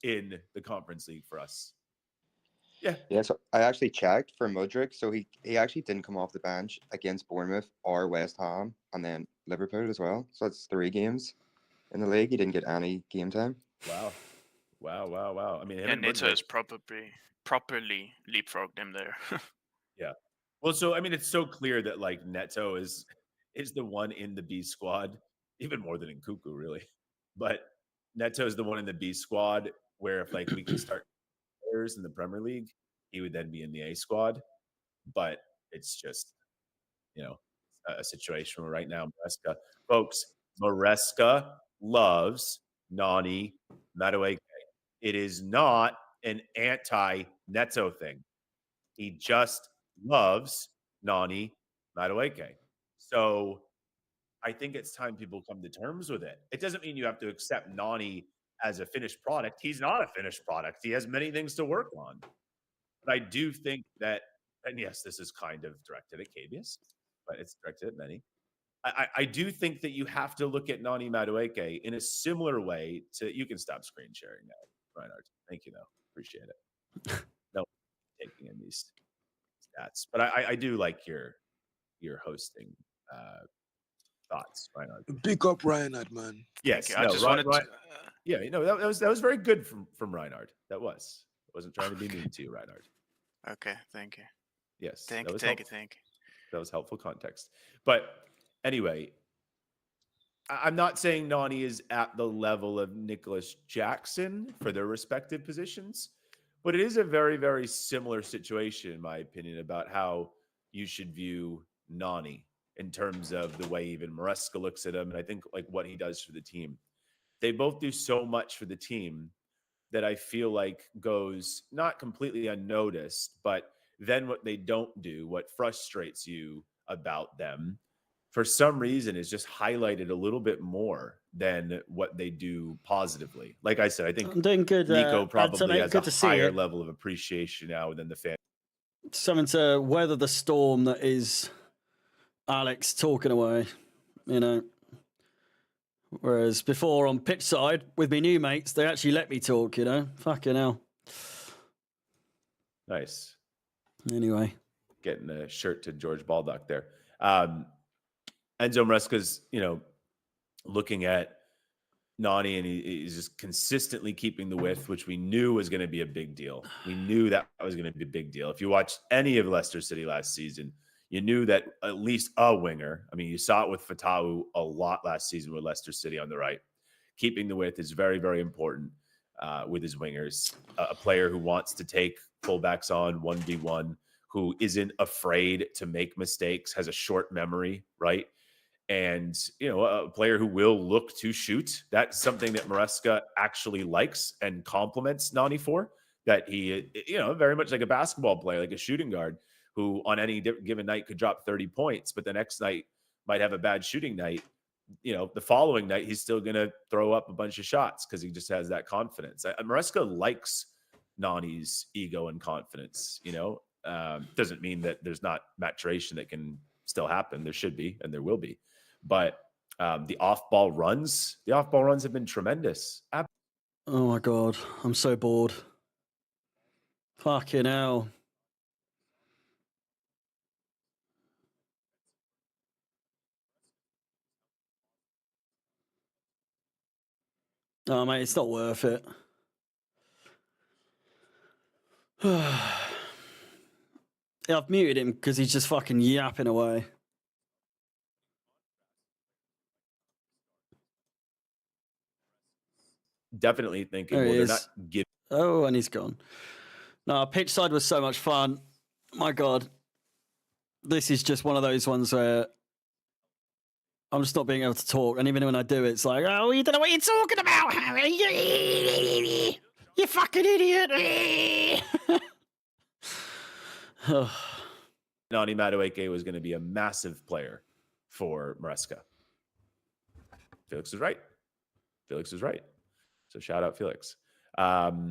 in the Conference League for us. Yeah. Yeah, so I actually checked for Mudryk, so he actually didn't come off the bench against Bournemouth or West Ham, and then Liverpool as well. So that's 3 games in the league. He didn't get any game time. Wow. I mean, him And Neto Mudryk, has properly leapfrogged him there. yeah. Well, so I mean, it's so clear that like Neto is the one in the B squad, even more than in Nkunku, really. But Neto is the one in the B squad where if like we can start players in the Premier League, he would then be in the A squad. But it's just, a situation where right now Maresca loves Nani Madueke. It is not an anti-Neto thing. He just loves Nani Madueke. So I think it's time people come to terms with it. It doesn't mean you have to accept Nani as a finished product. He's not a finished product. He has many things to work on. But I do think that, and yes, this is kind of directed at Cabius, but it's directed at many. I do think that you have to look at Nani Madueke in a similar way to, you can stop screen sharing now, Reinhard. Thank you, though. Appreciate it. No taking in these stats. But I do like your hosting thoughts, Reinhard. Big up Reinhard, man. Yes. I just wanted to... Yeah, that was very good from Reinhard. That was. I wasn't trying to be mean to you, Reinhard. Okay, thank you. Yes. Thank you. That was helpful context. But anyway, I'm not saying Nani is at the level of Nicholas Jackson for their respective positions, but it is a very, very similar situation, in my opinion, about how you should view Nani in terms of the way even Maresca looks at him, and I think like what he does for the team. They both do so much for the team that I feel like goes not completely unnoticed, but then what they don't do, what frustrates you about them, for some reason is just highlighted a little bit more than what they do positively. Like I said, I think I'm doing good, Nico probably has good a higher level of appreciation now than the fan. Something to weather the storm that is Alex talking away, Whereas before on pitch side with my new mates, they actually let me talk, Fucking hell. Nice. Anyway. Getting a shirt to George Baldock there. Enzo Maresca's, looking at Nani, and he's just consistently keeping the width, which we knew was going to be a big deal. We knew that was going to be a big deal. If you watched any of Leicester City last season, you knew that at least a winger, I mean, you saw it with Fatawu a lot last season with Leicester City on the right. Keeping the width is very, very important with his wingers. A player who wants to take fullbacks on 1v1, who isn't afraid to make mistakes, has a short memory, right? And, a player who will look to shoot. That's something that Maresca actually likes and compliments Nani for, that he, very much like a basketball player, like a shooting guard, who on any given night could drop 30 points, but the next night might have a bad shooting night. The following night, he's still going to throw up a bunch of shots because he just has that confidence. Maresca likes Nani's ego and confidence, doesn't mean that there's not maturation that can still happen. There should be, and there will be. But the off-ball runs have been tremendous. Oh my God, I'm so bored. Fucking hell. Oh, mate, it's not worth it. Yeah, I've muted him because he's just fucking yapping away. Definitely thinking, There he they're is. not giving. Oh, and he's gone. No, pitch side was so much fun. My God. This is just one of those ones where I'm just not being able to talk. And even when I do, it's like, oh, you don't know what you're talking about, Harry. You fucking idiot. Nani Madueke was going to be a massive player for Maresca. Felix was right. So shout out Felix. Okay,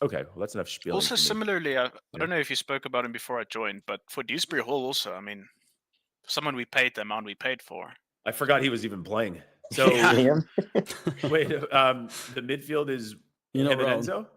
well, that's enough spieling. Also, similarly, I don't know if you spoke about him before I joined, but for Dewsbury Hall also, I mean, someone we paid the amount we paid for. I forgot he was even playing. So wait, the midfield is You're not Him and wrong. Enzo?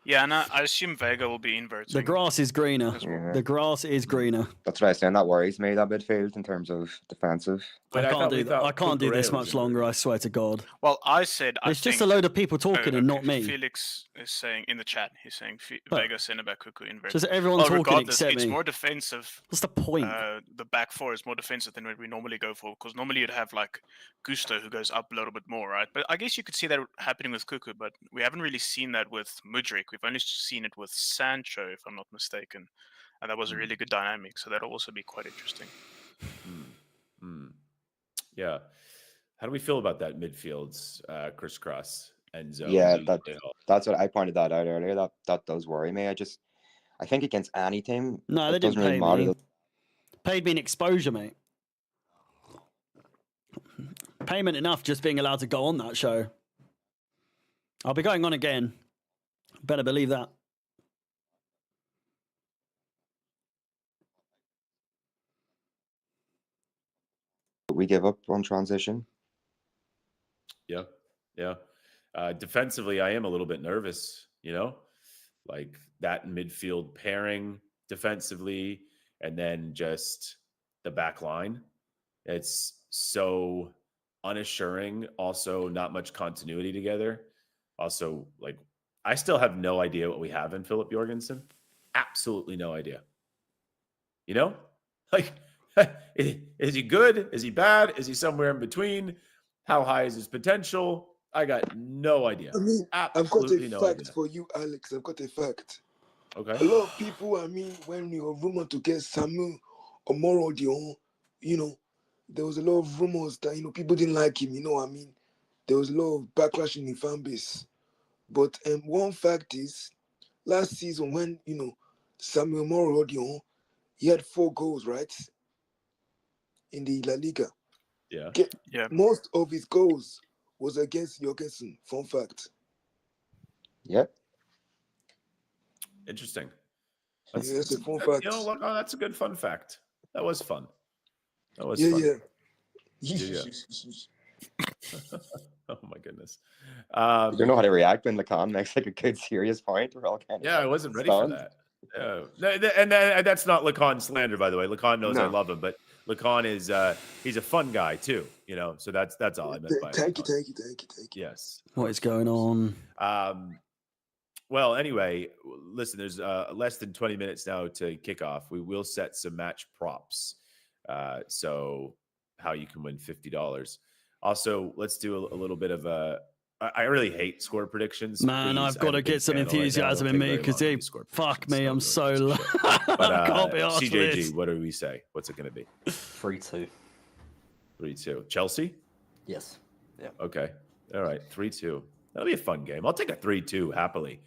Yeah, and I assume Vega will be inverting. The grass is greener. as well. Yeah. The grass is greener. That's what I was saying. That worries me, that midfield, in terms of defensive. But I can't thought do we that. I thought can't do Cucurella this was much longer. I inverted. swear to God. Well, I said I It's think. just a load of people talking and not okay, me. Felix is saying in the chat. He's saying But- Vega, centre back, Cuckoo, inverted. Just everyone Well, talking regardless, except it's me. more defensive. What's the point? The back four is more defensive than what we normally go for, because normally you'd have like Gusto who goes up a little bit more, right? But I guess you could see that happening with Cuckoo, but we haven't really seen that with Mudryk. We've only seen it with Sancho, if I'm not mistaken, and that was a really good dynamic. So that'll also be quite interesting. Yeah. How do we feel about that midfield's crisscross Enzo? Yeah, Luke, that- Dale? That's what I pointed that out earlier. That does worry me. I think against any team, No, they it didn't doesn't really pay matter. me. Paid me an exposure, mate. Payment enough just being allowed to go on that show. I'll be going on again. Better believe that. We give up on transition. Yeah. Yeah. Defensively, I am a little bit nervous, like that midfield pairing defensively, and then just the back line. It's so unassuring. Also, not much continuity together. Also, like, I still have no idea what we have in Philip Jorgensen. Absolutely no idea. Like, is he good? Is he bad? Is he somewhere in between? How high is his potential? I got no idea. I mean, Absolutely I've got no a fact idea. for you, Alex. I've got a fact. Okay. A lot of people, I mean, when you were rumored to get Samuel Omorodion, there was a lot of rumors that, people didn't like him, I mean. There was a lot of backlash in the fan base. But one fact is, last season when, Samuel Omorodion, he had 4 goals, right? In the La Liga. Yeah. Yeah. Most of his goals was against Jorgensen. Fun fact. Yep. Interesting. Yeah, that's a fun that- fact. look, oh, that's a good fun fact. That was fun. That was Yeah, fun. yeah. Oh my goodness. I don't know how to react when Lacan makes like a good serious point. We're all kind of Yeah, I wasn't ready for stunned. that. And that's not Lacan slander, by the way. Lacan knows I No. love him, but Lacan is he's a fun guy too. So that's all I meant by Thank you, Lacan. thank you. Yes. of What is course, going of course. on? Well, anyway, listen, there's less than 20 minutes now to kick off. We will set some match props. So how you can win $50. Also, let's do a little bit of I really hate score predictions. Man, Please, I've I got have a to big get some channel right now. enthusiasm It'll in take me very because long to they do score fuck predictions. me. No I'm one so gives a low. shit. But I can't be asked for CJG, this. what do we say? What's it going to be? 3-2. 3-2. Chelsea? Yes. Yeah. Okay. All right. 3-2. That'll be a fun game. I'll take a 3-2 happily.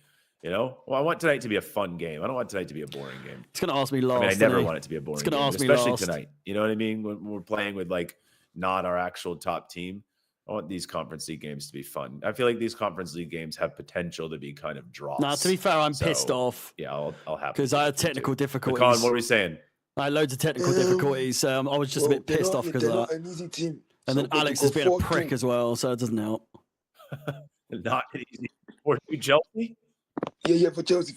Well, I want tonight to be a fun game. I don't want tonight to be a boring game. It's gonna ask me last. I never isn't he? want it to be a boring gonna game, ask me especially last. tonight. You know what I mean? When we're playing with like not our actual top team, I want these conference league games to be fun. I feel like these conference league games have potential to be kind of draws. Nah, to be fair, I'm pissed So, off Yeah, I'll have because I had technical difficulties. Lacan, what were we saying? I had loads of technical difficulties. I was just a bit pissed off because they're of not that. an easy team. And then Alex has been a prick as well, so it doesn't help. Not an easy. Or Chelsea? Yeah, for Chelsea.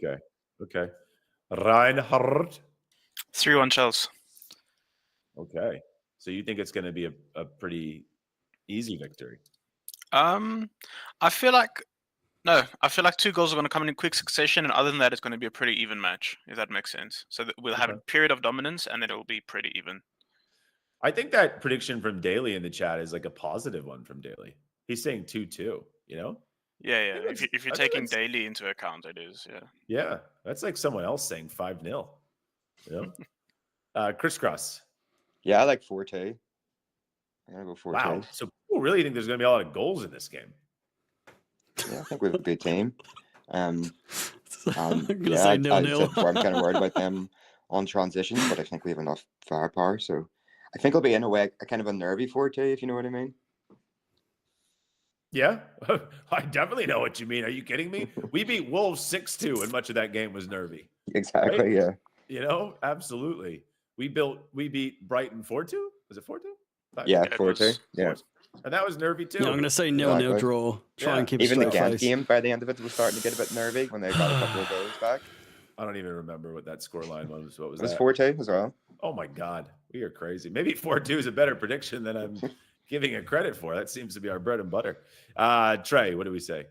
Yeah. Okay. Reinhardt. 3-1 Chelsea. Okay. So you think it's going to be a pretty easy victory? I feel like 2 goals are going to come in quick succession, and other than that, it's going to be a pretty even match, if that makes sense. So we'll have a period of dominance, and then it will be pretty even. I think that prediction from Daly in the chat is like a positive one from Daly. He's saying 2-2, Yeah. think If you're I think taking that's- daily into account, it is. Yeah. Yeah, that's like someone else saying 5-0. Crisscross. Yeah, I like 4-2. I'm gonna go 4-2. Wow. So people really think there's going to be a lot of goals in this game. Yeah, I think we have a good team. I'm gonna Yeah, say I 0-0. said I'm kind of worried about them on transitions, but I think we have enough firepower. So I think it'll be in a way a kind of a nervy 4-2, if you know what I mean. Yeah, I definitely know what you mean. Are you kidding me? We beat Wolves 6-2, and much of that game was nervy. Exactly. Right? Yeah. Absolutely. We beat Brighton 4-2. Was it 4-2? Yeah, it 4-2. was- Yeah. And that was nervy too. Yeah, I'm going to say 0-0 Exactly. draw. Try Yeah. and keep a Even the straight Ghent face. game, by the end of it, was starting to get a bit nervy when they got a couple of goals back. I don't even remember what that score line was. What was It was that? 4-2 as well. Oh my God, we are crazy. Maybe 4-2 is a better prediction than I'm giving it credit for. That seems to be our bread and butter. Trey, what do we say?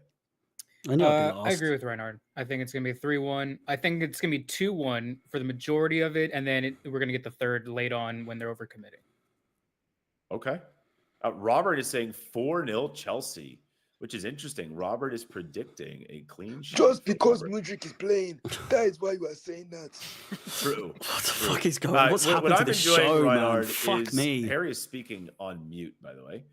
I knew I'd be I last. agree with Reinhard. I think it's going to be 3-1. I think it's going to be 2-1 for the majority of it, and then we're going to get the third late on when they're overcommitting. Okay. Robert is saying 4-0 Chelsea, which is interesting. Robert is predicting a clean sheet. Just for because Robert. Mudryk is playing, that is why you are saying that. True. What the True. fuck is going on? What's happened to I'm this enjoying, show, man? Reinhard, Fuck is me. Harry is speaking on mute, by the way.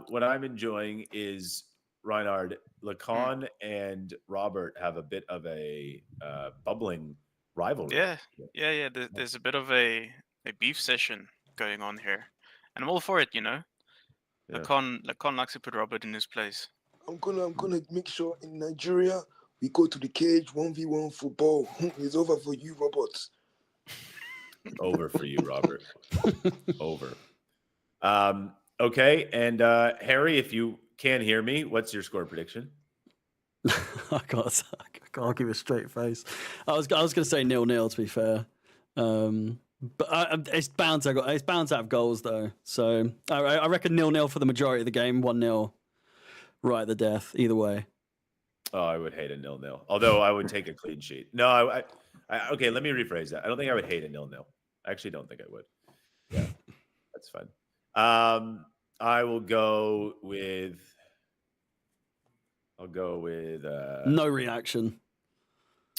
What I'm enjoying is Reinhard, Lacan, and Robert have a bit of a bubbling rivalry. Yeah. There's a bit of a beef session going on here, and I'm all for it. Yeah. Lacan likes to put Robert in his place. I'm gonna make sure in Nigeria we go to the cage 1v1 football. It's over for you, Robert. Over for you, Robert. Over. Okay, and Harry, if you can hear me, what's your score prediction? I can't give a straight face. I was going to say 0-0 to be fair, but it's bound to have goals though. So I reckon 0-0 for the majority of the game, 1-0 right at the death. Either way. Oh, I would hate a 0-0. Although I would take a clean sheet. No, I okay. Let me rephrase that. I don't think I would hate a 0-0. I actually don't think I would. Yeah, that's fine. I will go with. I'll go with. No reaction.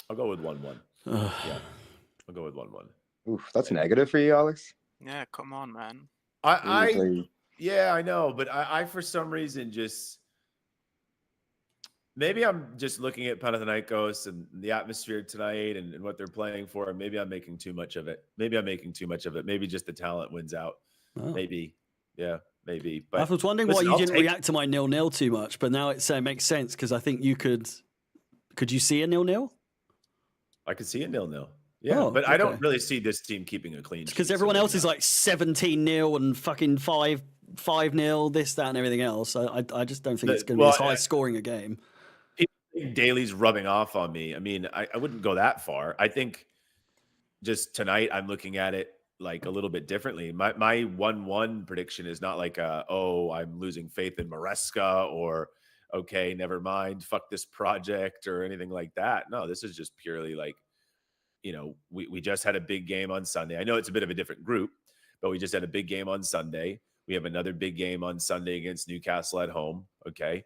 I'll go with 1-1. Yeah, I'll go with 1-1. Oof, that's negative for you, Alex. Yeah, come on, man. Yeah, I know, but I for some reason just maybe I'm just looking at Panathinaikos and the atmosphere tonight and what they're playing for, and maybe I'm making too much of it. Maybe just the talent wins out. Oh. Maybe, yeah, maybe. I But was wondering listen, why I'll you didn't take- react to my 0-0 too much, but now it makes sense because I think you could. Could you see a 0-0? I could see a 0-0. Yeah, Oh, but I don't okay. really see this team keeping a clean sheet. Because so everyone maybe else is not. like 17-0 and fucking 5-0, this, that, and everything else. I just don't think it's going to be as high scoring a game. Daly's rubbing off on me. I mean, I wouldn't go that far. I think just tonight I'm looking at it like a little bit differently. My 1-1 prediction is not like I'm losing faith in Maresca or okay, never mind, fuck this project or anything like that. No, this is just purely like, we just had a big game on Sunday. I know it's a bit of a different group, but we just had a big game on Sunday. We have another big game on Sunday against Newcastle at home. Okay.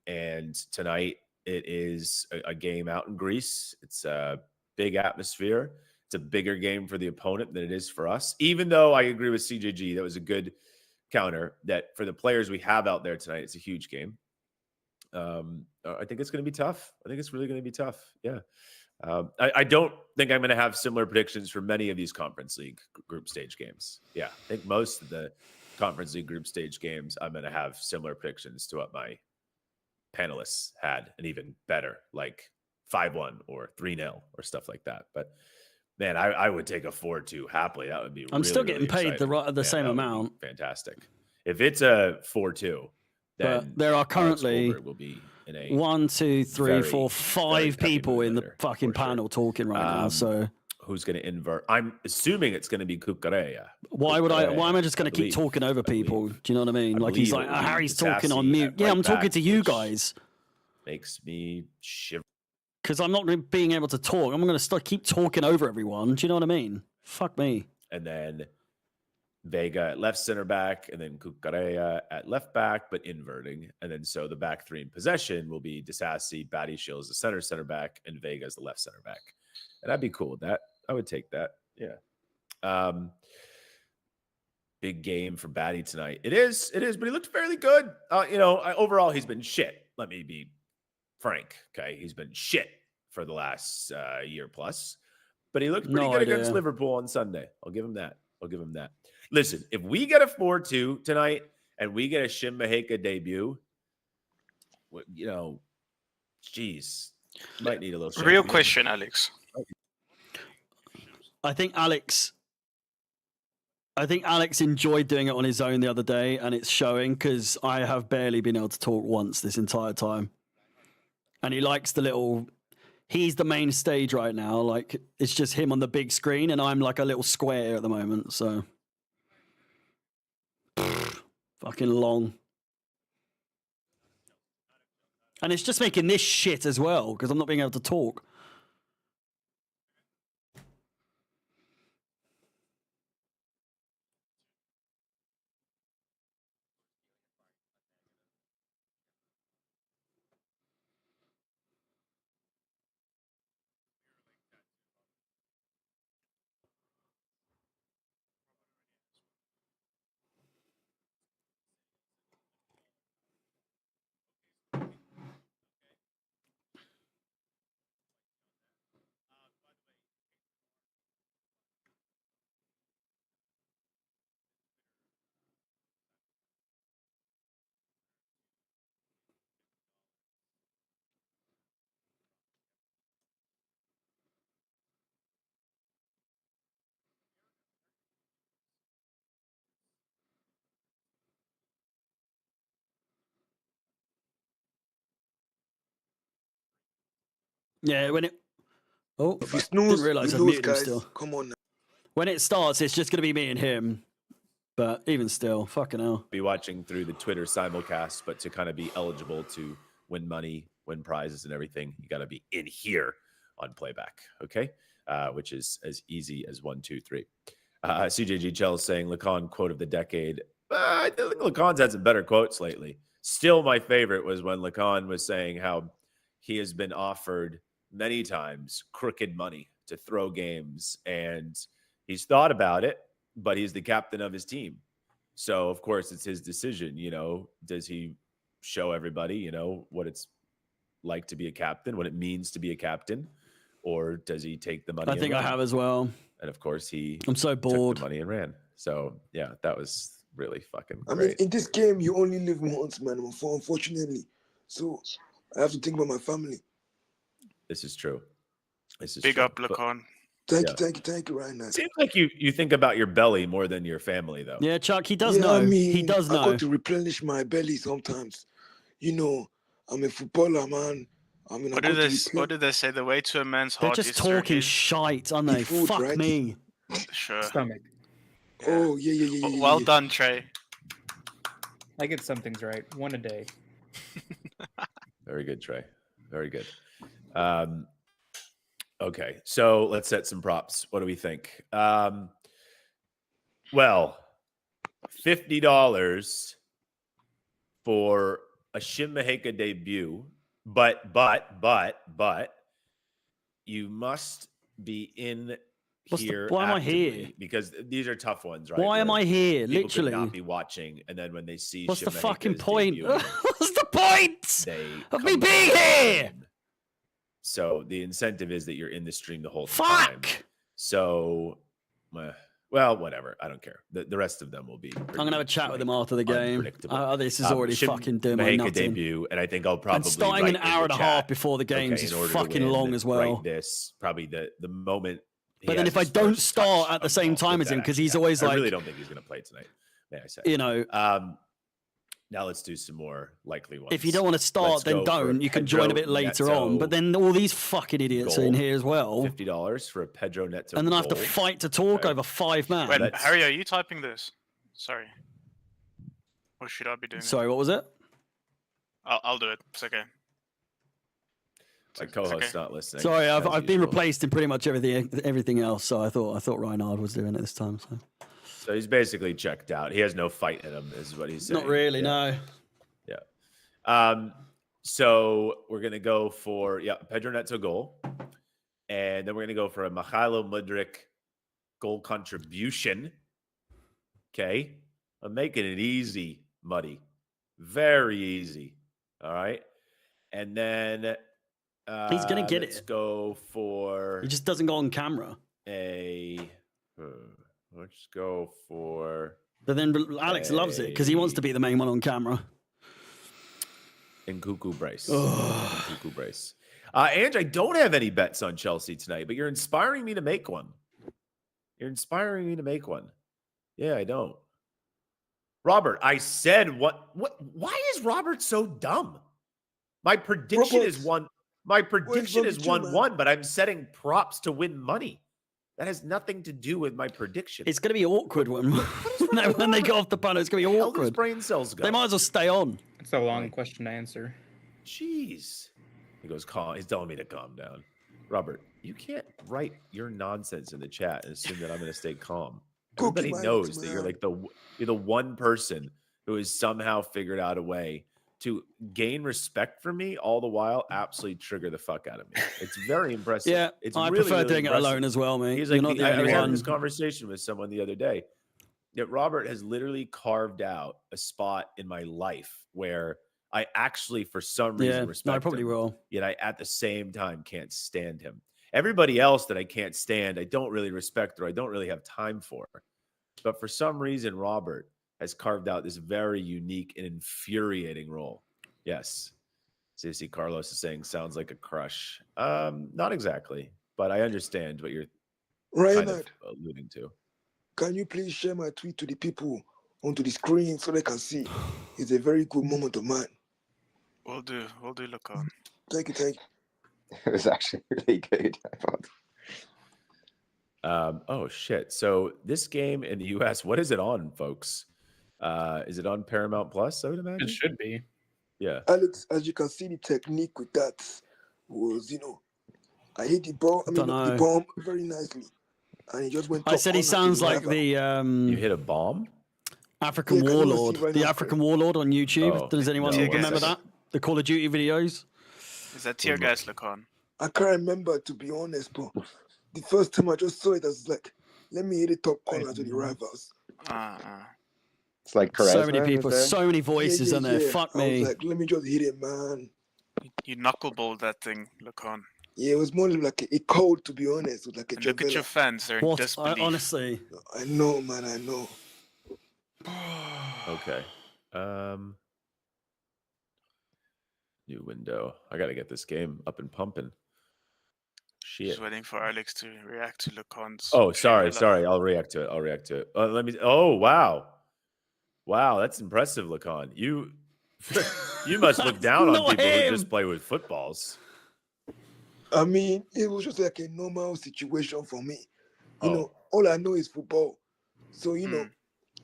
And tonight it is a game out in Greece. It's a big atmosphere. It's a bigger game for the opponent than it is for us. Even though I agree with CJG, that was a good counter that for the players we have out there tonight, it's a huge game. I think it's going to be tough. I think it's really going to be tough. Yeah. I don't think I'm going to have similar predictions for many of these Conference League group stage games. Yeah. I think most of the Conference League group stage games, I'm going to have similar predictions to what my panelists had, and even better, like 5-1 or 3-0 or stuff like that. But man, I would take a 4-2 happily. That would be. I'm still getting paid exciting. the same that would be amount. Fantastic. If it's a 4-2, then But there are Alex currently Goldberg will be in a 1, 2, 3, very, 4, very 5 heavy people mood in the there, fucking for sure. panel talking right now. So who's going to invert? I'm assuming it's going to be Cucurella. why am I just going to keep believe. talking over people? Do you know what I mean? I Like he's believe like, it will be Harry's talking on Disasi mute. at Yeah, right I'm talking back, to you which guys makes me shiver. because I'm not being able to talk. I'm going to keep talking over everyone. Do you know what I mean? Fuck me. And then Vega at left center back, and then Cucurella at left back, but inverting. And then so the back three in possession will be Disasi, Batty Shields, the center back, and Vega as the left center back. And I'd be cool with that. I would take that. Yeah. Big game for Batty tonight. It is, but he looked fairly good. Overall, he's been shit. Let me be frank. Okay. He's been shit for the last year plus, but he looked pretty good against Liverpool on Sunday. I'll give him that. Listen, if we get a 4-2 tonight and we get a Shin Maheka debut, geez, might need a little Real champagne. question, Alex. I think Alex I think Alex enjoyed doing it on his own the other day, and it's showing because I have barely been able to talk once this entire time. And he likes the little. He's the main stage right now. Like, it's just him on the big screen, and I'm like a little square at the moment. So, fucking long. And it's just making this shit as well because I'm not being able to talk. Yeah, when it. Oh, If you didn't snooze, realize you I'd lose, muted him guys. still. Come on now. When it starts, it's just going to be me and him. But even still, fucking hell. Be watching through the Twitter simulcast, but to kind of be eligible to win money, win prizes, and everything, you got to be in here on playback, okay? Which is as easy as 1, 2, 3. CJG Chell is saying Lacan quote of the decade. I think Lacan's had some better quotes lately. Still, my favorite was when Lacan was saying how he has been offered many times crooked money to throw games, and he's thought about it, but he's the captain of his team. So, of course, it's his decision. Does he show everybody, what it's like to be a captain, what it means to be a captain, or does he take the money? I think I have as well. And of course, I'm so bored. took the money and ran. So, yeah, that was really fucking I great. mean, in this game, you only live once, man. Unfortunately, so I have to think about my family. This is true. Big true. up, Lacan. Thank Yeah. you, right now. Seems like you think about your belly more than your family, though. Yeah, Chuck, he does Yeah, know. I mean, He does I know. got to replenish my belly sometimes. I'm a footballer, man. I mean, What did they say? The way to a man's They're heart just is through talking his shite, aren't they? food, Fuck right? me. sure. Stomach. Yeah. Oh, yeah. Well done, Trey. I get some things right. One a day. Very good, Trey. Very good. Okay, so let's set some props. What do we think? Well, $50 for a Shin Maheka debut, but you must be in here. Why am I actively, here? because these are tough ones, right? Why am where I here? people Literally. could not be watching, and then when they see What's the Shin fucking Maheka's point? debuting, What's the point they of me come being on. here? So the incentive is that you're in the stream the whole time. Fuck! So, well, whatever. I don't care. The rest of them will be. I'm gonna have a chat with him after the game. unpredictable. This is already Shin fucking doing my Maheka nutting. debut, and I think I'll probably And starting write an in hour the and a half chat, before the games okay, is in order to fucking win, long as well. write this probably the moment. he But then has if I his don't first start touch at the of same ball, time if as him, that because actually he's always happens. I like, really don't think he's going to play tonight. May I say? you know, Now let's do some more likely ones. if you don't want to start, Let's then go for don't. You can join a bit Pedro later Neto on. But then all these fucking idiots are in goal. here as well. $50 for a Pedro Neto And then I have to goal. fight to talk Okay. over 5 man. Wait, Let's- Harry, are you typing this? Sorry. Or should I be doing Sorry, what was it? it? I'll do it. It's okay. My It's co-host's okay. not listening. Sorry, as I've been usual. replaced in pretty much everything else. So I thought Reinhard was doing it this time. So So he's basically checked out. He has no fight in him, is what he's saying. not really, Yeah. no. So we're gonna go for Pedro Neto goal, and then we're gonna go for a Michailo Mudryk goal contribution. Okay, I'm making it easy, Muddy, very easy. All right, and then He's gonna get let's it. go for He just doesn't go on camera. let's go for But then Alex loves it because he wants to be the main one on camera. Nkuku brace. Ugh. Nkuku brace. Ange, I don't have any bets on Chelsea tonight, but you're inspiring me to make one. Yeah, I don't. Robert, I said what? Why is Robert so dumb? My prediction is Robert, one. My where's prediction is Bobby Chu, man? 1-1, but I'm setting props to win money. That has nothing to do with my prediction. It's going to be awkward when, is wrong with when they go Robert? off the panel. It's going to be Where the hell did his awkward. brain cells go? They might as well stay on. It's a long Right. question to answer. Jeez. He goes, calm. He's telling me to calm down. Robert, you can't write your nonsense in the chat and assume that I'm going to stay calm. Cookie Everybody my knows looks, that you're man. like you're the one person who has somehow figured out a way to gain respect for me, all the while absolutely trigger the fuck out of me. It's very impressive. Yeah, It's I really, prefer really doing impressive. it alone as well, mate. He's You're like, not the I only was having one. this conversation with someone the other day that Robert has literally carved out a spot in my life where I actually, for some reason, Yeah, respect no, I probably him, will. yet I, at the same time, can't stand him. Everybody else that I can't stand, I don't really respect or I don't really have time for. But for some reason, Robert has carved out this very unique and infuriating role. Yes. CC Carlos is saying sounds like a crush. Not exactly, but I understand what you're kind of Reinhard, alluding to. can you please share my tweet to the people onto the screen so they can see? It's a very good moment of mine. We'll do. Look on. Thank you, thank you. It was actually really good, I thought. Oh shit! So this game in the U.S., what is it on, folks? Is it on Paramount Plus? I would imagine. It should be. Yeah. Alex, as you can see, the technique with that was, I hit the ball. I mean, the Dunno. bomb very nicely, and it just went. I top said he corner to sounds the like rival. the You hit a bomb. African Yeah, can you see warlord. right The now, African Craig? warlord on YouTube. Oh, Does anyone no, Tear remember gas. that? The Call of Duty videos? Is that tear gas, look on? I can't remember, to be honest, but the first time I just saw it, I was like, let me hit it top corner to the rivals. It's like So many charisma, people, is there? so many voices on there. Fuck I was me. like, let me just hit it, man. You knuckleballed that thing, look on. Yeah, it was more like a cold, to be honest. It was like a And look at your Javela. fans; they're in What? disbelief. Honestly, I know, man, I know. Okay. New window. I got to get this game up and pumping. Shit. Just waiting for Alex to react to Lacan's. Oh, sorry. Javela. I'll react to it. Let me. Oh, wow. Wow, that's impressive, Lacan. You must look down on Not people who him. just play with footballs. I mean, it was just like a normal situation for me. You Oh. know, all I know is football. So,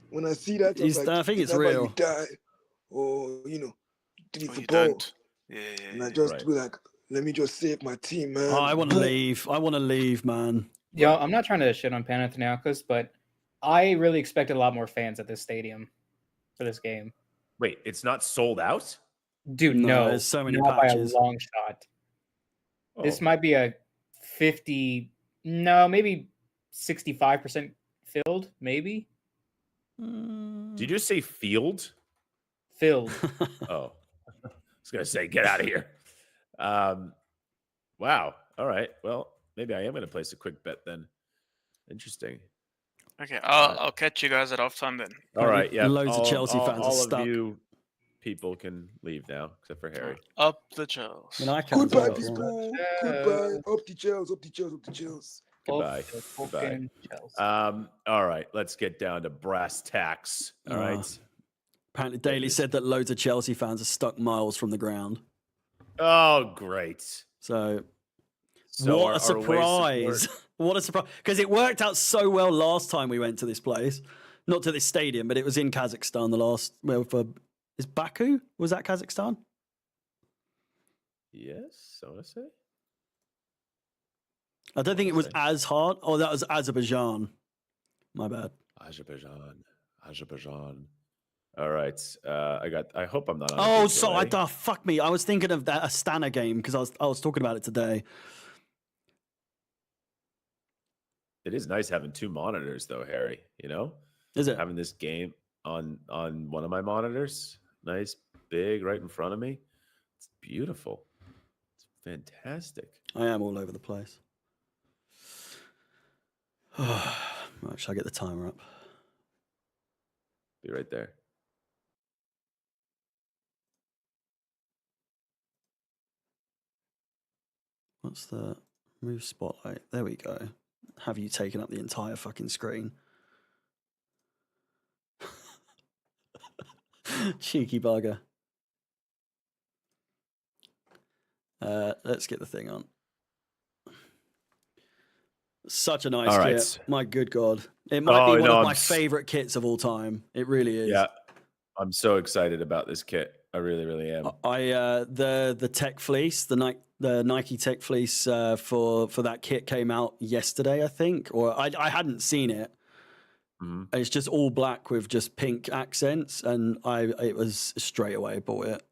when I see that, He's- I'm like, I think it's either real. you die or, do the Oh, you football. don't. Yeah. And I just Right. be like, let me just save my team, man. Oh, I want to Boom. leave. I want to leave, man. Yo, I'm not trying to shit on Panathinaikos, but I really expected a lot more fans at this stadium for this game. Wait, it's not sold out? Dude, No, no, there's so many not patches. by a long shot. This Oh. might be a 50, no, maybe 65% filled, maybe Did you just say field? filled. Oh, I was gonna say, get out of here. Wow. All right. Well, maybe I am gonna place a quick bet then. Interesting. Okay, I'll catch you guys at halftime then. All right. Yeah. Loads of Chelsea fans are all stuck. of you people can leave now, except for Harry. Up the Chels. I mean, I can as Goodbye, well, if you want. people. Goodbye. Up the Chels, up the Chels, up the Chels. Goodbye. Of the Goodbye. fucking Chelsea. All right. Let's get down to brass tacks. All right. Apparently, Daly said that loads of Chelsea fans are stuck miles from the ground. Oh, great. So, So what our a away surprise! support- What a surprise! Because it worked out so well last time we went to this place, not to this stadium, but it was in Kazakhstan. The last, is Baku? Was that Kazakhstan? Yes, I want to say. I don't think it was Okay. as hard. Oh, that was Azerbaijan. My bad. Azerbaijan. All right. I hope I'm not on. a Oh, big so delay. fuck me. I was thinking of that Astana game because I was talking about it today. It is nice having two monitors, though, Harry. You know, Is it? having this game on one of my monitors, nice, big, right in front of me. It's beautiful. It's fantastic. I am all over the place. Right, shall I get the timer up? Be right there. What's the move spotlight? There we go. Have you taken up the entire fucking screen? Cheeky bugger. Let's get the thing on. Such a nice All right. kit. My good God. It might be Oh, one no, of I'm my s- favorite kits of all time. It really is. Yeah, I'm so excited about this kit. I really, really am. The Tech Fleece, the Nike Tech Fleece for that kit came out yesterday, I think, or I hadn't seen it. Mhm. It's just all black with just pink accents, and it was straight away bought it.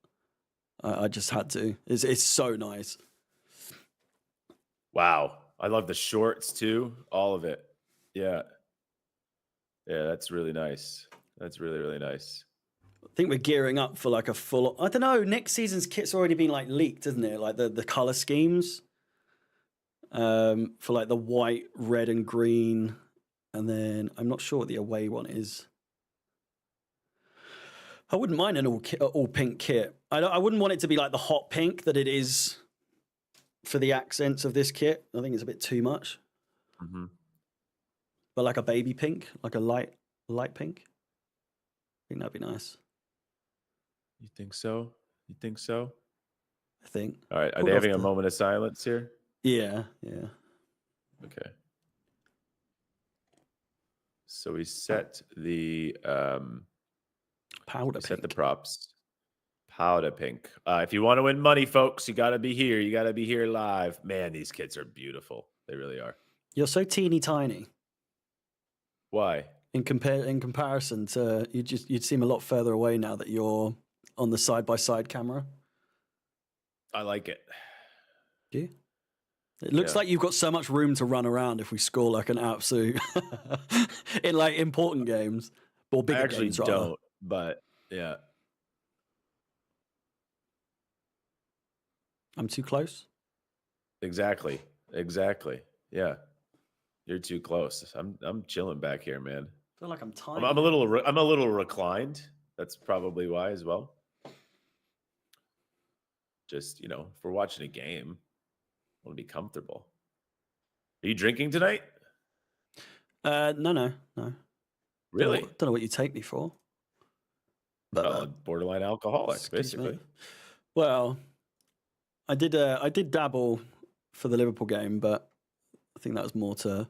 I just had to. It's so nice. Wow. I love the shorts too. All of it. Yeah. Yeah, that's really nice. That's really, really nice. I think we're gearing up for like a full. I don't know. Next season's kit's already been like leaked, isn't it? Like the color schemes. For like the white, red, and green, and then I'm not sure what the away one is. I wouldn't mind an all pink kit. I wouldn't want it to be like the hot pink that it is for the accents of this kit. I think it's a bit too much. Mhm. But like a baby pink, like a light pink. I think that'd be nice. You think so? You think so? I think. All right. Are Pulled they off having a the- moment of silence here? Yeah. Okay. So we set the Powder we set the pink. props. Powder pink. If you want to win money, folks, you got to be here. You got to be here live. Man, these kits are beautiful. They really are. You're so teeny tiny Why? in comparison to you'd seem a lot further away now that you're on the side by side camera. I like it. Do you? It looks Yeah. like you've got so much room to run around if we score like an absolute in like important games or I bigger actually games. Rather. don't, but yeah. I'm too close. Exactly. Exactly. Yeah. You're too close. I'm chilling back here, man. I feel like I'm tiny. I'm a little reclined. That's probably why as well. Just, if we're watching a game, I want to be comfortable. Are you drinking tonight? No. Really? Don't know what you take me for. But Borderline alcoholic, excuse basically. me. Well, I did dabble for the Liverpool game, but I think that was more to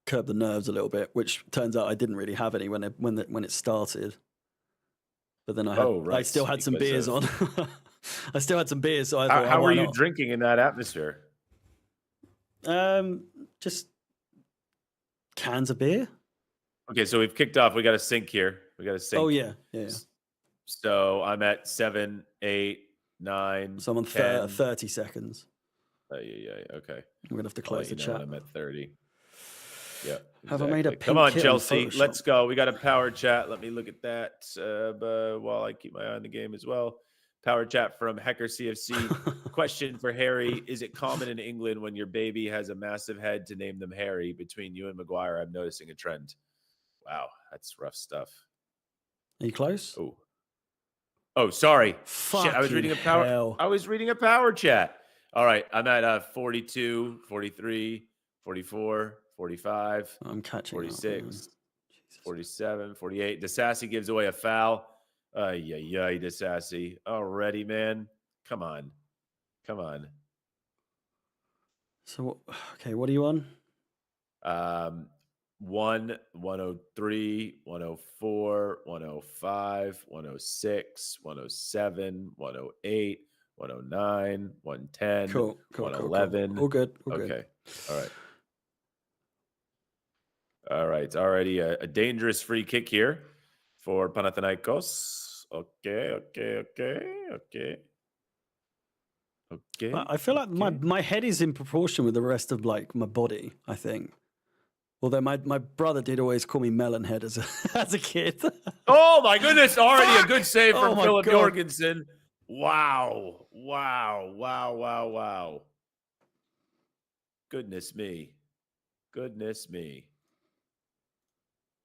curb the nerves a little bit, which turns out I didn't really have any when it started. But then I still had some beers on. I still had some beers, so I thought, How why were you not? drinking in that atmosphere? Just cans of beer. Okay, so we've kicked off. We got to sync here. We got to sync. Oh yeah. So I'm at 7, 8, 9. So I'm on 10. 30 seconds. Yeah. Okay. I'm gonna have to I'll let close you the know when chat. I'm at 30. Yeah. Have I made a exactly. Come pink on, kit on Chelsea. Photoshop? Let's go. We got a power chat. Let me look at that while I keep my eye on the game as well. Power chat from Hecker CFC. Question for Harry. Is it common in England when your baby has a massive head to name them Harry? Between you and Maguire, I'm noticing a trend. Wow, that's rough stuff. Are you close? Oh, sorry. Shit, I was reading hell. I was reading a power chat. All right, I'm at 42, 43, 44, 45, I'm catching up, man. 46, Jesus. 47, 48. DeSassi gives away a foul. Yeah, DeSassi. Already, man. Come on. So, okay, what are you on? 103, 104, 105, 106, 107, 108, 109, 110, Cool. 111. All good. Okay. All right. It's already a dangerous free kick here for Panathinaikos. Okay. I feel like my head is in proportion with the rest of like my body, I think. Although my brother did always call me Melonhead as a kid. Oh my goodness! Already a good save Oh from my Philip God. Jorgensen. Wow. Goodness me.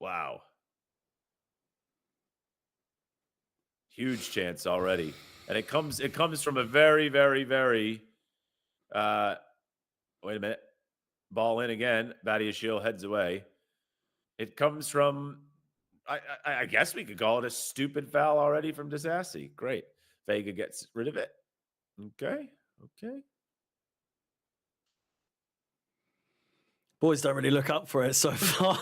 Wow. Huge chance already. And it comes from a very, very, very wait a minute. Ball in again. Badiashile heads away. It comes from I guess we could call it a stupid foul already from Disassi. Great. Vega gets rid of it. Okay. Boys don't really look up for it so far.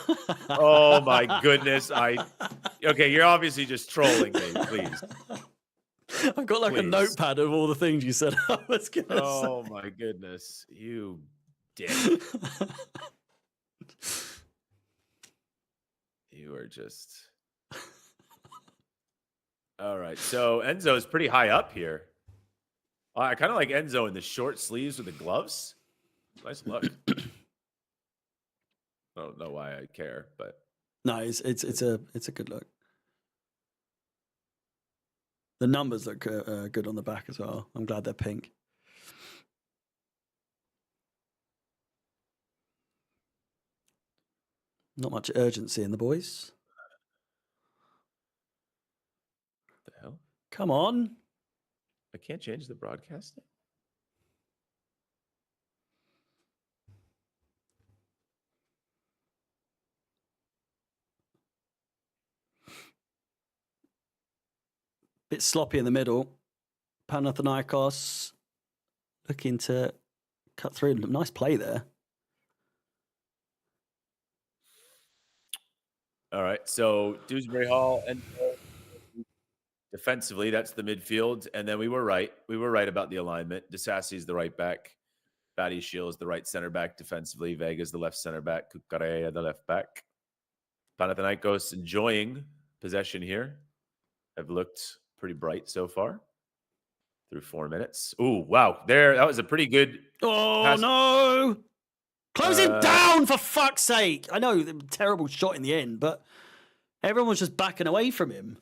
Oh my goodness. Okay, you're obviously just trolling me, please. I've got like a Please. notepad of all the things you said I was gonna Oh my goodness. You dick. say. You are just all right. So Enzo's pretty high up here. I kind of like Enzo in the short sleeves with the gloves. Nice look. I don't know why I care, but No, it's a good look. The numbers look good on the back as well. I'm glad they're pink. Not much urgency in the boys. what the hell? Come on. I can't change the broadcasting. Bit sloppy in the middle. Panathinaikos looking to cut through. Nice play there. All right. So Dewsbury Hall and defensively, that's the midfield. And then we were right. We were right about the alignment. Disassi is the right back. Batty Shield is the right center back defensively. Vega's the left center back. Cucarea the left back. Panathinaikos enjoying possession here. Have looked pretty bright so far through 4 minutes. Ooh, wow. That was a pretty good. Oh, pass. no. Close him down, for fuck's sake. I know, terrible shot in the end, but everyone was just backing away from him.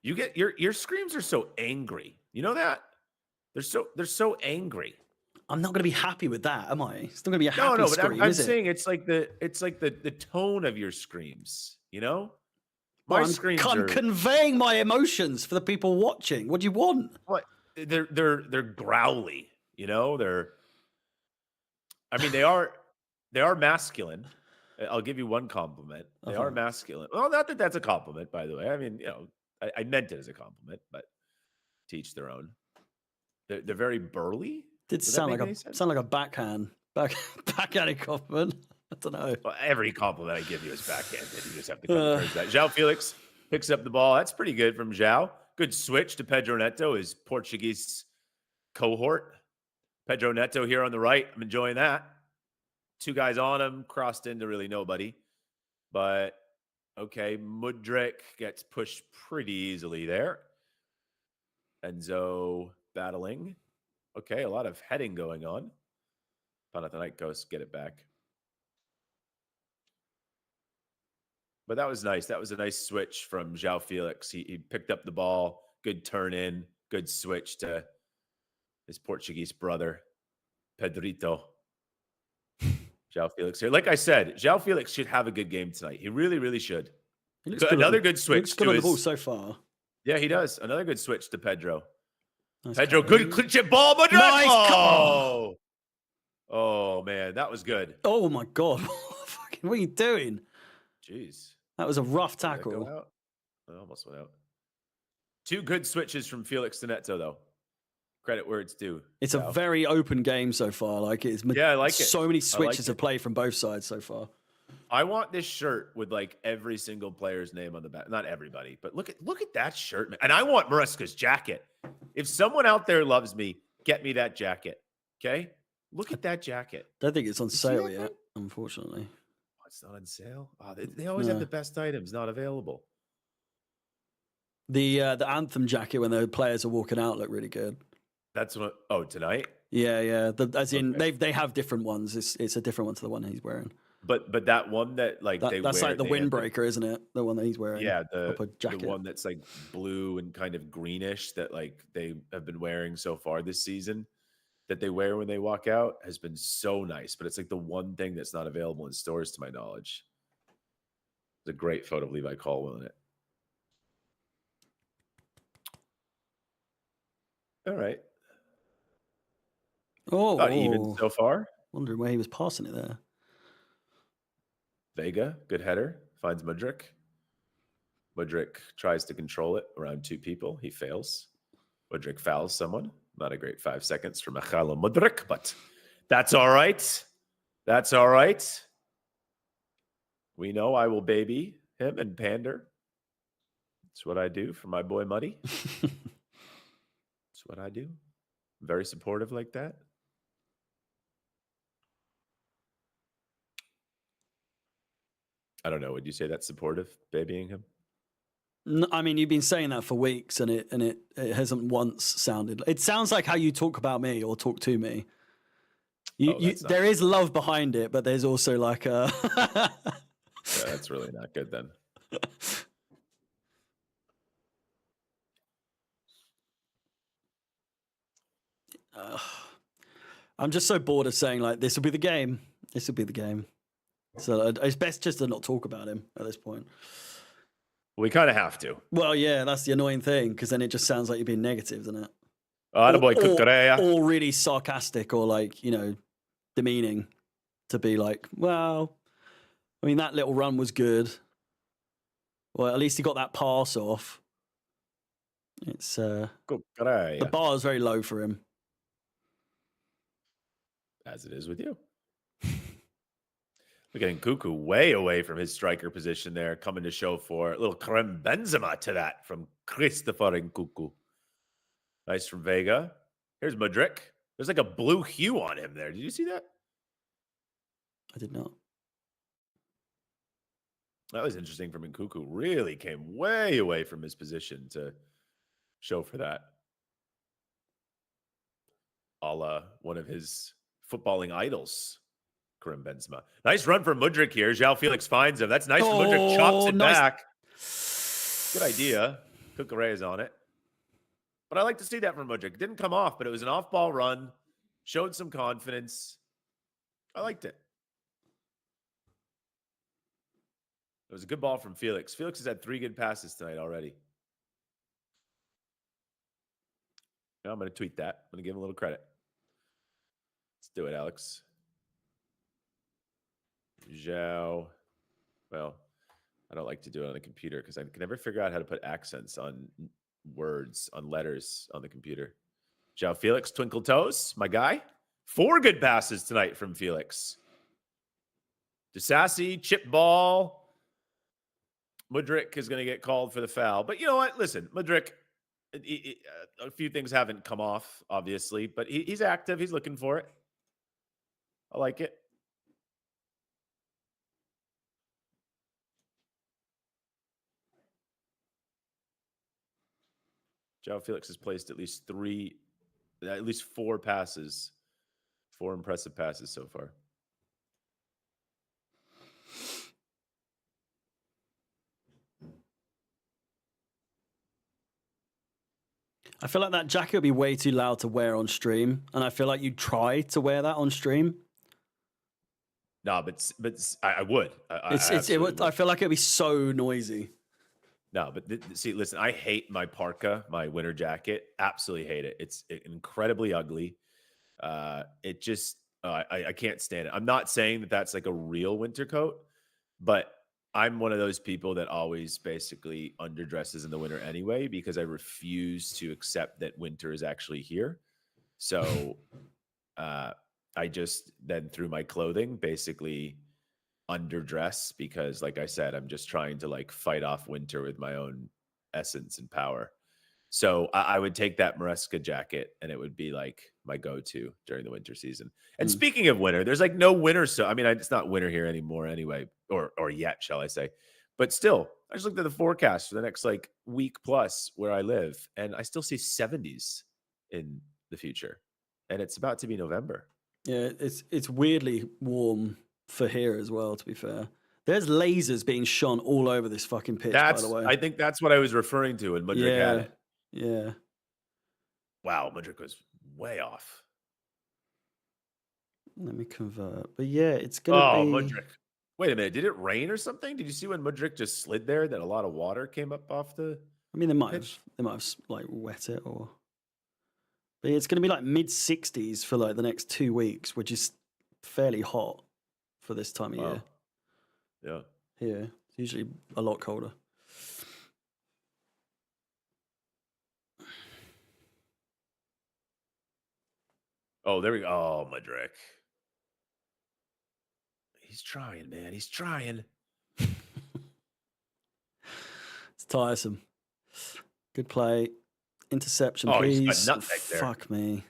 You get your screams are so angry. You know that? They're so angry. I'm not going to be happy with that, am I? It's not going to be a happy No, but scream, I'm is it? saying it's like the tone of your screams, you know? Well, My screams I'm are conveying my emotions for the people watching. What do you want? what they're growly, you know? They are masculine. I'll give you one compliment. They are masculine. Well, not that that's a compliment, by the way. I mean, I meant it as a compliment, but to each their own. They're very burly. Did Does that sound make like any a sense? backhanded compliment. I don't know. Well, every compliment I give you is backhanded. You just have to come to terms with that. João Felix picks up the ball. That's pretty good from João. Good switch to Pedro Neto, his Portuguese cohort. Pedro Neto here on the right. I'm enjoying that. 2 guys on him, crossed into really nobody. But okay, Mudryk gets pushed pretty easily there. Enzo battling. Okay, a lot of heading going on. Panathinaikos get it back. But that was nice. That was a nice switch from João Felix. He picked up the ball. Good turn in. Good switch to his Portuguese brother, Pedrito. João Felix here. Like I said, João Felix should have a good game tonight. He really, really should. He looks Another good switch. Looks good on the ball so far. Yeah, he does. Another good switch to Pedro. Nice Pedro, cover. good chip ball. Mudryk. Nice Oh! Oh, man. That was good. Oh my god! Fucking, what are you doing? Jeez. That was a rough Did that go tackle. out? It almost went out. 2 good switches from Felix to Neto, though. Credit where it's due. It's a very open game so far. Like it's Yeah, I like it. so many I like switches it. of play from both sides so far. I want this shirt with like every single player's name on the back. Not everybody, but look at that shirt, man. And I want Maresca's jacket. If someone out there loves me, get me that jacket. Okay? Look at that jacket. Don't think it's on see sale that yet, thing? unfortunately. Oh, it's not on sale. Oh, they always have No. the best items not available. The anthem jacket when the players are walking out look really good. That's what. Oh, tonight. Yeah. As in Okay. they have different ones. It's a different one to the one he's wearing. But that one that like That's wear, like the they have windbreaker, isn't it? The one that he's wearing. Yeah, proper the jacket. one that's like blue and kind of greenish that like they have been wearing so far this season that they wear when they walk out has been so nice. But it's like the one thing that's not available in stores to my knowledge. It's a great photo of Levi Caldwell in it. All right. Not even so far. Wondering where he was passing it there. Vega, good header, finds Mudryk. Mudryk tries to control it around 2 people. He fails. Mudryk fouls someone. Not a great 5 seconds for Michailo Mudryk, but that's all right. That's all right. We know I will baby him and pander. That's what I do for my boy Muddy. That's what I do. Very supportive like that. I don't know. Would you say that's supportive, babying him? I mean, you've been saying that for weeks, and it hasn't once sounded. It sounds like how you talk about me or talk to me. There is love behind it, but there's also like a. Yeah, that's really not good then. I'm just so bored of saying like this will be the game. This will be the game. So it's best just to not talk about him at this point. We kind of have to. Well, yeah, that's the annoying thing because then it just sounds like you're being negative, doesn't it? Boy Cucurella. Or really sarcastic or like, you know, demeaning to be like, well, I mean, that little run was good. Well, at least he got that pass off. It's the bar is very low for him. As it is with you. We're getting Cuckoo way away from his striker position there, coming to show for a little Karim Benzema to that from Christopher and Cuckoo. Nice from Vega. Here's Mudryk. There's like a blue hue on him there. Did you see that? I did not. That was interesting from Nkuku. Really came way away from his position to show for that. A la one of his footballing idols, Karim Benzema. Nice run from Mudryk here. João Felix finds him. That's nice from Mudryk. Chops it back. Good idea. Cucurella's on it. But I like to see that from Mudryk. Didn't come off, but it was an off-ball run. Showed some confidence. I liked it. It was a good ball from Felix. Felix has had 3 good passes tonight already. Now I'm going to tweet that. I'm going to give him a little credit. Let's do it, Alex. João. Well, I don't like to do it on the computer because I can never figure out how to put accents on words, on letters on the computer. João Felix, twinkle toes, my guy. 4 good passes tonight from Felix. Disasi, chip ball. Mudryk is going to get called for the foul. But you know what? Listen, Mudryk, a few things haven't come off, obviously, but he's active. He's looking for it. I like it. João Felix has placed at least 4 passes, 4 impressive passes so far. I feel like that jacket would be way too loud to wear on stream, and I feel like you try to wear that on stream. No, but I would. I feel like it'd be so noisy. No, but see, listen, I hate my parka, my winter jacket. Absolutely hate it. It's incredibly ugly. It just, I can't stand it. I'm not saying that that's like a real winter coat, but I'm one of those people that always basically underdresses in the winter anyway, because I refuse to accept that winter is actually here. So I just then through my clothing basically underdress because, like I said, I'm just trying to like fight off winter with my own essence and power. So I would take that Maresca jacket and it would be like my go-to during the winter season. And speaking of winter, there's like no winter. So, I mean, it's not winter here anymore anyway, or yet, shall I say. But still, I just looked at the forecast for the next like week plus where I live, and I still see 70s in the future. And it's about to be November. Yeah, it's weirdly warm for here as well, to be fair. There's lasers being shone all over this fucking pitch, by the way. I think that's what I was referring to when Mudryk had it. Yeah. Wow, Mudryk was way off. Let me convert. But yeah, it's going to be... Mudryk. Wait a minute. Did it rain or something? Did you see when Mudryk just slid there that a lot of water came up off the I mean, they might pitch? have like wet it or... But it's going to be like mid-60s for like the next 2 weeks, which is fairly hot for this time of year. Yeah. Here, it's usually a lot colder. Oh, there we go. Oh, Mudryk. He's trying, man. He's trying. It's tiresome. Good play. Interception, Oh, he's got please. nutmeg there. Fuck me.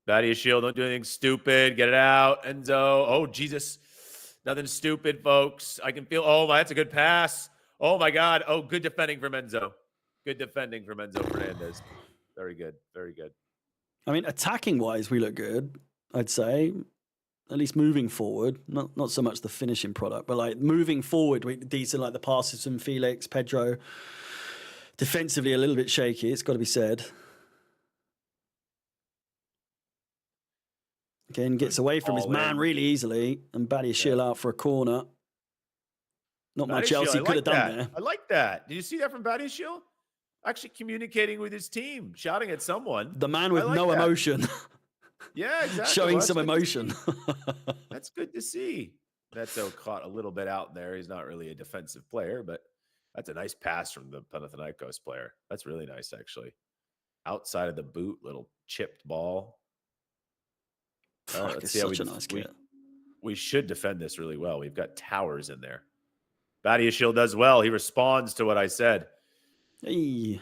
Badia Shield, don't do anything stupid. Get it out. Enzo. Oh, Jesus. Nothing stupid, folks. I can feel. Oh, that's a good pass. Oh, my God. Oh, good defending from Enzo. Good defending from Enzo Fernandez. Very good. Very good. I mean, attacking wise, we look good, I'd say. At least moving forward. Not so much the finishing product, but like moving forward, we decent, like the passes from Felix, Pedro. Defensively, a little bit shaky, it's got to be said. Again, gets away from his All man in. really easily, and Badia Shield out for a corner. Not much else he could have done there. I like that. Did you see that from Badia Shield? Actually communicating with his team, shouting at someone. The man with I like no that. emotion. Yeah, exactly. Showing Well, some that's good to see. emotion. That's good to see. Neto caught a little bit out there. He's not really a defensive player, but that's a nice pass from the Panathinaikos player. That's really nice, actually. Outside of the boot, little chipped ball. All right, Fuck, let's it's see how such a nice kit. we should defend this really well. We've got towers in there. Badia Shield does well. He responds to what I said. Hey.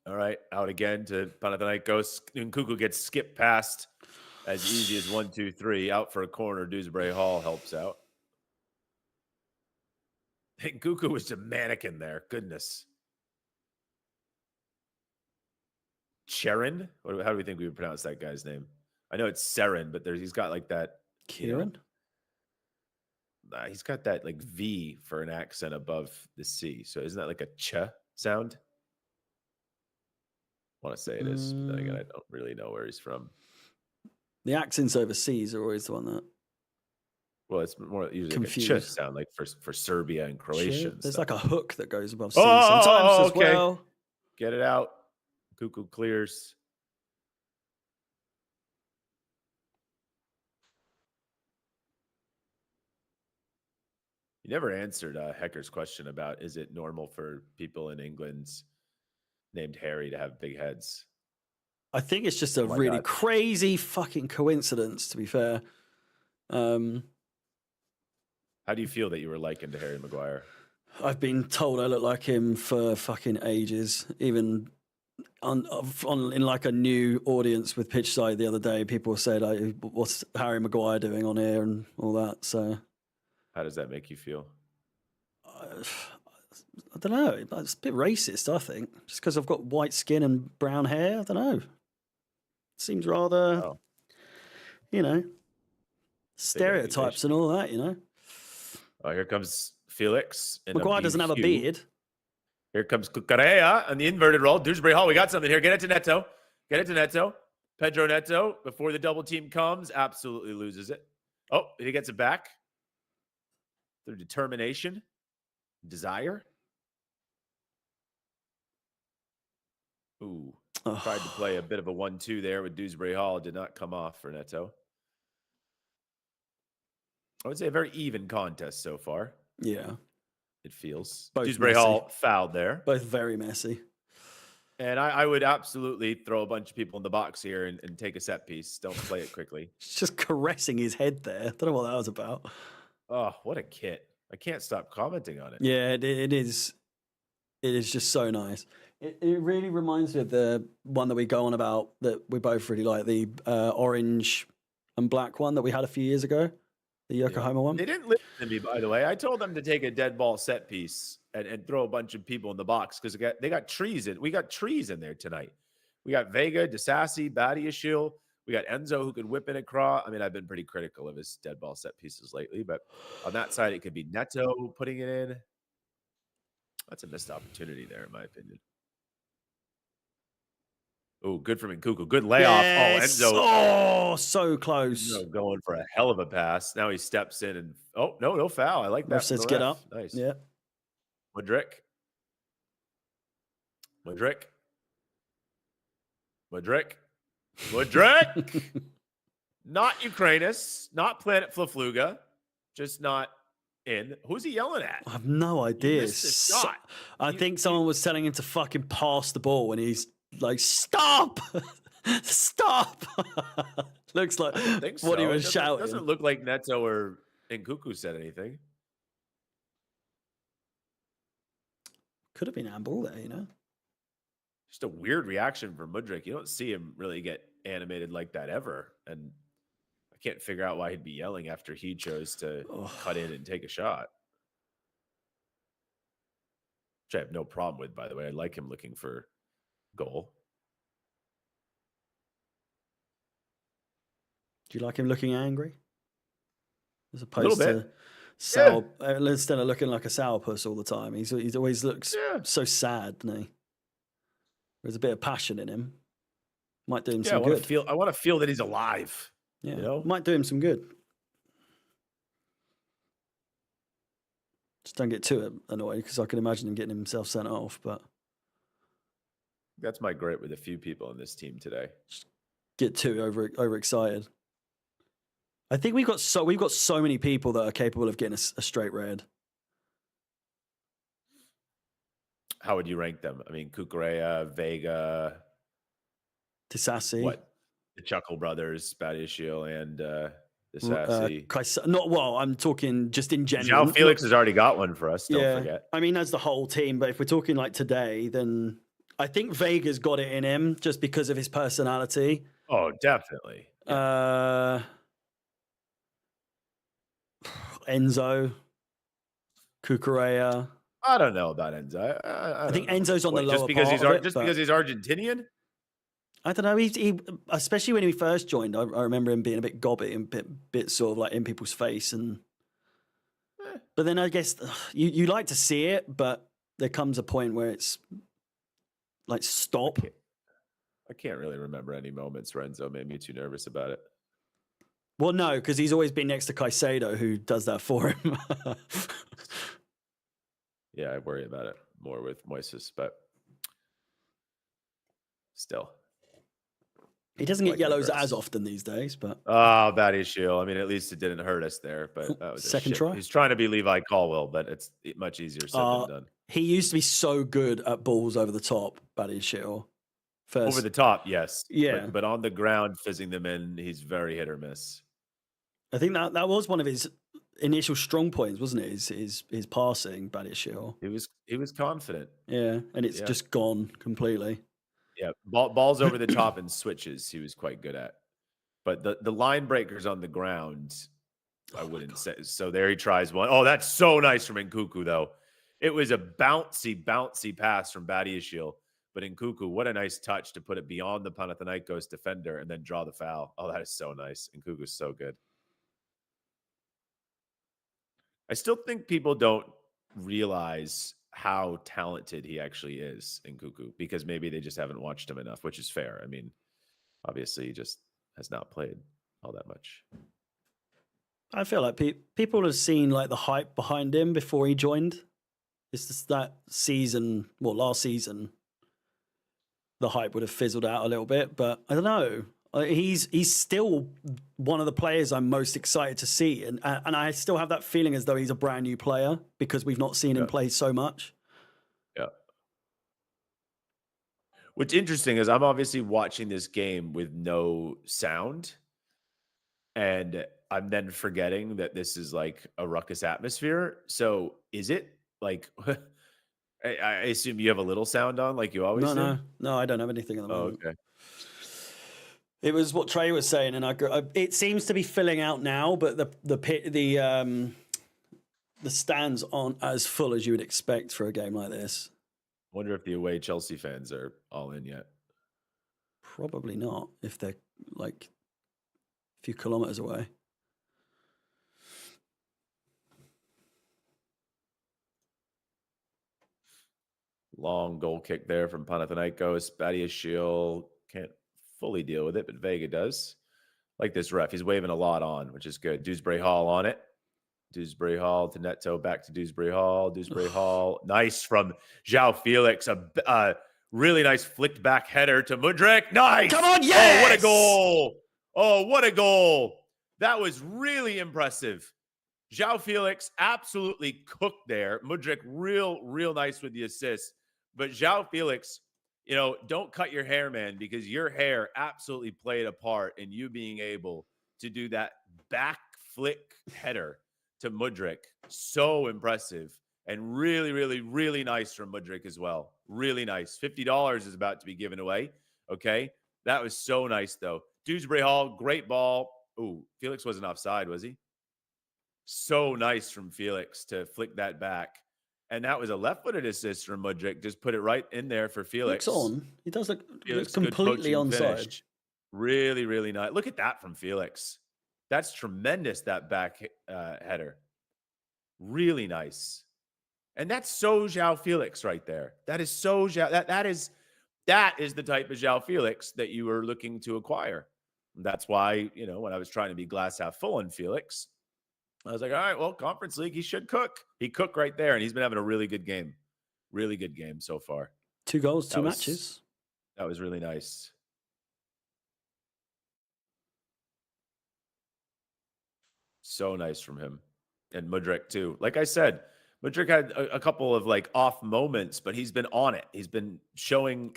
All right, out again to Panathinaikos. Nkunku gets skipped past as easy as 1, 2, 3. Out for a corner. Dewsbury Hall helps out. Nkunku was a mannequin there. Goodness. Sharon? How do we think we would pronounce that guy's name? I know it's Seren, but he's got like that. Kieran? He's got that like V for an accent above the C. So isn't that like a ch sound? I want to say it is. But then again, I don't really know where he's from. The accents overseas are always the one that. Well, it's more usually Confused. like a ch sound, like for Serbia and Croatia. and There's stuff. like a hook that goes above C Oh, sometimes as okay. well. Get it out. Cuckoo clears. You never answered Hecker's question about is it normal for people in England named Harry to have big heads? I think it's just a Oh my really God. crazy fucking coincidence, to be fair. How do you feel that you were likened to Harry Maguire? I've been told I look like him for fucking ages. Even in like a new audience with Pitchside the other day, people said, "What's Harry Maguire doing on here?" and all that. So, How does that make you feel? I don't know. It's a bit racist, I think, just because I've got white skin and brown hair. I don't know. Seems rather, Oh. you know, stereotypes and all that. You know, Oh, here comes Felix. in a Maguire doesn't have a BQ. beard. Here comes Cucarea on the inverted roll. Dewsbury Hall, we got something here. Get it to Neto. Get it to Neto. Pedro Neto, before the double team comes, absolutely loses it. Oh, he gets it back through determination, desire. Ooh, tried to play a bit of a 1-2 there with Dewsbury Hall. Did not come off for Neto. I would say a very even contest so far. Yeah, It feels. Both Dewsbury messy. Hall fouled there. both very messy. And I would absolutely throw a bunch of people in the box here and take a set piece. Don't play it quickly. It's just caressing his head there. Don't know what that was about. Oh, what a kit. I can't stop commenting on it. Yeah, it is. It is just so nice. It really reminds me of the one that we go on about that we both really like, the orange and black one that we had a few years ago, the Yokohama one. They didn't listen to me, by the way. I told them to take a dead ball set piece and throw a bunch of people in the box because they got trees in. We got trees in there tonight. We got Vega, DeSassi, Badiashil. We got Enzo who could whip it across. I mean, I've been pretty critical of his dead ball set pieces lately, but on that side, it could be Neto putting it in. That's a missed opportunity there, in my opinion. Oh, good from Nkunku. Good layoff. Yes! Oh, Enzo. Oh, so close. Enzo going for a hell of a pass. Now he steps in and no foul. I like that. Ref says get up. Nice. Yeah. Mudryk. Not Ukrainis, not Planet Flafluga, just not in. Who's he yelling at? I have no idea. missed the shot. I think someone was telling him to fucking pass the ball when he's like, stop, stop. Looks like I don't think so. what he It was doesn't shouting. look like Neto or Nkuku said anything. Could have been handball there, you know. Just a weird reaction from Mudryk. You don't see him really get animated like that ever. And I can't figure out why he'd be yelling after he chose to cut in and take a shot. Which I have no problem with, by the way. I like him looking for goal. Do you like him looking angry? As A little opposed bit. to sour, instead of looking like a sourpuss all the time. He's always looks so sad, doesn't he? There's a bit of passion in him. Might do him some good. I want to feel that he's alive. Yeah, You know? might do him some good. Just don't get too annoyed because I can imagine him getting himself sent off. But That's my gripe with a few people on this team today. get too overexcited. I think we've got so many people that are capable of getting a straight red. How would you rank them? I mean, Cucurella, Vega, Tisassi. what? The Chuckle Brothers, Badiashile, and Disassi. Not well. I'm talking just in general. João Felix has already got one for us. Don't forget. I mean, that's the whole team. But if we're talking like today, then I think Vega's got it in him just because of his personality. Oh, definitely. Enzo, Cucurella. I don't know about Enzo. I think Enzo's on the lower just because part because he's Argentinian. I don't know. He especially when he first joined, I remember him being a bit gobby and bit sort of like in people's face. And but then I guess you like to see it, but there comes a point where it's like stop. I can't really remember any moments where Enzo made me too nervous about it. Well, no, because he's always been next to Caicedo, who does that for him. Yeah, I worry about it more with Moises, but still. He doesn't get yellows as often these days, but oh, Badiashile. I mean, at least it didn't hurt us there. But that was second try. He's trying to be Levi Caldwell, but it's much easier said than done. He used to be so good at balls over the top, Badiashile. Over the top, yes. Yeah, but on the ground, fizzing them in, he's very hit or miss. I think that was one of his initial strong points, wasn't it? His passing, Badiashile. He was confident. Yeah, and it's just gone completely. Yeah, balls over the top and switches he was quite good at. But the line breakers on the ground, I wouldn't say. So there he tries one. Oh, that's so nice from Nkuku, though. It was a bouncy pass from Badiashile. But Nkuku, what a nice touch to put it beyond the Panathinaikos defender and then draw the foul. Oh, that is so nice. Nkuku's so good. I still think people don't realize how talented he actually is in Nkuku because maybe they just haven't watched him enough, which is fair. I mean, obviously he just has not played all that much. I feel like people have seen like the hype behind him before he joined. It's just that season, last season, the hype would have fizzled out a little bit, but I don't know. He's still one of the players I'm most excited to see, and I still have that feeling as though he's a brand new player because we've not seen him play so much. Yeah. What's interesting is I'm obviously watching this game with no sound, and I'm then forgetting that this is like a ruckus atmosphere. So is it like? I assume you have a little sound on, like you always do. No, I don't have anything at the moment. Okay. It was what Trey was saying, and it seems to be filling out now, but the stands aren't as full as you would expect for a game like this. I wonder if the away Chelsea fans are all in yet. Probably not, if they're like a few kilometers away. Long goal kick there from Panathinaikos. Badiashile can't fully deal with it, but Vega does. Like this ref, he's waving a lot on, which is good. Dewsbury Hall on it. Dewsbury Hall to Neto, back to Dewsbury Hall. Dewsbury Hall, nice from João Felix. A really nice flicked back header to Mudryk. Nice. Come on, yes! Oh, what a goal. Oh, what a goal. That was really impressive. João Felix absolutely cooked there. Mudryk real nice with the assist. But João Felix, don't cut your hair, man, because your hair absolutely played a part in you being able to do that back flick header to Mudryk. So impressive and really, really, really nice from Mudryk as well. Really nice. $50 is about to be given away. Okay. That was so nice, though. Dewsbury Hall, great ball. Ooh, Felix wasn't offside, was he? So nice from Felix to flick that back. And that was a left-footed assist from Mudryk. Just put it right in there for Felix. Looks on. He does look Felix, completely good coaching onside. finish. Really, really nice. Look at that from Felix. That's tremendous, that back header. Really nice. And that's so João Felix right there. That is so that is the type of João Felix that you were looking to acquire. And that's why, when I was trying to be glass half full on Felix, I was like, all right, well, Conference League, he should cook. He cooked right there, and he's been having a really good game. Really good game so far. 2 goals, 2 matches. That was really nice. So nice from him. And Mudryk, too. Like I said, Mudryk had a couple of off moments, but he's been on it. He's been showing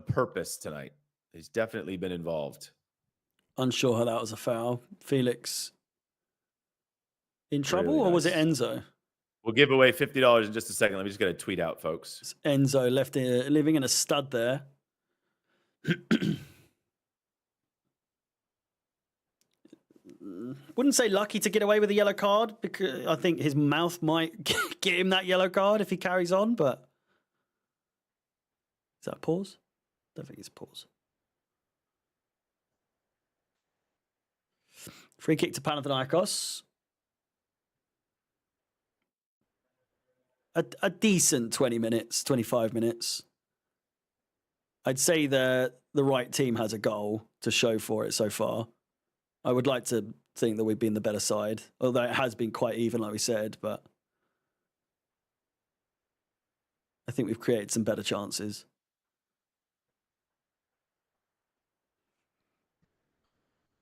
purpose tonight. He's definitely been involved. Unsure how that was a foul. Felix in trouble, Really or was it nice. Enzo? We'll give away $50 in just a second. Let me just get a tweet out, folks. It's Enzo left living in a stud there. Wouldn't say lucky to get away with a yellow card, because I think his mouth might get him that yellow card if he carries on, but is that a pause? I don't think it's a pause. Free kick to Panathinaikos. A decent 20 minutes, 25 minutes. I'd say the right team has a goal to show for it so far. I would like to think that we've been the better side, although it has been quite even, like we said, but I think we've created some better chances.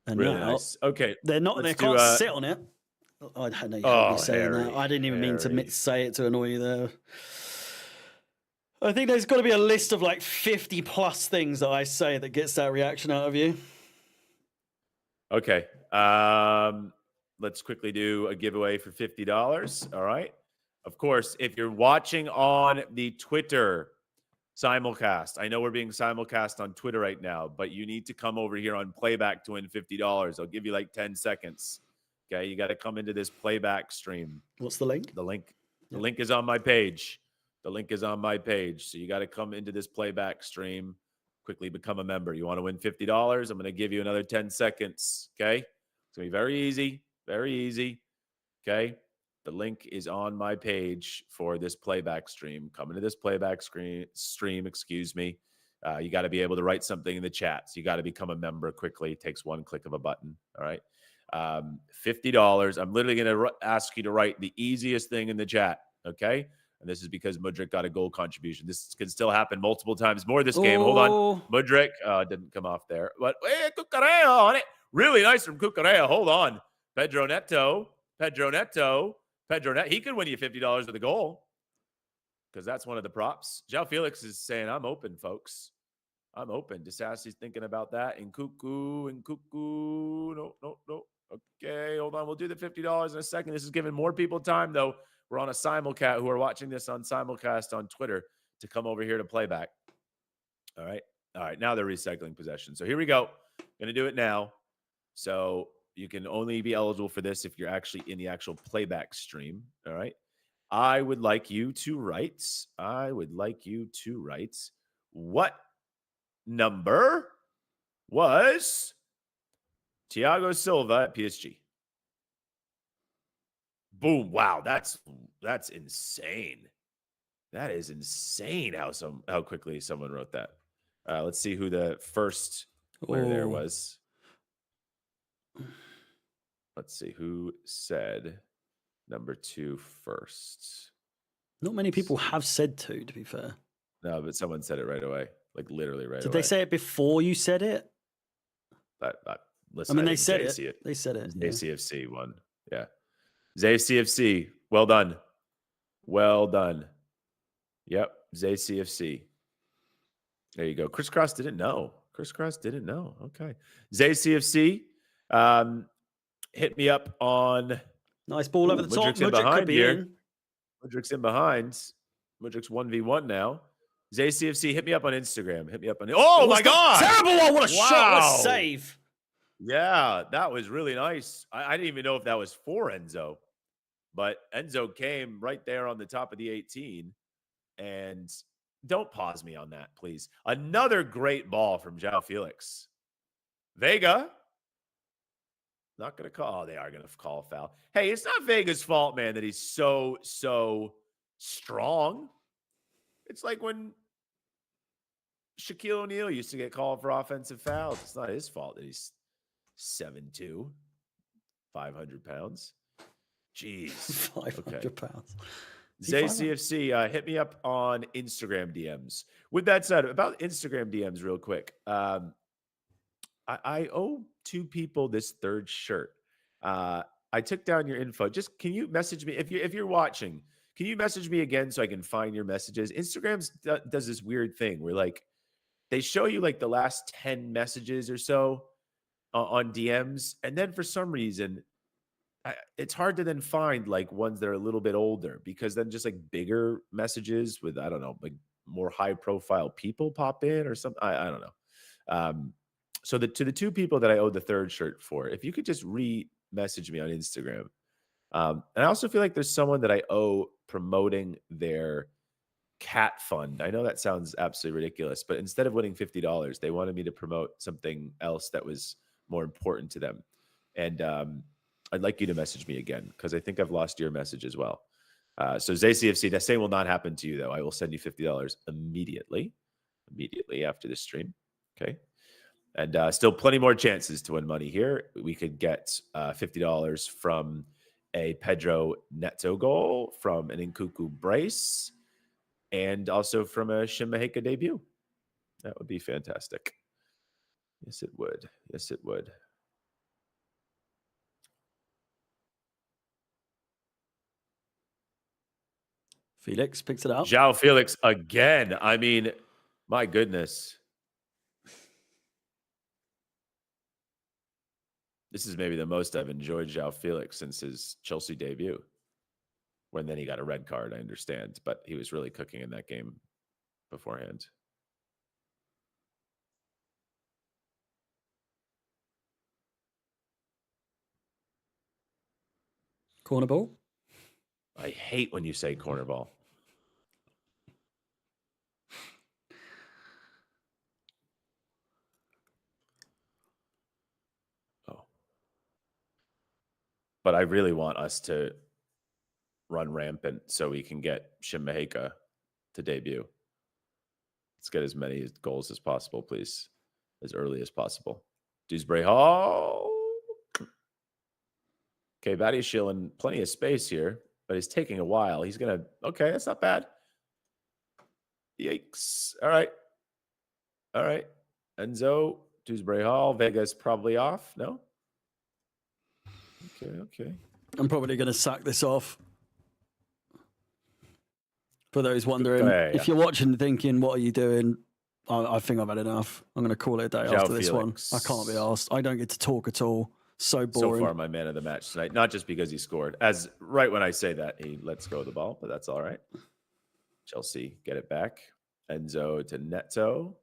And Really now, nice. Okay. they can't sit on it. I know you hate me saying that. I didn't even mean to say it to annoy you there. I think there's got to be a list of 50 plus things that I say that gets that reaction out of you. Okay. Let's quickly do a giveaway for $50. All right. Of course, if you're watching on the Twitter simulcast, I know we're being simulcast on Twitter right now, but you need to come over here on playback to win $50. I'll give you 10 seconds. Okay. You got to come into this playback stream. What's the link? The link is on my page. The link is on my page. So you got to come into this playback stream. Quickly become a member. You want to win $50? I'm going to give you another 10 seconds. Okay. It's going to be very easy. Very easy. Okay. The link is on my page for this playback stream. Come into this playback stream, excuse me. You got to be able to write something in the chat. So you got to become a member quickly. It takes one click of a button. All right. $50. I'm literally going to ask you to write the easiest thing in the chat. Okay. And this is because Mudryk got a goal contribution. This can still happen multiple times more this game. Hold on. Mudryk didn't come off there. But Cucurella on it. Really nice from Cucurella. Hold on. Pedro Neto. He could win you $50 with a goal, because that's one of the props. João Felix is saying, I'm open, folks. I'm open. DeSassi's thinking about that. And Cuckoo. No. Okay, hold on. We'll do the $50 in a second. This is giving more people time, though. We're on a simulcast, who are watching this on simulcast on Twitter, to come over here to playback. All right. Now they're recycling possession. So here we go. Going to do it now. So you can only be eligible for this if you're actually in the actual playback stream. All right. I would like you to write what number was Thiago Silva at PSG? Boom. Wow. That's insane. That is insane how quickly someone wrote that. Let's see who the first player there was. Let's see who said number 2 first. Not many people have said 2, to be fair. No, but someone said it right away. Literally right away. Did they say it before you said it? Listen, I mean, they said it. They said it. ZCFC won. Yeah. ZCFC. Well done. Yep. ZCFC. There you go. Crisscross didn't know. Okay. Zay CFC, hit me up on. Nice ball over the top. Mudrik's in Mudrik could behind be here. in. Mudrik's in behind. Mudrik's 1v1 now. Zay CFC, hit me up on Instagram. Oh my God! Terrible one. What a shot. What Wow. a save. Yeah, that was really nice. I didn't even know if that was for Enzo, but Enzo came right there on the top of the 18. And don't pause me on that, please. Another great ball from João Felix. Vega. Not going to call. They are going to call a foul. Hey, it's not Vega's fault, man, that he's so strong. It's like when Shaquille O'Neal used to get called for offensive fouls. It's not his fault that he's 7'2", 500 pounds. Jeez. 500 pounds. Zay CFC, hit me up on Instagram DMs. With that said, about Instagram DMs real quick. I owe 2 people this third shirt. I took down your info. Just can you message me if you're watching? Can you message me again so I can find your messages? Instagram does this weird thing where like they show you like the last 10 messages or so on DMs, and then for some reason it's hard to then find like ones that are a little bit older, because then just like bigger messages with, I don't know, like more high profile people pop in or something. I don't know. So to the 2 people that I owe the third shirt for, if you could just message me on Instagram. And I also feel like there's someone that I owe promoting their cat fund. I know that sounds absolutely ridiculous, but instead of winning $50, they wanted me to promote something else that was more important to them. And I'd like you to message me again, because I think I've lost your message as well. So ZayCFC, that same will not happen to you, though. I will send you $50 immediately after this stream. Okay. And still plenty more chances to win money here. We could get $50 from a Pedro Neto goal, from an Nkuku brace, and also from a Shimaheka debut. That would be fantastic. Yes, it would. Yes, it would. Felix picks it up. João Felix again. I mean, my goodness. This is maybe the most I've enjoyed João Felix since his Chelsea debut. When then he got a red card, I understand. But he was really cooking in that game beforehand. Corner ball. I hate when you say corner ball. Oh. But I really want us to run rampant so we can get Shimaheka to debut. Let's get as many goals as possible, please. As early as possible. Dewsbury Hall. Okay, Badiashile in plenty of space here, but he's taking a while. He's going to... Okay, that's not bad. Yikes. All right. All right. Enzo, Dewsbury Hall. Vega's probably off. No? Okay. I'm probably going to sack this off. For those wondering, if you're watching and thinking, what are you doing? I think I've had enough. I'm going to call it a day after this one. I can't be asked. I don't get to talk at all. So boring. So far, my man of the match tonight. Not just because he scored. As right when I say that, he lets go of the ball, but that's all right. Chelsea get it back. Enzo to Neto.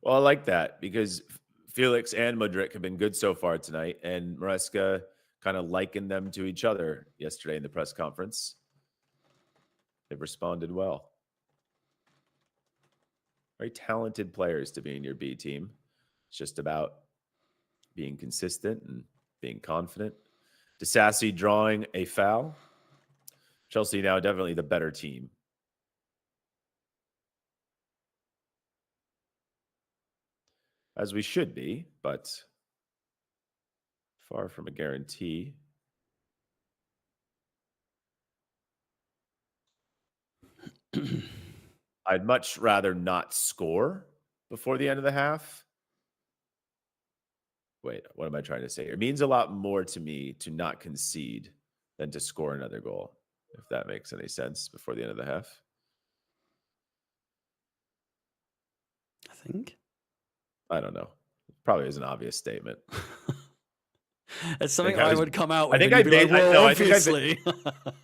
Well, I like that because Felix and Mudryk have been good so far tonight, and Maresca kind of likened them to each other yesterday in the press conference. They've responded well. Very talented players to be in your B team. It's just about being consistent and being confident. DeSassi drawing a foul. Chelsea now definitely the better team. As we should be, but far from a guarantee. I'd much rather not score before the end of the half. Wait, what am I trying to say here? It means a lot more to me to not concede than to score another goal. if that makes any sense, before the end of the half. I think. I don't know. Probably is an obvious statement. It's something I I was- would come out I with. think and you'd I be made- like, I- well, no, I think I obviously.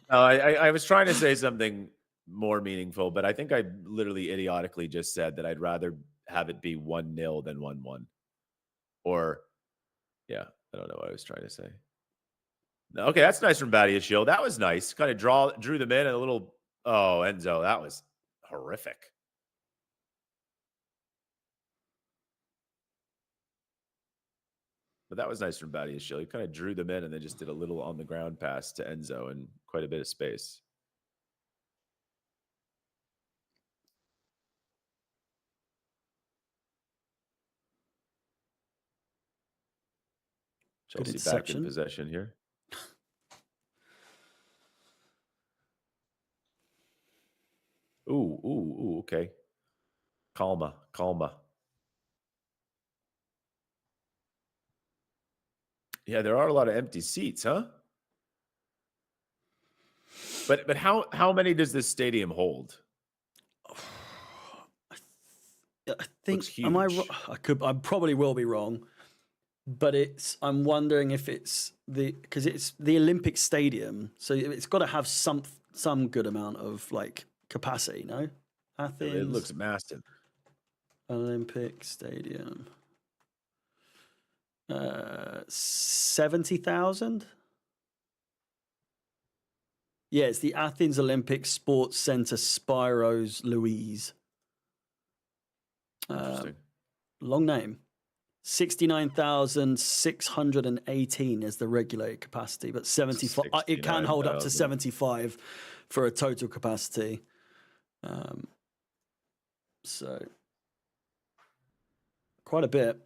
I was trying to say something more meaningful, but I think I literally idiotically just said that I'd rather have it be 1-0 than 1-1. Or, yeah, I don't know what I was trying to say. No, okay, that's nice from Badiashile. That was nice. Kind of drew them in and a little. Oh, Enzo, that was horrific. But that was nice from Badiashile. He kind of drew them in and then just did a little on the ground pass to Enzo and quite a bit of space. Good Chelsea back in interception. possession here. Ooh, okay. Calma. Yeah, there are a lot of empty seats, huh? But how many does this stadium hold? I think. Looks Am I? huge. I probably will be wrong, but I'm wondering if it's because it's the Olympic Stadium, so it's got to have some good amount of like capacity. No, Athens. It looks massive. Olympic Stadium. 70,000. Yeah, it's the Athens Olympic Sports Center, Spiros Louise. Interesting. Long name. 69,618 is the regulated capacity, but 75. It can hold up to 75 for a total capacity. So quite a bit.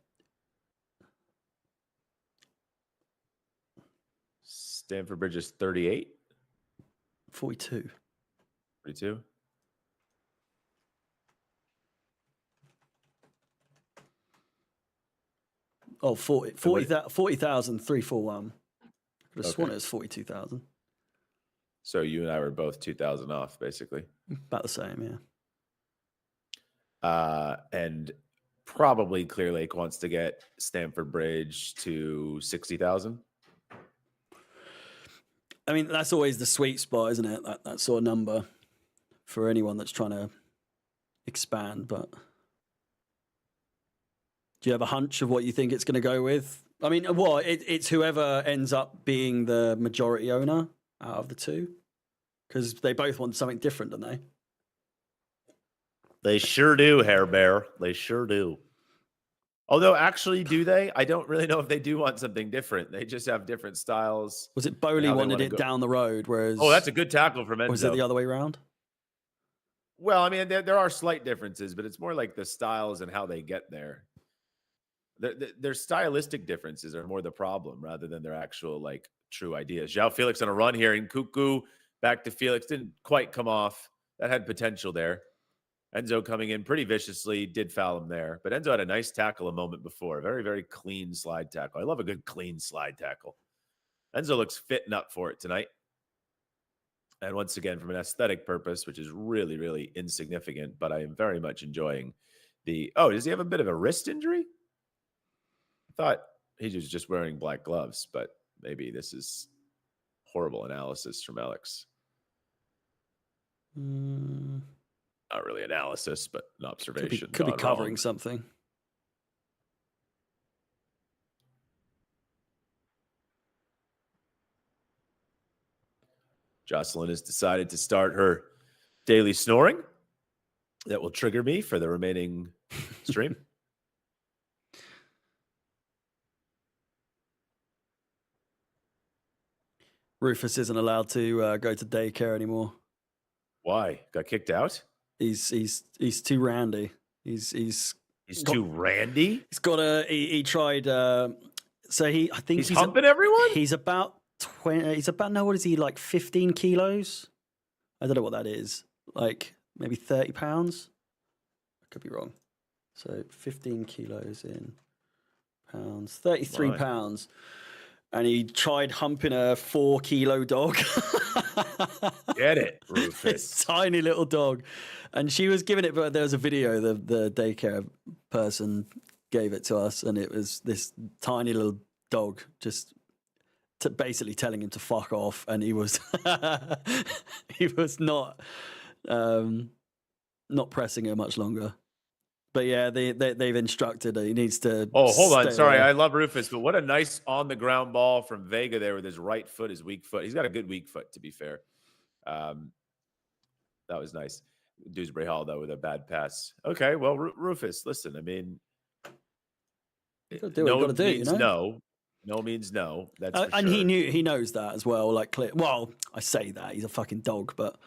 Stamford Bridge is 38. 42. 42. Oh, 40,341. I could have sworn it was 42,000. So you and I were both 2,000 off, basically. About the same, yeah. And probably Clear Lake wants to get Stamford Bridge to 60,000. I mean, that's always the sweet spot, isn't it? That sort of number for anyone that's trying to expand. But do you have a hunch of what you think it's going to go with? I mean, it's whoever ends up being the majority owner out of the two, because they both want something different, don't they? They sure do, Hair Bear. They sure do. Although, actually, do they? I don't really know if they do want something different. They just have different styles. Was it Bowley wanted it down the road, whereas... Oh, that's a good tackle from Enzo. Or was it the other way around? Well, I mean, there are slight differences, but it's more like the styles and how they get there. Their stylistic differences are more the problem rather than their actual, like, true ideas. João Felix on a run here, and Cuckoo back to Felix. Didn't quite come off. That had potential there. Enzo coming in pretty viciously, did foul him there. But Enzo had a nice tackle a moment before. Very, very clean slide tackle. I love a good clean slide tackle. Enzo looks fit and up for it tonight. And once again, from an aesthetic purpose, which is really, really insignificant, but I am very much enjoying the... Oh, does he have a bit of a wrist injury? I thought he was just wearing black gloves, but maybe this is horrible analysis from Alex. Not really analysis, but an observation. Could be covering something. Jocelyn has decided to start her daily snoring. That will trigger me for the remaining stream. Rufus isn't allowed to go to daycare anymore. Why? Got kicked out? He's too randy. He's too randy. He's got a. He tried. I think he's humping everyone. He's about 20. He's about now. What is he like? 15 kilos. I don't know what that is. Like maybe 30 pounds. I could be wrong. So 15 kilos in pounds. 33 pounds. and he tried humping a 4-kilo dog. Get it, This Rufus. tiny little dog, and she was giving it. But there was a video. The daycare person gave it to us, and it was this tiny little dog just basically telling him to fuck off, and he was he was not pressing her much longer. But yeah, they've instructed her. He needs to. Oh, hold on. stay Sorry, away. I love Rufus, but what a nice on the ground ball from Vega there with his right foot, his weak foot. He's got a good weak foot, to be fair. That was nice. Dewsbury Hall, though, with a bad pass. Okay, well, Rufus, listen, I mean, You gotta do what you gotta do, you means know? no. No means no. That's for And sure. he knows that as well. Like, well, I say that he's a fucking dog, but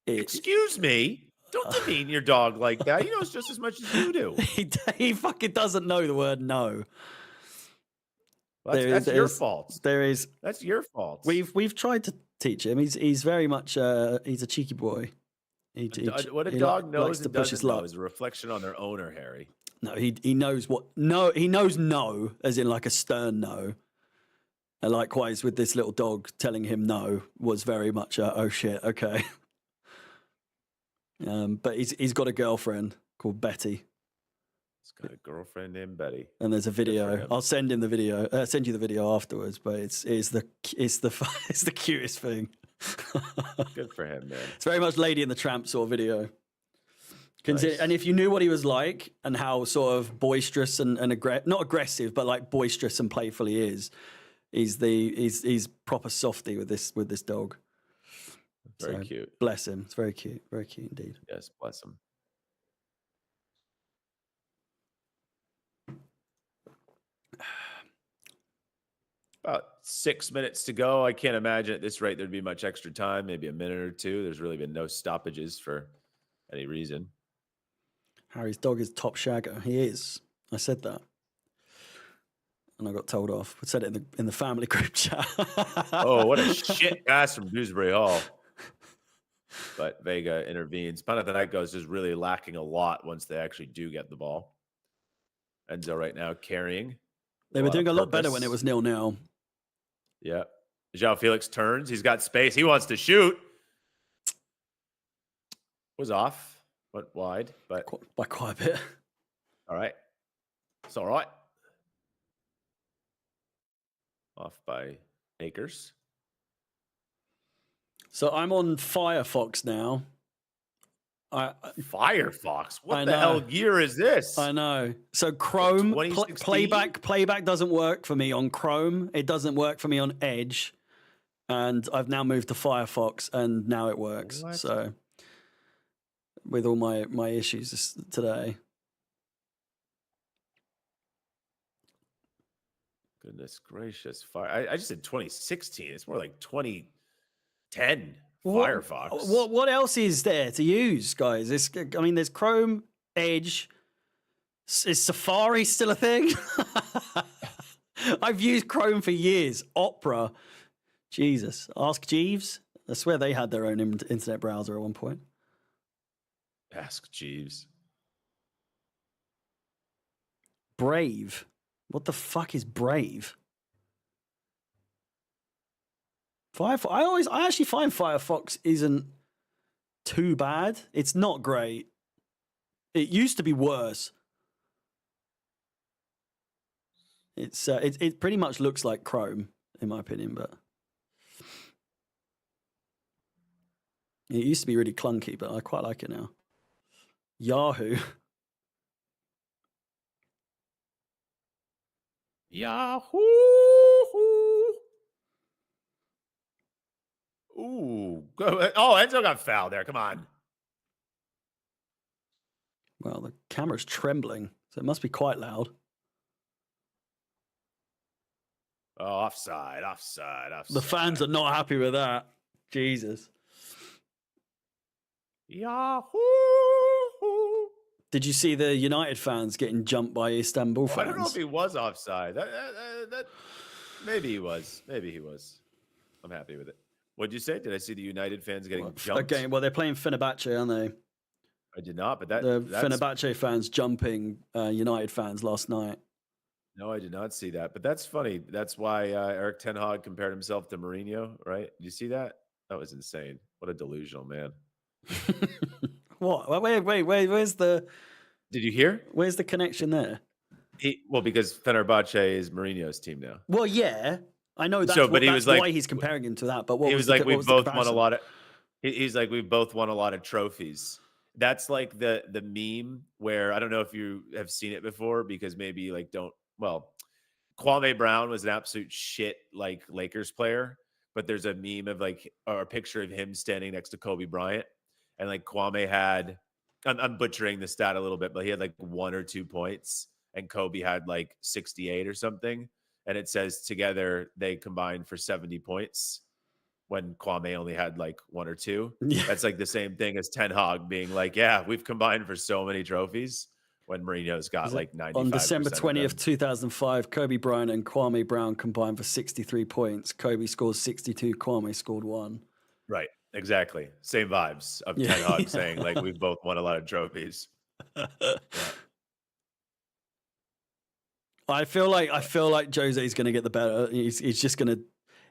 Excuse me. Don't demean your dog like that. He knows just as much as you do. he fucking doesn't know the word no. Well, that's your fault. There is. That's your fault. We've tried to teach him. He's very much he's a cheeky boy. What a he dog likes knows to and push his doesn't know luck. is a reflection on their owner, Harry. No, he knows what no. He knows no, as in like a stern no. And likewise with this little dog telling him no was very much oh shit, okay. But he's got a girlfriend called Betty, He's got a girlfriend named Betty. and there's a for video. him. I'll send him the video. Send you the video afterwards. But it's the it's the cutest thing. Good for him, man. It's very much Lady and the Tramp sort of video. Nice. And if you knew what he was like and how sort of boisterous and not aggressive, but like boisterous and playful he is, he's proper softy with this dog. Very So, cute. Bless him. It's very cute indeed. Yes, bless him. About 6 minutes to go. I can't imagine at this rate there'd be much extra time, maybe a minute or two. There's really been no stoppages for any reason. Harry's dog is top shagger. He is. I said that, and I got told off. I said it in the family group chat. Oh, what a shit pass from Dewsbury Hall. But Vega intervenes. Panathinaikos is really lacking a lot once they actually do get the ball. Enzo right now carrying. They were of doing a lot better when it purpose. was 0-0. Yeah. João Felix turns. He's got space. He wants to shoot. Was off. Went wide, but By quite a bit. all right. It's all right. Off by Akers. So I'm on Firefox now. Firefox. What I the know. hell year is this? I know. So Chrome 2016? playback doesn't work for me on Chrome. It doesn't work for me on Edge, and I've now moved to Firefox, and now it works. What? So with all my issues today. Goodness gracious. I just said 2016. It's more like 2010 What- Firefox. What else is there to use, guys? There's Chrome, Edge. Is Safari still a thing? I've used Chrome for years. Opera. Jesus. Ask Jeeves. I swear they had their own internet browser at one point. Ask Jeeves. Brave. What the fuck is Brave? Firefox. I actually find Firefox isn't too bad. It's not great. It used to be worse. It pretty much looks like Chrome, in my opinion, but it used to be really clunky, but I quite like it now. Yahoo. Yahoo! Ooh. Oh, Enzo got fouled there. Come on. Well, the camera's trembling, so it must be quite loud. Oh, offside. The fans are not happy with that. Jesus. Yahoo! Did you see the United fans getting jumped by Istanbul Oh, I don't know if fans? he was offside. That maybe he was. Maybe he was. I'm happy with it. What'd you say? Did I see the United fans getting jumped? Okay, well, they're playing Fenerbahce, aren't they? I did not, but The that's Fenerbahce fans jumping United fans last night. No, I did not see that, but that's funny. That's why Eric Ten Hag compared himself to Mourinho, right? Did you see that? That was insane. What a delusional man. What? Wait. Where's the Did you hear? connection there? Well, because Fenerbahce is Mourinho's team now. Well, yeah, I know that's So, but he that's was like, why he's comparing him to that. But what he was was the, like, what we've was the both won a comparison? lot of. He's like, we've both won a lot of trophies. That's like the meme where I don't know if you have seen it before because maybe you like don't. Well, Kwame Brown was an absolute shit like Lakers player, but there's a meme of like or a picture of him standing next to Kobe Bryant, and like Kwame had. I'm butchering the stat a little bit, but he had like 1 or 2 points, and Kobe had like 68 or something, and it says together they combined for 70 points when Kwame only had like 1 or 2. Yeah. That's like the same thing as Ten Hag being like, yeah, we've combined for so many trophies when Mourinho's got like 95%. On December of 20th, them. 2005, Kobe Bryant and Kwame Brown combined for 63 points. Kobe scores 62, Kwame scored 1. Right. Exactly. Same vibes of Yeah. Ten Hag saying like we've both won a lot of trophies. I feel like Jose's going to get the better. He's just going to.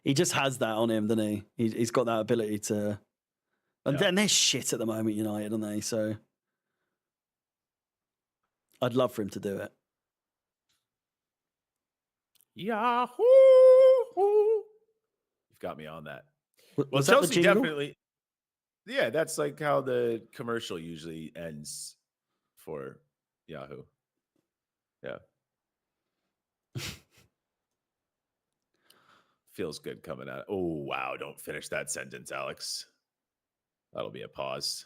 He just has that on him, doesn't he? He's got that ability to. And then they're shit at the moment, United, aren't they? So I'd love for him to do it. Yahoo! You've got me on that. Well, Was that the Chelsea jingle? definitely. Yeah, that's like how the commercial usually ends for Yahoo. Yeah. Feels good coming out. Oh, wow. Don't finish that sentence, Alex. That'll be a pause.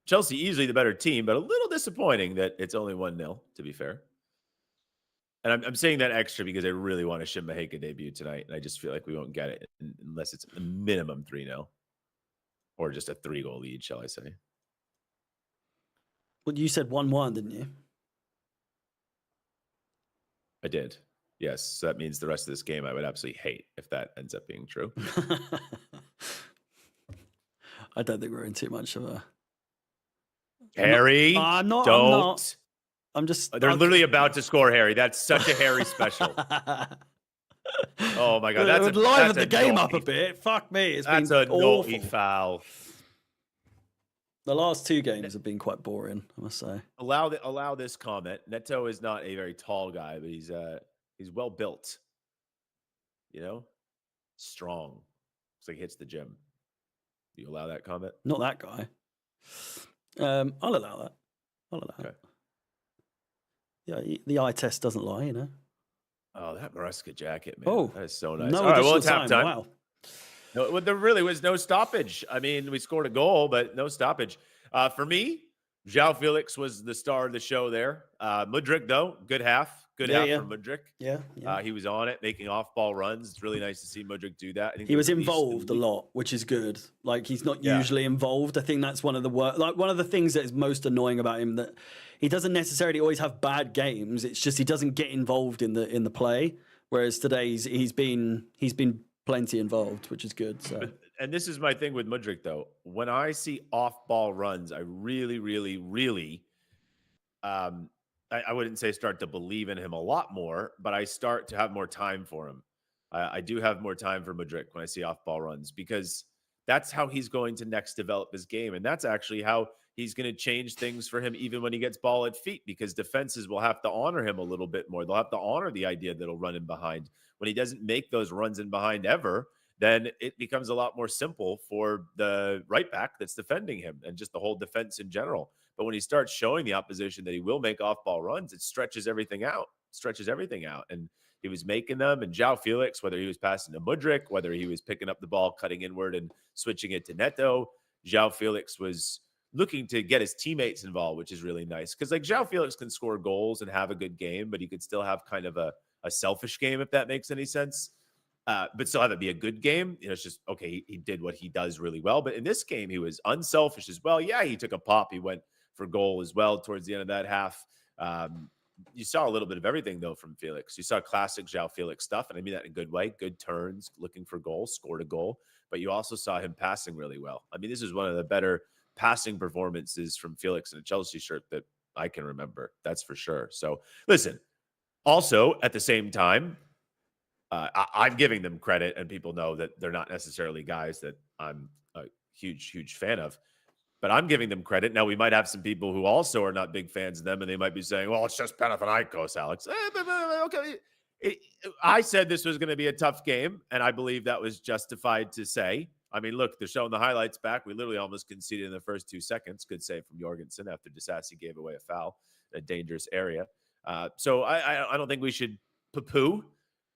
Chelsea easily the better team, but a little disappointing that it's only 1-0, to be fair. And I'm saying that extra because I really want a Shin Maheka debut tonight, and I just feel like we won't get it unless it's a minimum 3-0 or just a 3-goal lead, shall I say. Well, you said 1-1, didn't you? I did. Yes. So that means the rest of this game I would absolutely hate if that ends up being true. I don't think we're in too much of a. Harry, I'm not. don't. I'm just. They're literally about to score, Harry. That's such a Harry special. Oh my God, It would liven the game up a naughty- bit. Fuck me, it's That's been a naughty awful. foul. The last 2 games have been quite boring, I must say. Allow this comment. Neto is not a very tall guy, but he's well built. You know, strong. Looks like he hits the gym. Do you allow that comment? Not that guy. I'll allow that. I'll allow Okay. it. Yeah, the eye test doesn't lie, you know. Oh, that Maresca jacket, man. Oh, that is so nice. no All right, well, additional it's time. halftime. Wow. No, well, there really was no stoppage. I mean, we scored a goal, but no stoppage. For me, João Felix was the star of the show there. Mudryk, though, good half. Good half from Mudryk. Yeah. He was on it, making off-ball runs. It's really nice to see Mudryk do that. I think He was at least involved a lot, which is good. Like, he's not Yeah. usually involved. I think that's one of the one of the things that is most annoying about him, that he doesn't necessarily always have bad games. It's just he doesn't get involved in the play. Whereas today he's been plenty involved, which is good. So. And this is my thing with Mudryk, though. When I see off-ball runs, I really, really, really, I wouldn't say start to believe in him a lot more, but I start to have more time for him. I do have more time for Mudryk when I see off-ball runs, because that's how he's going to next develop his game. And that's actually how he's going to change things for him, even when he gets ball at feet, because defenses will have to honor him a little bit more. They'll have to honor the idea that he'll run in behind. When he doesn't make those runs in behind ever, then it becomes a lot more simple for the right back that's defending him and just the whole defense in general. But when he starts showing the opposition that he will make off-ball runs, it stretches everything out. And he was making them. And João Felix, whether he was passing to Mudryk, whether he was picking up the ball, cutting inward and switching it to Neto, João Felix was looking to get his teammates involved, which is really nice. Because like João Felix can score goals and have a good game, but he could still have kind of a selfish game, if that makes any sense. But still have it be a good game. You know, it's just, okay, he did what he does really well. But in this game, he was unselfish as well. Yeah, he took a pop. He went for goal as well towards the end of that half. You saw a little bit of everything, though, from Felix. You saw classic João Felix stuff, and I mean that in a good way. Good turns, looking for goals, scored a goal. But you also saw him passing really well. I mean, this is one of the better passing performances from Felix in a Chelsea shirt that I can remember. That's for sure. So listen, also at the same time, I'm giving them credit, and people know that they're not necessarily guys that I'm a huge fan of. But I'm giving them credit. Now, we might have some people who also are not big fans of them, and they might be saying, well, it's just Panathinaikos, Alex. Okay. I said this was going to be a tough game, and I believe that was justified to say. I mean, look, they're showing the highlights back. We literally almost conceded in the first 2 seconds. Good save from Jorgensen after Disasi gave away a foul, a dangerous area. So I don't think we should poo-poo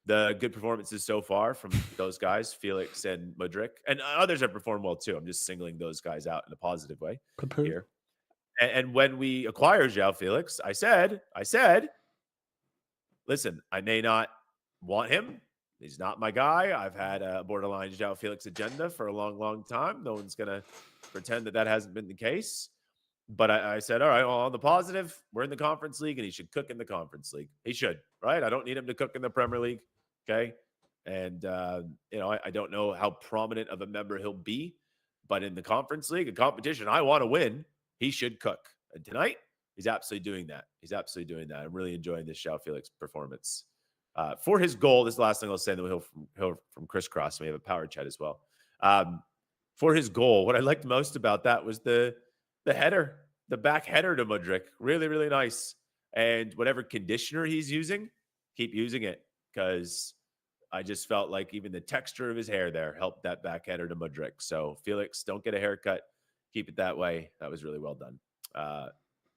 the good performances so far from those guys, Felix and Mudryk, and others have performed well too. I'm just singling those guys out in a positive way here. And when we acquire João Felix, I said, listen, I may not want him. He's not my guy. I've had a borderline João Felix agenda for a long time. No one's going to pretend that hasn't been the case. But I said, all right, well, on the positive, we're in the Conference League, and he should cook in the Conference League. He should, right? I don't need him to cook in the Premier League, okay? And, I don't know how prominent of a member he'll be, but in the Conference League, a competition I want to win, he should cook. And tonight, he's absolutely doing that. I'm really enjoying this João Felix performance. For his goal, this is the last thing I'll say, and then we'll hear from Crisscross. We have a power chat as well. For his goal, what I liked most about that was the header, the back header to Mudryk. Really, really nice. And whatever conditioner he's using, keep using it, because I just felt like even the texture of his hair there helped that back header to Mudryk. So Felix, don't get a haircut. Keep it that way. That was really well done.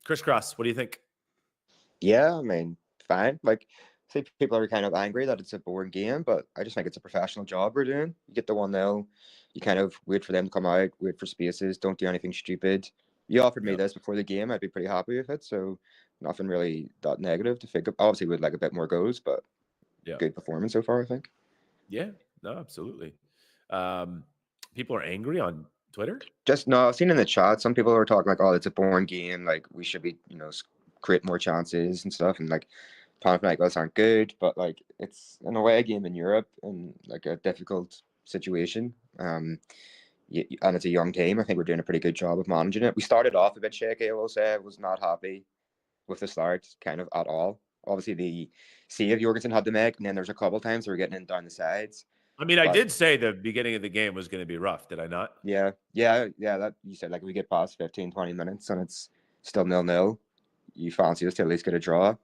Crisscross, what do you think? Yeah, I mean, fine. Like, say people are kind of angry that it's a boring game, but I just think it's a professional job we're doing. You get the 1-0, you kind of wait for them to come out, wait for spaces, don't do anything stupid. You offered me this before the game, I'd be pretty happy with it. So nothing really that negative to think of. Obviously, we'd like a bit more goals, but good performance so far, I think. Yeah, no, absolutely. People are angry on Twitter. I've seen in the chat, some people are talking like, oh, it's a boring game. Like, we should be, create more chances and stuff. And like, Panathinaikos aren't good, but like, it's an away game in Europe and like a difficult situation. And it's a young team. I think we're doing a pretty good job of managing it. We started off a bit shaky, I will say. I was not happy with the start, kind of at all. Obviously, the save Jorgensen had to make, and then there's a couple times we were getting in down the sides. I mean, I did say the beginning of the game was going to be rough, did I not? Yeah. That you said, like, if we get past 15, 20 minutes and it's still 0-0, you fancy us to at least get a draw,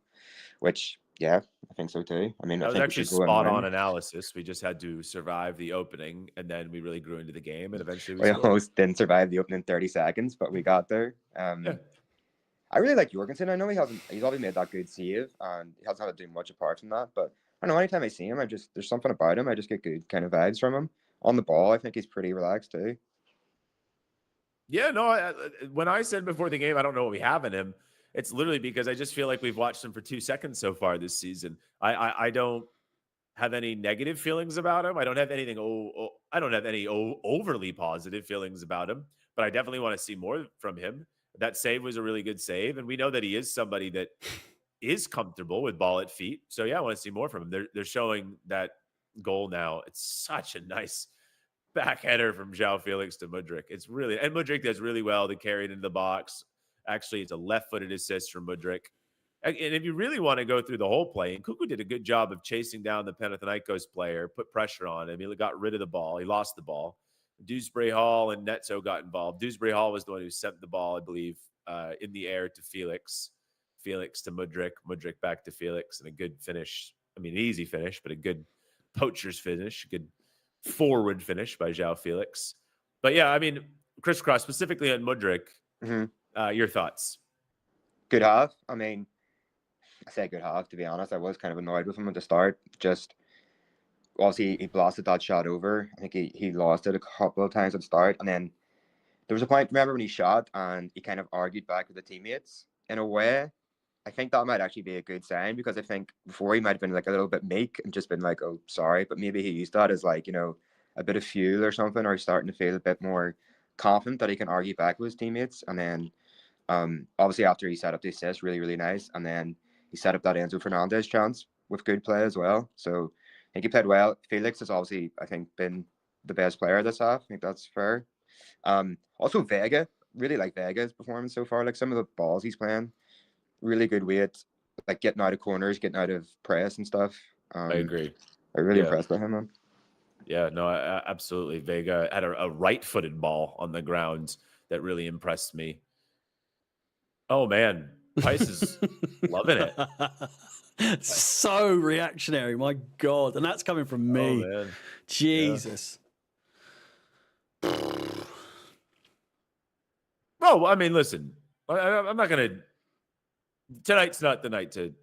which, yeah, I think so too. I mean, that I was think actually spot on analysis. We just had to survive the opening, and then we really grew into the game, and eventually we almost didn't survive the opening 30 seconds, but we got there. I really like Jorgensen. I know he's already made that good save, and he hasn't had to do much apart from that, but I don't know, anytime I see him, there's something about him. I just get good kind of vibes from him. On the ball, I think he's pretty relaxed too. Yeah, no, when I said before the game, I don't know what we have in him, it's literally because I just feel like we've watched him for 2 seconds so far this season. I don't have any negative feelings about him. I don't have anything. I don't have any overly positive feelings about him, but I definitely want to see more from him. That save was a really good save, and we know that he is somebody that is comfortable with ball at feet. So yeah, I want to see more from him. They're showing that goal now. It's such a nice back header from João Felix to Mudryk. And Mudryk does really well to carry it into the box. Actually, it's a left-footed assist from Mudryk. And if you really want to go through the whole play, and Cuckoo did a good job of chasing down the Panathinaikos player, put pressure on him. He got rid of the ball. He lost the ball. Dewsbury Hall and Netso got involved. Dewsbury Hall was the one who sent the ball, I believe, in the air to Felix. Felix to Mudryk. Mudryk back to Felix. And a good finish. I mean, an easy finish, but a good poacher's finish. A good forward finish by João Felix. But yeah, I mean, Crisscross, specifically on Mudryk, your thoughts? Good half. I mean, I say good half, to be honest. I was kind of annoyed with him at the start. Just, obviously, he blasted that shot over. I think he lost it a couple of times at the start. And then there was a point, remember when he shot and he kind of argued back with the teammates? In a way, I think that might actually be a good sign, because I think before he might have been like a little bit meek and just been like, oh, sorry. But maybe he used that as like, a bit of fuel or something, or he's starting to feel a bit more confident that he can argue back with his teammates. And then obviously after he set up the assist, really, really nice. And then he set up that Enzo Fernandez chance with good play as well. So I think he played well. Felix has obviously, I think, been the best player this half. I think that's fair. Also Vega, really like Vega's performance so far. Like, some of the balls he's playing, really good weight, like getting out of corners, getting out of press and stuff. I agree. I'm really Yeah. impressed by him, man. Yeah, no, absolutely. Vega had a right-footed ball on the ground that really impressed me. Oh man, Tice is loving it. So reactionary, my God. And that's coming from me. Oh man. Jesus. Well, I mean, listen, I'm not going to. Tonight's not the night to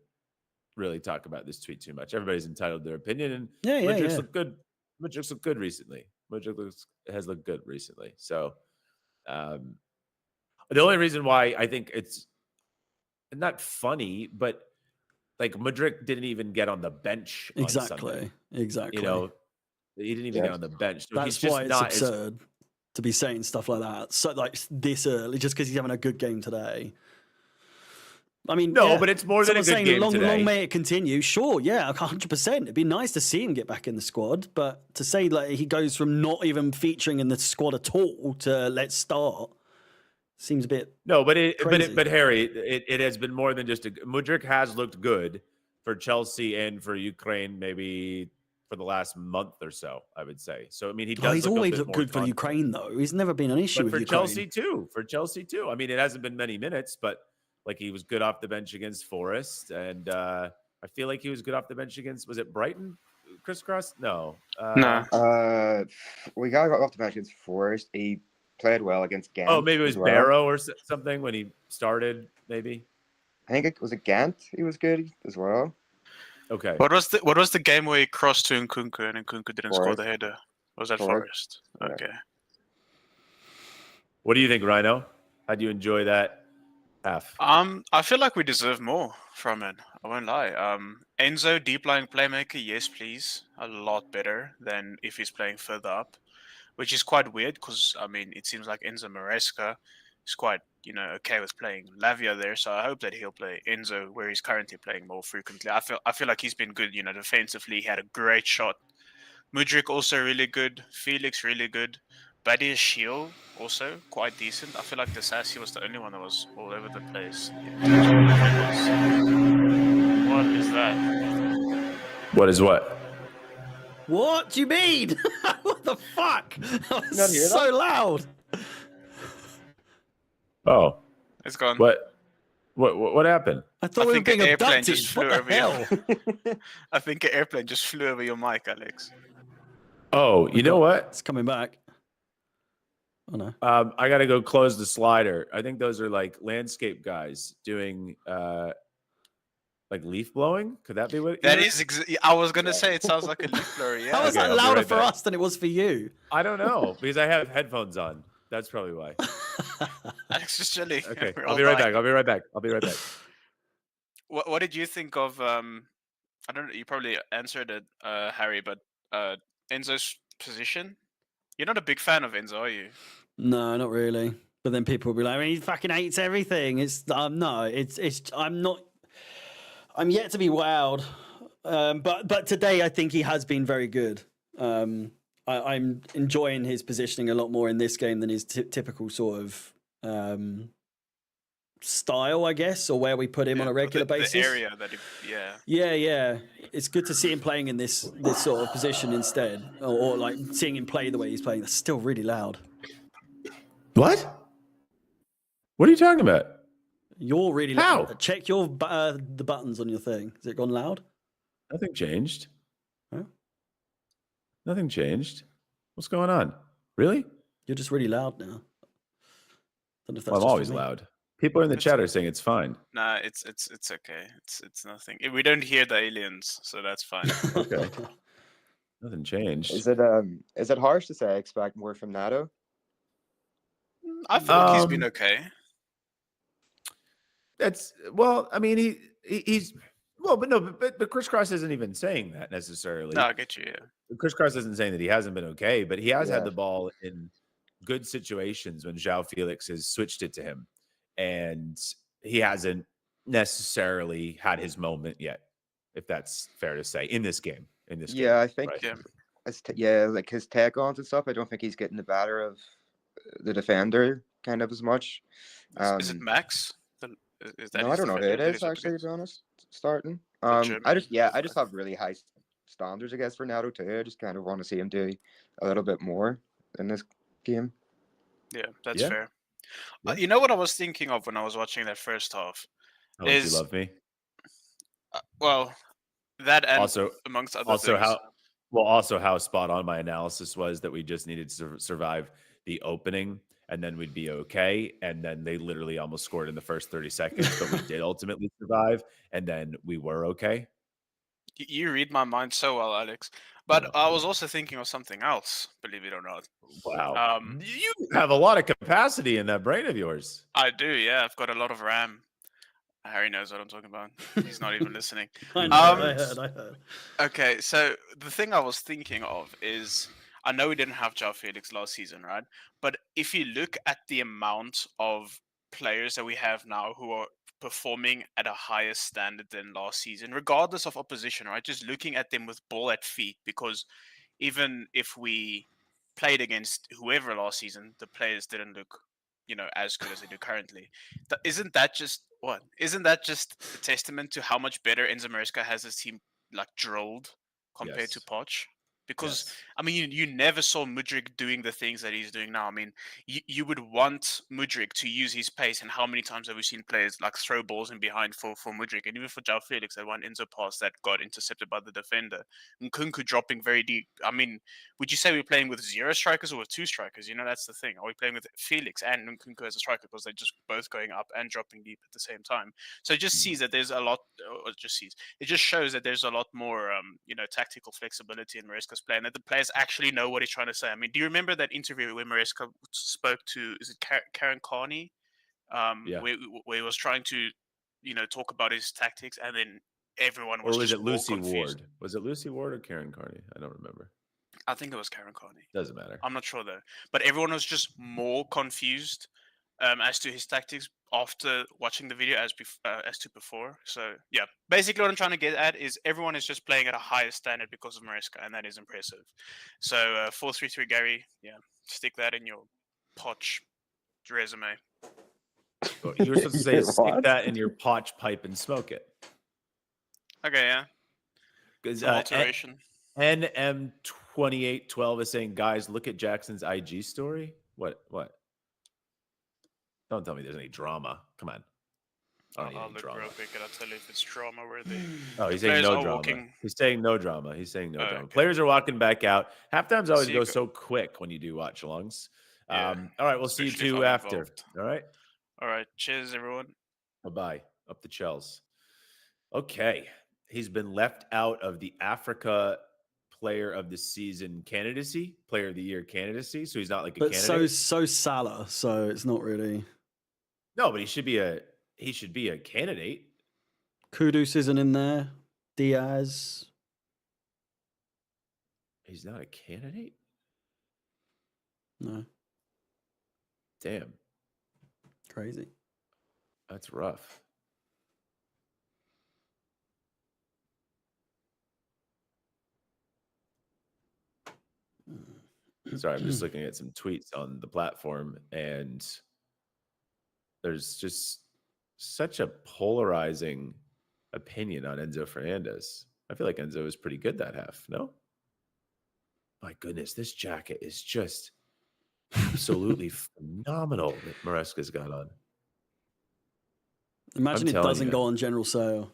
really talk about this tweet too much. Everybody's entitled to their opinion, and Mudryk's looked good. Mudryk's looked good recently. Mudryk has looked good recently. So, the only reason why I think it's not funny, but like Mudryk didn't even get on the bench. Exactly. You know, he didn't even get on the bench. So That's he's just why it's not absurd to be saying stuff like that. So like this early, just because he's having a good game today. I mean, no, but it's more than a good game today. Long may it continue. Sure, yeah, 100%. It'd be nice to see him get back in the squad, but to say like he goes from not even featuring in the squad at all to let's start seems a bit. No, but Harry, it has been more than just Mudryk has looked good for Chelsea and for Ukraine, maybe for the last month or so, I would say. So I mean, he's always looked good for Ukraine, though. He's never been an issue but with for Ukraine. Chelsea too. I mean, it hasn't been many minutes, but like he was good off the bench against Forest, and I feel like he was good off the bench against, was it Brighton? Chris Cross? No. No. We got off the bench against Forest. He played well against Ghent. Oh, maybe it was Barrow or something when he started. Maybe. I think it was a Ghent. He was good as well. Okay. What was the game where he crossed to Nkunku and Nkunku didn't score the header? Was that Forest? Yeah. Okay. What do you think, Rhino? How do you enjoy that half? I feel like we deserve more from it. I won't lie. Enzo, deep lying playmaker, yes, please. A lot better than if he's playing further up, which is quite weird because I mean it seems like Enzo Maresca is quite okay with playing Lavia there. So I hope that he'll play Enzo where he's currently playing more frequently. I feel like he's been good. Defensively, he had a great shot. Mudryk also really good. Felix really good. Badia Shield also quite decent. I feel like the Sassy was the only one that was all over the place. What is that? What is what? What do you mean? What the fuck? That was Not hear so loud. Oh, It's gone. What happened? I thought we were being abducted. flew What over the hell? I think an airplane just flew over your mic, Alex. Oh, you know what? It's coming back. Oh no. I got to go close the slider. I think those are like landscape guys doing like leaf blowing. Could that be what? That is. I was gonna say it sounds like a leaf blower. Yeah. How was Okay, that I'll be louder right for back. us than it was for you? I don't know because I have headphones on. That's probably why. Alex is chilling. Okay, We're I'll all be right dying. back. I'll be right back. What did you think of? I don't know. You probably answered it, Harry. But Enzo's position. You're not a big fan of Enzo, are you? No, not really. But then people will be like, he fucking hates everything. It's I'm not. I'm yet to be wowed. But today I think he has been very good. I'm enjoying his positioning a lot more in this game than his typical sort of style, I guess, or where we put him on a regular basis. The area that, Yeah. It's good to see him playing in this sort of position instead, or like seeing him play the way he's playing. That's still really loud. What? What are you talking about? You're really How? loud. Check your the buttons on your thing. Has it gone loud? Nothing changed. Huh? Nothing changed. What's going on? Really? You're just really loud now. Don't know if that's Well, I'm just always for me. loud. People in the chat are saying it's fine. Nah, it's okay. It's nothing. We don't hear the aliens, so that's fine. Okay. Nothing changed. Is it harsh to say I expect more from Nato? I feel like he's been okay. That's well. I mean, he's well, but no, but Chris Cross isn't even saying that necessarily. No, I get you. Yeah. Chris Cross isn't saying that he hasn't been okay, but he has had Yeah. the ball in good situations when João Felix has switched it to him, and he hasn't necessarily had his moment yet, if that's fair to say, in this game. Yeah, I think. right? Yeah, like his take-ons and stuff. I don't think he's getting the better of the defender kind of as much. Is it Max? Is that No, I his don't know who it defender that is he's up actually, to against? be honest. Starting. For I Germany? just have really high standards, I guess, for Neto too. I just kind of want to see him do a little bit more in this game. Yeah, that's Yeah. fair. Yeah. You know what I was thinking of when I was watching that first half? How much you Is love me. well, that and Also, amongst other also things. also how spot on my analysis was that we just needed to survive the opening and then we'd be okay. And then they literally almost scored in the first 30 seconds, but we did ultimately survive and then we were okay. You read my mind so well, Alex. I But know, I I was know. also thinking of something else, believe it or not. Wow. Um, You have a lot of capacity in that brain of yours. I do, yeah. I've got a lot of RAM. Harry knows what I'm talking about. He's not even listening. I know. I heard. Okay, so the thing I was thinking of is I know we didn't have João Felix last season, right? But if you look at the amount of players that we have now who are performing at a higher standard than last season, regardless of opposition, right? Just looking at them with ball at feet, because even if we played against whoever last season, the players didn't look, as good as they do currently. Isn't that just what? Isn't that just a testament to how much better Enzo Maresca has his team like drilled compared to Yes. Poch? Because Yes. I mean, you never saw Mudryk doing the things that he's doing now. I mean, you would want Mudryk to use his pace, and how many times have we seen players like throw balls in behind for Mudryk, and even for João Felix, that one Enzo pass that got intercepted by the defender, and Nkunku dropping very deep. I mean, would you say we're playing with 0 strikers or with 2 strikers? That's the thing. Are we playing with Felix and Nkunku as a striker because they're just both going up and dropping deep at the same time? So it just sees that there's a lot, it just shows that there's a lot more, tactical flexibility in Maresca's play, and that the players actually know what he's trying to say. I mean, do you remember that interview where Maresca spoke to, is it Karen Carney? Yeah. Where he was trying to, talk about his tactics, and then everyone Or was was just it more Lucy confused. Ward? Was it Lucy Ward or Karen Carney? I don't remember. I think it was Karen Carney. Doesn't matter. I'm not sure though, but everyone was just more confused as to his tactics after watching the video as to before. So yeah, basically what I'm trying to get at is everyone is just playing at a higher standard because of Maresca, and that is impressive. So 4-3-3 Gary, yeah, stick that in your Poch resume. Well, you were supposed to say Your stick what? that in your potch pipe and smoke it. Okay, yeah, Because some alteration. NM2812 is saying, guys, look at Jackson's IG story. What? Don't tell me there's any drama. Come on. I don't need I'll any look drama. real quick and I'll tell you if it's drama worthy. Oh, he's The saying players no are drama. walking. He's saying no drama. He's saying no Oh, drama. okay. Players are walking back out. Halftimes always See you go go- so quick when you do watch alongs. Yeah, All right, we'll see you especially if two I'm after. involved. All right. All right, cheers, everyone. Bye-bye. Up the Chels. Okay. He's been left out of the Africa Player of the Season candidacy, Player of the Year candidacy. So he's not like a But candidate. so Salah, so it's not really. No, but he should be a candidate. Kudus isn't in there. Diaz. He's not a candidate? No. Damn. Crazy. That's rough. Sorry, I'm just looking at some tweets on the platform, and there's just such a polarizing opinion on Enzo Fernandez. I feel like Enzo was pretty good that half. No? My goodness, this jacket is just absolutely phenomenal that Maresca's got on. Imagine I'm it telling doesn't you. go on general sale.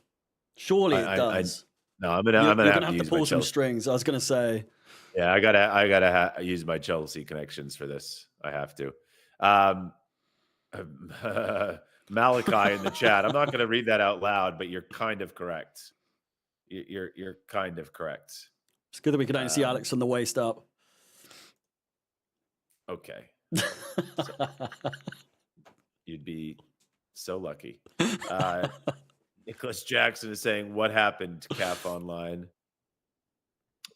Surely it does. No, I'm gonna You're have gonna have to use my pull some Chelsea. strings. I was gonna say. Yeah, I gotta use my Chelsea connections for this. I have to. Malachi in the chat. I'm not going to read that out loud, but you're kind of correct. You're kind of correct. It's good that we can only see Alex from the waist up. Okay. You'd be so lucky. Nicholas Jackson is saying, what happened to Calf Online?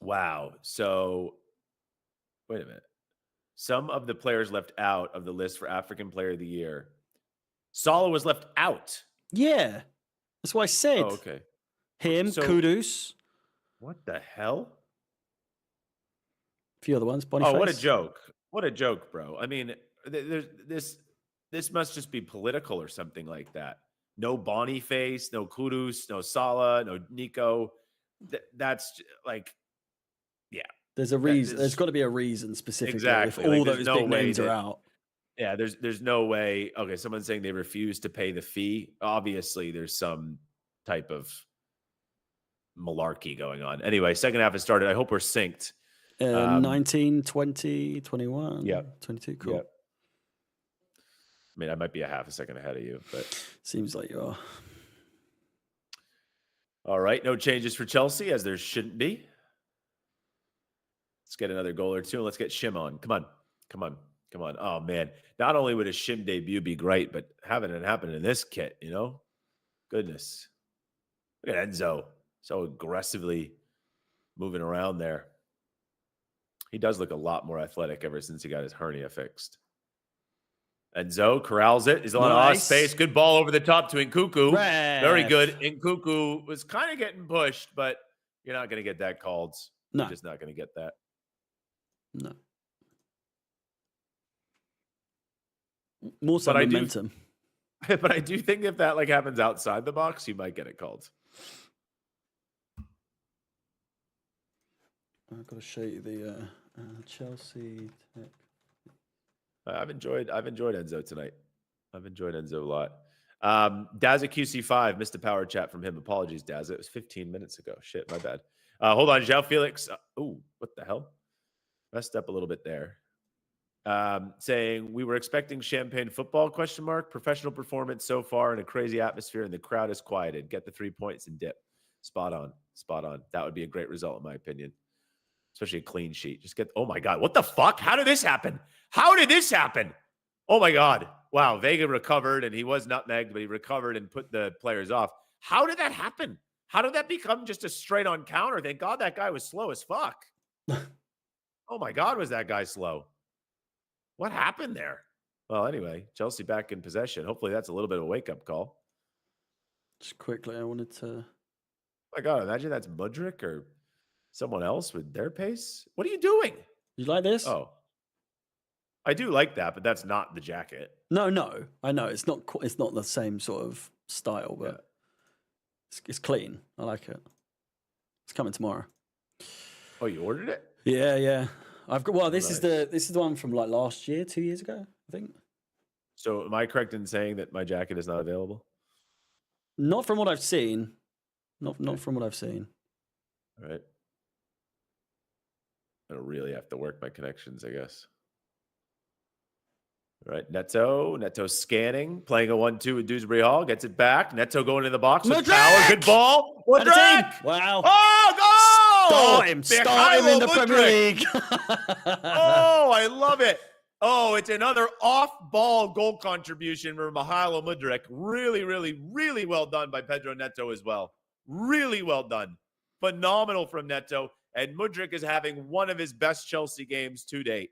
Wow. So, wait a minute. Some of the players left out of the list for African Player of the Year. Salah was left out. Yeah. That's what I said. Oh, okay. Him, So- Kudus. What the hell? A few other ones. Boniface. Oh, what a joke. What a joke, bro. I mean, this must just be political or something like that. no Boniface, no Kudus, no Salah, no Nico. That's like, yeah. There's a reason. There's got to be a reason specifically Exactly. if all there's those no big way names are that- out. Yeah, there's no way. Okay, someone's saying they refuse to pay the fee. Obviously, there's some type of malarkey going on. Anyway, second half has started. I hope we're synced. 19, 20, 21, Yep. 22. Cool. Yep. I mean, I might be a half a second ahead of you, but Seems like you are. all right. No changes for Chelsea, as there shouldn't be. Let's get another goal or two, and let's get Shim on. Come on. Come on. Come on. Oh, man. Not only would a Shim debut be great, but having it happen in this kit, you know? Goodness. Look at Enzo. So aggressively moving around there. He does look a lot more athletic ever since he got his hernia fixed. Enzo corrals it. He's a lot of Nice. space. Good ball over the top to Nkuku. Very Ref. good. Nkuku was kind of getting pushed, but you're not going to get that called. No. You're just not going to get that. No. More so But I do- momentum. But I do think if that like happens outside the box, you might get it called. I've got to show you the Chelsea tech. I've enjoyed Enzo tonight. I've enjoyed Enzo a lot. Dazza QC5 missed a power chat from him. Apologies, Dazza. It was 15 minutes ago. Shit, my bad. Hold on, João Felix. Oh, what the hell? Messed up a little bit there. Saying we were expecting champagne football ? Professional performance so far in a crazy atmosphere, and the crowd is quieted. Get the 3 points and dip. Spot on. Spot on. That would be a great result in my opinion. Especially a clean sheet. Just get. Oh my God! What the fuck? How did this happen? How did this happen? Oh my God! Wow, Vega recovered and he was nutmegged, but he recovered and put the players off. How did that happen? How did that become just a straight on counter? Thank God that guy was slow as fuck. Oh my God, was that guy slow? What happened there? Well, anyway, Chelsea back in possession. Hopefully that's a little bit of a wake-up call. Just quickly, I wanted to. Oh my God, imagine that's Mudryk or someone else with their pace. What are you doing? You like this? Oh. I do like that, but that's not the jacket. No. I know it's not. It's not the same sort of style, but it's clean. I like it. It's coming tomorrow. Oh, you ordered it? Yeah. I've got. Well, this is Nice. the one from like last year, 2 years ago, I think. So am I correct in saying that my jacket is not available? Not from what I've seen. Not from what I've seen. All right. I don't really have to work my connections, I guess. All right, Neto scanning, playing a 1-2 with Dewsbury Hall, gets it back. Neto going in the box with power. Good ball. And it's in. Mudryk! Wow. Oh, goal! Start him in the Mikhailo Premier Mudryk. League. Oh, I love it. Oh, it's another off-ball goal contribution from Mikhailo Mudryk. Really, really, really well done by Pedro Neto as well. Really well done. Phenomenal from Neto. And Mudryk is having one of his best Chelsea games to date.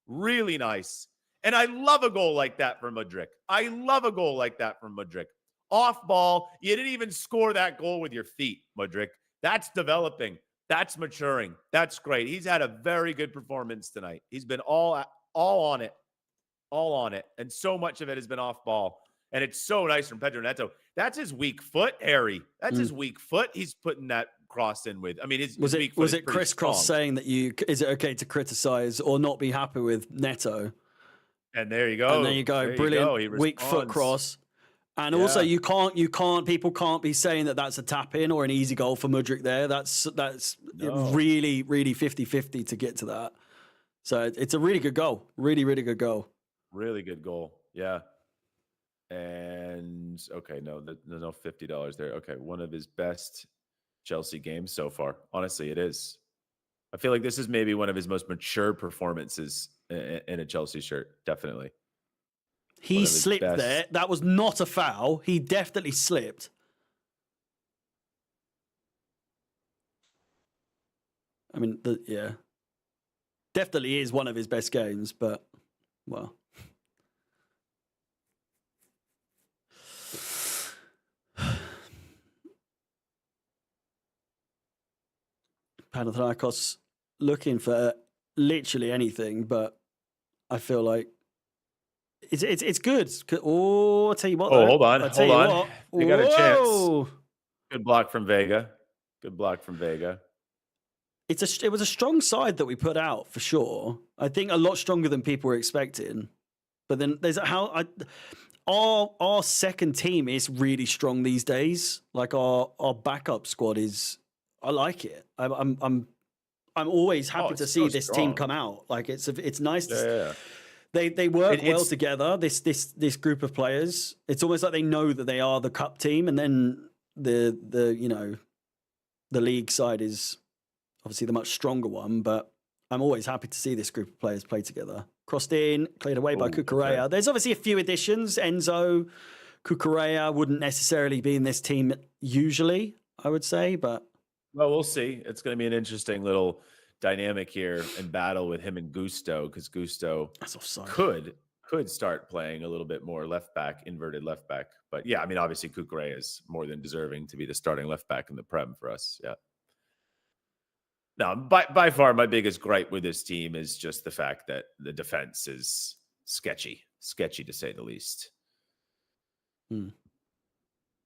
Really nice. And I love a goal like that from Mudryk. I love a goal like that from Mudryk. Off ball. You didn't even score that goal with your feet, Mudryk. That's developing. That's maturing. That's great. He's had a very good performance tonight. He's been all on it. All on it. And so much of it has been off ball. And it's so nice from Pedro Neto. That's his weak foot, Harry. That's his weak foot. He's putting that cross in with. I mean, his weak foot was is it pretty Chris Cross strong. saying that is it okay to criticize or not be happy with Neto? And there you go. And there you go. There you Brilliant. go. He Weak foot responds. cross. And also Yeah. people can't be saying that that's a tap in or an easy goal for Mudryk there. That's No. really, really 50-50 to get to that. So it's a really good goal. Really, really good goal. Really good goal. Yeah. And okay, no $50 there. Okay, one of his best Chelsea games so far. Honestly, it is. I feel like this is maybe one of his most mature performances in a Chelsea shirt. Definitely. He One of his slipped best. there. That was not a foul. He definitely slipped. I mean, definitely is one of his best games, but well. Panathinaikos looking for literally anything, but I feel like It's good. Oh, I'll tell you what. Oh, though. hold on, I'll tell hold you on. what. They got a chance. Whoa! Good block from Vega. Good block from Vega. It was a strong side that we put out for sure. I think a lot stronger than people were expecting. But then there's our second team is really strong these days. Like our backup squad is. I like it. I'm always happy to it's see so this team strong. come out. Like it's nice. Yeah. They work well It's- together. This group of players. It's almost like they know that they are the cup team, and then the league side is obviously the much stronger one. But I'm always happy to see this group of players play together. Crossed in, cleared away by Ooh, Cucurella. okay. There's obviously a few additions. Enzo, Cucurella wouldn't necessarily be in this team usually, I would say, but Well, we'll see. It's going to be an interesting little dynamic here and battle with him and Gusto, because Gusto that's offside. could start playing a little bit more left back, inverted left back. But yeah, I mean, obviously Cucurella is more than deserving to be the starting left back in the Prem for us. Yeah. Now, by far, my biggest gripe with this team is just the fact that the defense is sketchy to say the least.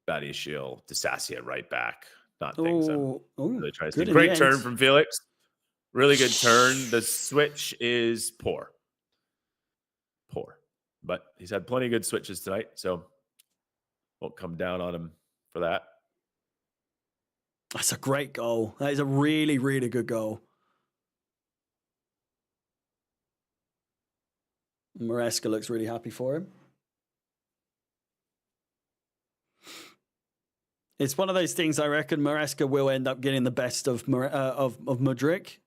Badiashile, Disassi at right back. Not things I'm really trying to see. good in Great the turn end. from Felix. Really good turn. The switch is poor. But he's had plenty of good switches tonight, so won't come down on him for that. That's a great goal. That is a really, really good goal. Maresca looks really happy for him. It's one of those things. I reckon Maresca will end up getting the best of Mudryk,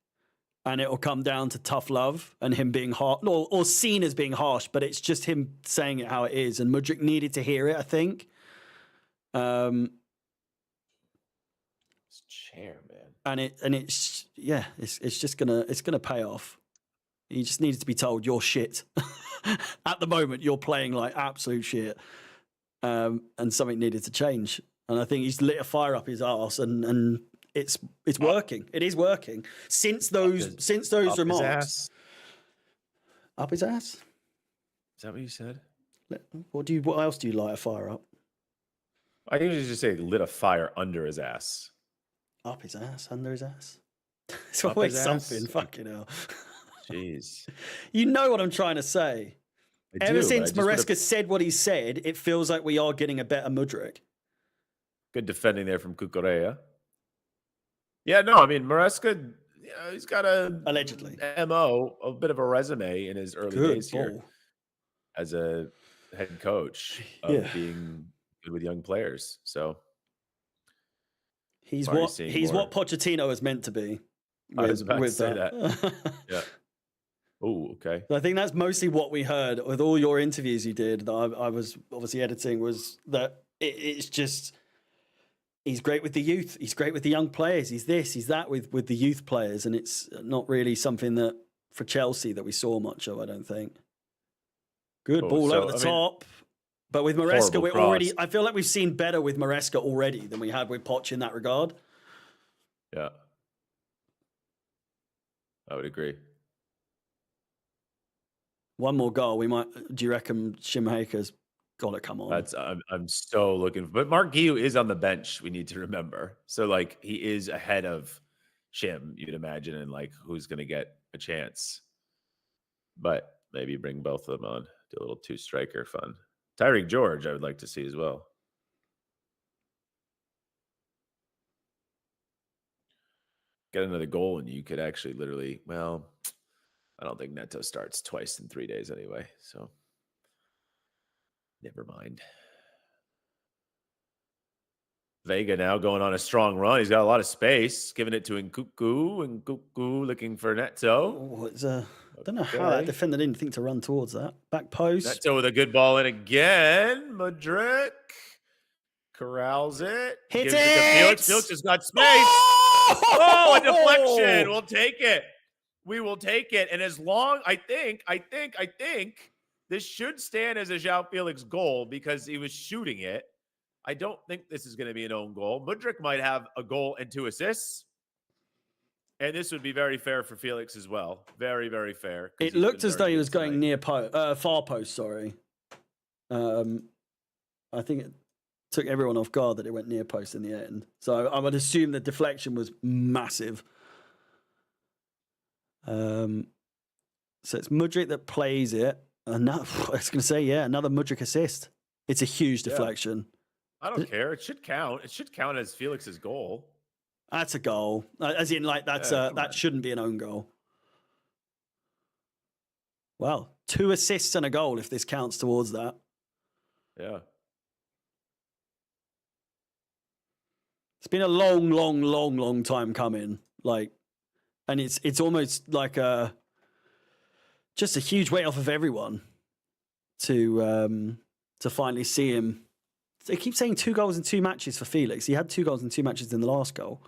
and it will come down to tough love and him being harsh, or seen as being harsh. But it's just him saying it how it is, and Mudryk needed to hear it, I think. This chair, man. It's just gonna pay off. He just needed to be told you're shit. At the moment, you're playing like absolute shit, and something needed to change. And I think he's lit a fire up his arse, and it's working. It is working since those Up remarks. his ass. Up his ass. Is that what you said? What else do you light a fire up? I usually just say lit a fire under his ass. Up his ass, under his ass. It's Up always his something. ass. Fucking hell. Jeez. You know what I'm trying to say. I Ever do, since but I just Maresca said what he said, it feels like we are getting a better Mudryk. good defending there from Cucurella. Yeah, no, I mean, Maresca, he's got Allegedly. MO, a bit of a resume in his early Good days here ball. as a head coach of being good with young players. So He's already what seeing more. Pochettino is meant to be. I was about to say that. Yeah. Oh, okay. I think that's mostly what we heard with all your interviews you did that I was obviously editing, was that it's just, he's great with the youth. He's great with the young players. He's this, he's that with the youth players. And it's not really something that for Chelsea that we saw much of, I don't think. Good ball over the top. But with Maresca, I feel like we've seen better with Maresca already than we had with Poch in that regard. Yeah. I would agree. One more goal, we might. Do you reckon Shimhaker's got to come on? I'm so looking. But Mark Guiu is on the bench. We need to remember. So like he is ahead of Shim, you'd imagine, and like who's going to get a chance. But maybe bring both of them on. Do a little two striker fun. Tyreek George, I would like to see as well. Get another goal, and you could actually literally, well, I don't think Neto starts twice in 3 days anyway, so never mind. Vega now going on a strong run. He's got a lot of space, giving it to Nkuku, and Nkuku looking for Neto. I don't know how that defender didn't think to run towards that. Back post. Neto with a good ball in again. Mudryk corrals it. Hit gives it! To Felix. Felix has got space. Oh, a deflection. We'll take it. We will take it. And as long, I think this should stand as a João Felix goal because he was shooting it. I don't think this is going to be an own goal. Mudryk might have a goal and 2 assists. And this would be very fair for Felix as well. Very, very fair. 'cause It he's looked been as very though he good was going tonight. near far post. Sorry. I think it took everyone off guard that it went near post in the end. So I would assume the deflection was massive. So it's Mudryk that plays it. And I was going to say, yeah, another Mudryk assist. It's a huge Yeah. deflection. I don't care. It should count. It should count as Felix's goal. That's a goal. As in, like, that's Yeah, come that on. shouldn't be an own goal. Well, 2 assists and a goal if this counts towards that. Yeah. It's been a long time coming. Like, and it's almost like just a huge weight off of everyone to finally see him. They keep saying 2 goals in 2 matches for Felix. He had 2 goals in 2 matches in the last goal.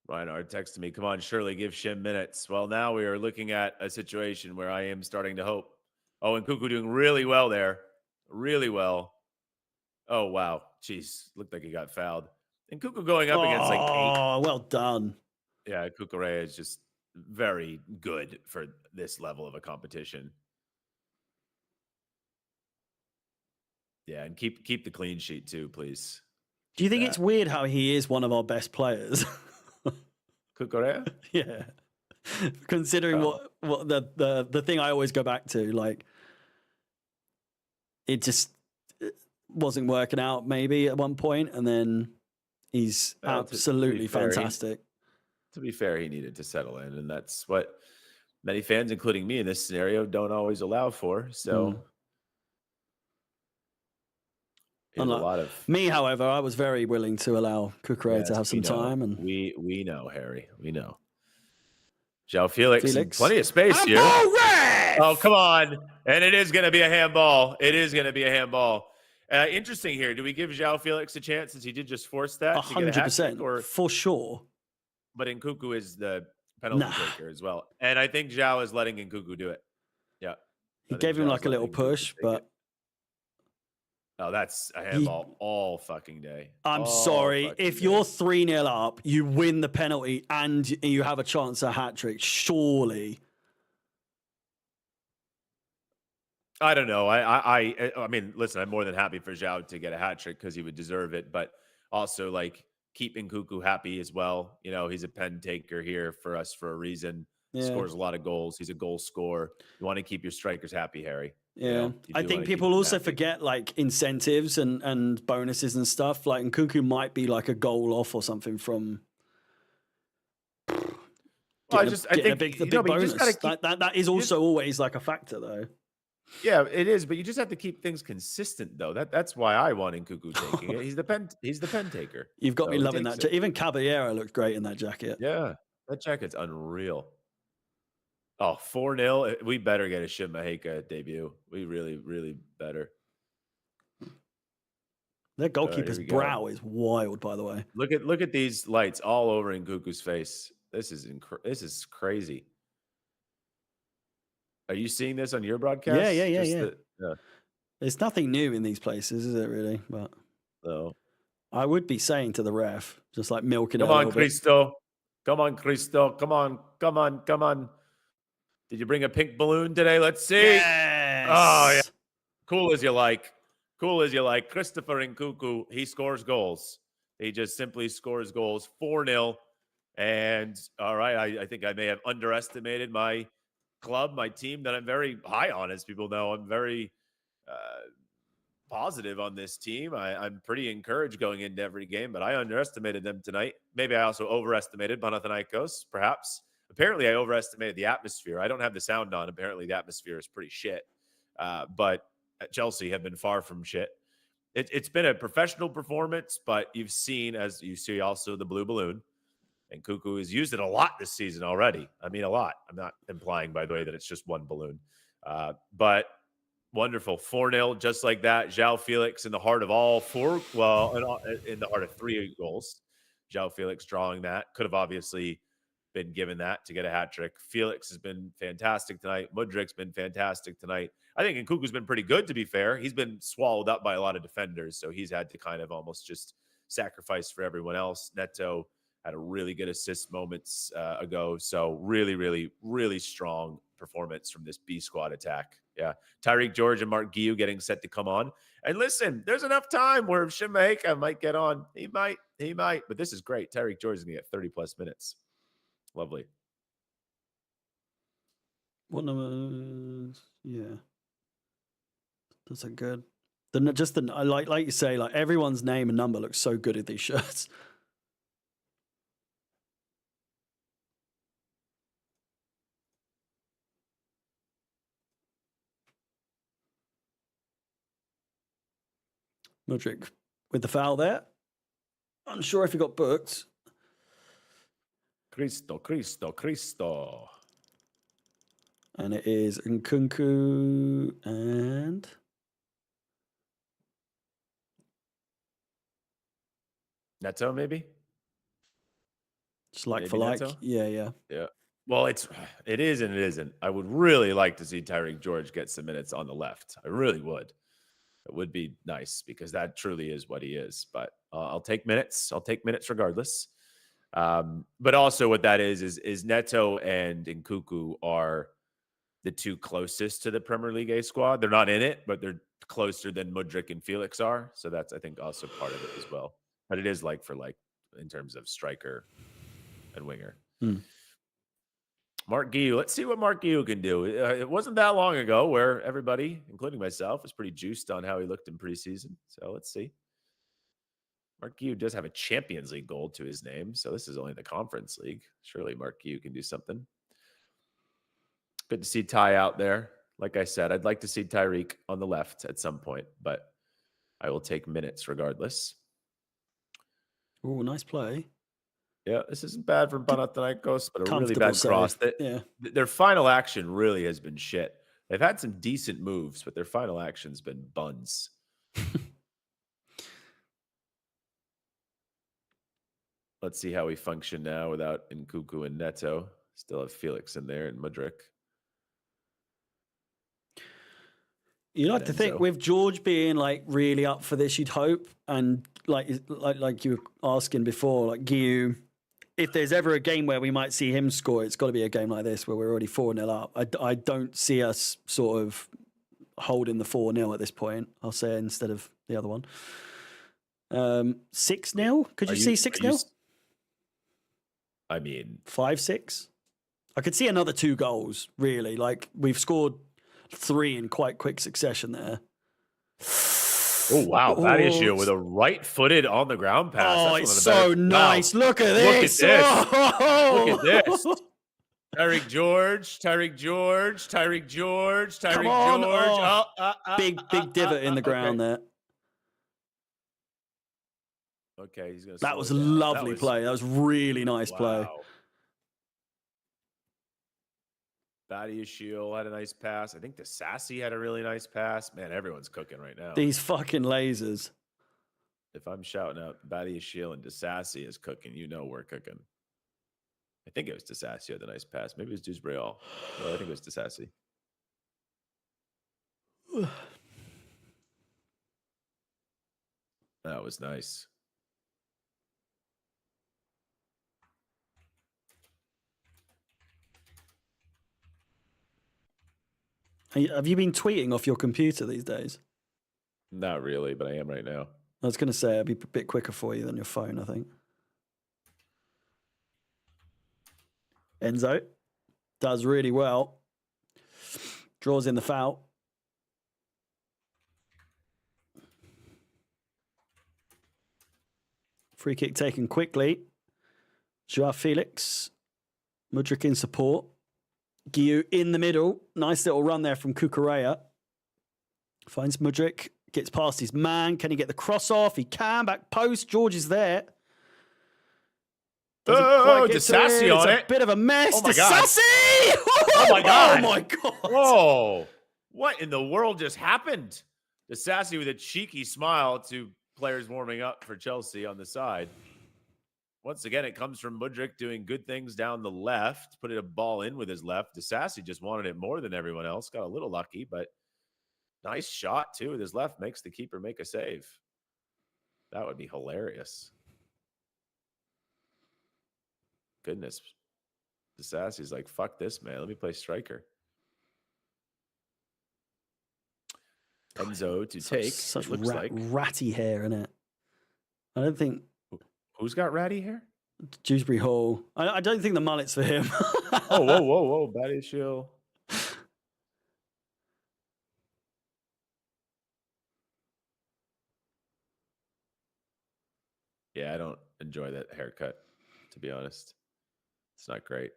Reinhard texted me, come on, Shirley, give Shim minutes. Well, now we are looking at a situation where I am starting to hope. Oh, and Cuckoo doing really well there. Really well. Oh, wow. Jeez. Looked like he got fouled. And Cuckoo going up against like 8. Oh, well done. Yeah, Cucurella is just very good for this level of a competition. Yeah, and keep the clean sheet too, please. Do you think that. it's weird how he is one of our best players? Cucurella? Yeah. Considering what the thing I always go back to, like, it just wasn't working out maybe at one point, and then he's Well, to be absolutely fair, fantastic. To be fair, he needed to settle in, and that's what many fans, including me in this scenario, don't always allow for. So he has a Unlike lot of me, however, I was very willing to allow Cucurella to Yes, have some we know. time, and we know, Harry. We know. João Felix, Felix. plenty of space here. Oh, come on. And it is going to be a handball. It is going to be a handball. Interesting here. Do we give João Felix a chance since he did just force that to get a hat trick? 100% Or for sure. but Nkuku is the penalty Nah. taker as well. And I think João is letting Nkuku do it. Yeah. He I think gave him Zhao's like a little letting Nkuku push, take it. but Oh, that's a handball all fucking day. I'm All sorry. fucking If day. you're 3-0 up, you win the penalty and you have a chance at a hat trick, surely. I don't know. I mean, listen, I'm more than happy for Zhao to get a hat trick because he would deserve it, but also like keeping Nkuku happy as well. You know, he's a pen taker here for us for a reason. Yeah. Scores a lot of goals. He's a goal scorer. You want to keep your strikers happy, Harry. You Yeah. know, you I do think wanna keep people them also happy. forget like incentives and bonuses and stuff. Like, Nkuku might be like a goal off or something from Well, getting I a think big, you the know, big but you bonus. just gotta keep, That is also always like a factor, though. yeah, it is, but you just have to keep things consistent, though. That's why I want Nkuku taking it. He's the pen taker. You've got So me he loving takes that. it. Even Caballero looked great in that jacket. Yeah, that jacket's unreal. Oh, 4-0. We better get a Shim Maheka debut. We really, really better. Their here goalkeeper's we go. brow is wild, by the way. Look at these lights all over Nkuku's face. This is crazy. Are you seeing this on your broadcast? Yeah. Yeah. There's nothing new in these places, is it really? But So, I would be saying to the ref, just like milking it come a on, little bit. Cristo. Come on, Cristo. Come on. Did you bring a pink balloon today? Let's see. Yes! Oh, yeah. Cool as you like. Christopher Nkuku, he scores goals. He just simply scores goals. 4-0. And all right, I think I may have underestimated my club, my team that I'm very high on, as people know. I'm very positive on this team. I'm pretty encouraged going into every game, but I underestimated them tonight. Maybe I also overestimated Panathinaikos, perhaps. Apparently, I overestimated the atmosphere. I don't have the sound on. Apparently, the atmosphere is pretty shit. But at Chelsea have been far from shit. It's been a professional performance, but you've seen, as you see, also the blue balloon. And Nkuku has used it a lot this season already. I mean, a lot. I'm not implying, by the way, that it's just one balloon. But wonderful. 4-0, just like that. João Felix in the heart of all four. Well, in the heart of 3 goals. João Felix drawing that. Could have obviously been given that to get a hat trick. Felix has been fantastic tonight. Mudryk's been fantastic tonight. I think Nkuku's been pretty good, to be fair. He's been swallowed up by a lot of defenders, so he's had to kind of almost just sacrifice for everyone else. Neto had a really good assist moments ago. So really, really, really strong performance from this B squad attack. Yeah. Tyreek George and Mark Guiu getting set to come on. And listen, there's enough time where Shimaika might get on. He might. But this is great. Tyreek George is going to get 30-plus minutes. Lovely. What number? Yeah. That's a good. I like you say, like everyone's name and number looks so good at these shirts. Mudryk with the foul there. Unsure if he got booked. Cristo. And it is Nkunku and Neto, maybe? just like Maybe for like. Neto? Yeah. Yeah. Well, it is and it isn't. I would really like to see Tyreek George get some minutes on the left. I really would. It would be nice because that truly is what he is. But I'll take minutes. I'll take minutes regardless. But also what that is Neto and Nkunku are the two closest to the Premier League A squad. They're not in it, but they're closer than Mudryk and Felix are. So that's, I think, also part of it as well. But it is like for like in terms of striker and winger. Mark Guiu. Let's see what Mark Guiu can do. It wasn't that long ago where everybody, including myself, was pretty juiced on how he looked in preseason. So let's see. Mark Guiu does have a Champions League goal to his name, so this is only the Conference League. Surely Mark Guiu can do something. Good to see Ty out there. Like I said, I'd like to see Tyreek on the left at some point, but I will take minutes regardless. Oh, nice play. Yeah, this isn't bad for Panathinaikos, but a really Comfortable bad save. cross. Yeah. Their final action really has been shit. They've had some decent moves, but their final action's been buns. Let's see how we function now without Nkunku and Neto. Still have Felix in there and Mudryk. You like to think Enzo. with George being like really up for this, you'd hope, and like you were asking before, like Guiu, if there's ever a game where we might see him score, it's got to be a game like this where we're already 4-0 up. I don't see us sort of holding the 4-0 at this point. I'll say instead of the other one. 6-0? Could you see 6-0? I mean, 5-6. I could see another 2 goals. Really, like we've scored 3 in quite quick succession there. oh wow, bad issue with a right-footed on the ground pass. Oh, That's it's one of the so better- nice. Wow. Look at this. Look at this. Oh! Look at this. Tyreek George. Come on. Oh, Big divot in the ground there. Okay, he's gonna. That slow was it a down. lovely play. That was really nice play. Wow. Badiashile had a nice pass. I think the Sassy had a really nice pass. Man, everyone's cooking right now. These fucking lasers. If I'm shouting out Badiashile and DeSassi is cooking, you know we're cooking. I think it was DeSassi had the nice pass. Maybe it was Dewsbury-All. No, I think it was DeSassi. That was nice. Have you been tweeting off your computer these days? Not really, but I am right now. I was going to say it'd be a bit quicker for you than your phone, I think. Enzo does really well. Draws in the foul. Free kick taken quickly. Joao Felix. Mudryk in support. Guiu in the middle. Nice little run there from Kukureya. Finds Mudryk. Gets past his man. Can he get the cross off? He can. Back post. George is there. Doesn't quite get to DeSassi it. on It's it. a bit of a mess. Oh my God. DeSassi! Oh my God. Oh my God. Whoa. What in the world just happened? DeSassi with a cheeky smile to players warming up for Chelsea on the side. Once again, it comes from Mudryk doing good things down the left, putting a ball in with his left. DeSassi just wanted it more than everyone else. Got a little lucky, but nice shot too with his left. Makes the keeper make a save. That would be hilarious. Goodness. Sassy's like, fuck this, man. Let me play striker. Enzo to take. Such Looks like. ratty hair in it. I don't think Who's got ratty hair? Dewsbury Hall. I don't think the mullet's for him. Oh, whoa. Bad issue. Yeah, I don't enjoy that haircut, to be honest. It's not great.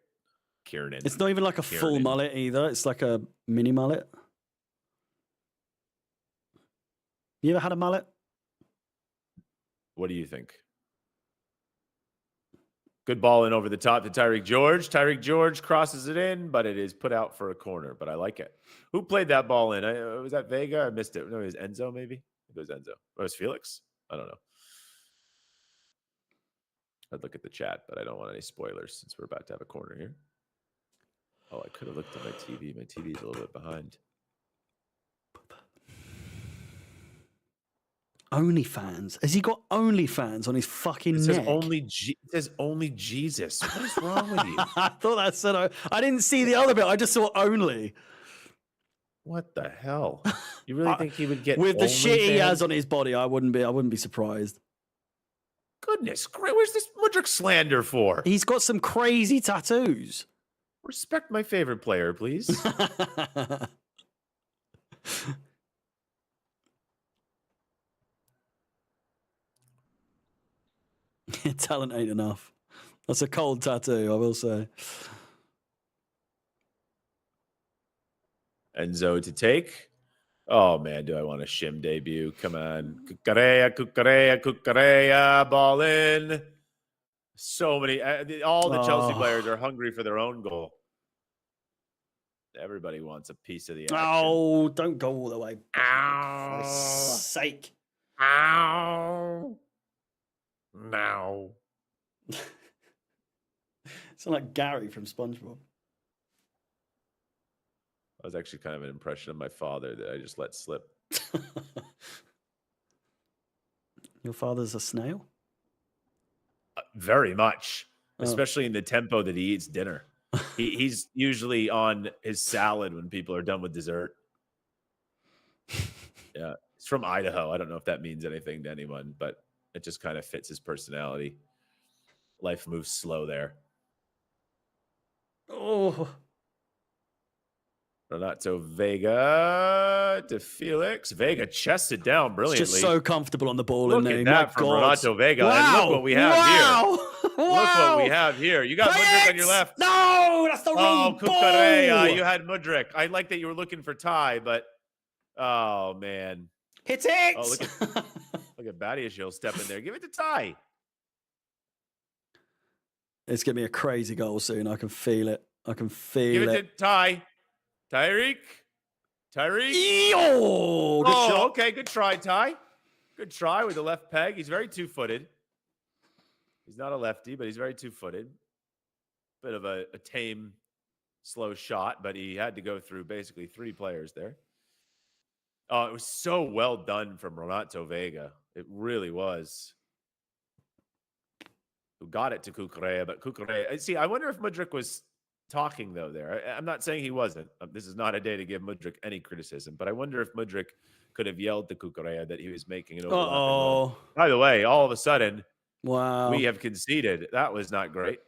Kieran. It's not even like a full mullet either. It's like a mini mullet. You ever had a mullet? What do you think? Good ball in over the top to Tyreek George. Tyreek George crosses it in, but it is put out for a corner. But I like it. Who played that ball in? Was that Vega? I missed it. No, it was Enzo, maybe? It was Enzo. Or it was Felix? I don't know. I'd look at the chat, but I don't want any spoilers since we're about to have a corner here. Oh, I could have looked at my TV. My TV is a little bit behind. OnlyFans. Has he got OnlyFans on his fucking It neck? says only Jesus. What is wrong with you? I thought that said. I didn't see the other bit. I just saw only. What the hell? You really think he would get with the shit he OnlyFans? has on his body? I wouldn't be surprised. Goodness, where's this Mudryk slander for? He's got some crazy tattoos. Respect my favorite player, please. Talent ain't enough. That's a cold tattoo, I will say. Enzo to take. Oh, man, do I want a Shim debut? Come on. Cucarea, ball in. So many. All the Chelsea players are hungry for their own goal. Everybody wants a piece of the action. Oh, don't go all the way. Ow. For sake. Ow. Now. Sound like Gary from SpongeBob. That was actually kind of an impression of my father that I just let slip. Your father's a snail? Very much, Oh. especially in the tempo that he eats dinner. He's usually on his salad when people are done with dessert. Yeah, he's from Idaho. I don't know if that means anything to anyone, but it just kind of fits his personality. Life moves slow there. Oh. Renato Vega to Felix. Vega chested down brilliantly. It's just so comfortable on the ball, Look isn't at he? that My from God. Renato Vega. Wow. And look what we have here. Look what we have here. You got Play Mudryk it! on your left. No, that's the wrong ball. Cucarea. You had Mudryk. I like that you were looking for Ty, but oh man. Hit it. Oh, look at Badiashile stepping there. Give it to Ty. It's gonna be a crazy goal soon. I can feel it. I can feel Give it it. to Ty. Tyreek. Oh, good Oh, shot. okay. Good try, Ty. Good try with the left peg. He's very two-footed. He's not a lefty, but he's very two-footed. Bit of a tame, slow shot, but he had to go through basically three players there. Oh, it was so well done from Renato Vega. It really was. Who got it to Cucarea, but Cucarea. See, I wonder if Mudryk was talking, though, there. I'm not saying he wasn't. This is not a day to give Mudryk any criticism, but I wonder if Mudryk could have yelled to Cucarea that he was making an overlapping run. By the way, all of a sudden, Wow. we have conceded. That was not great.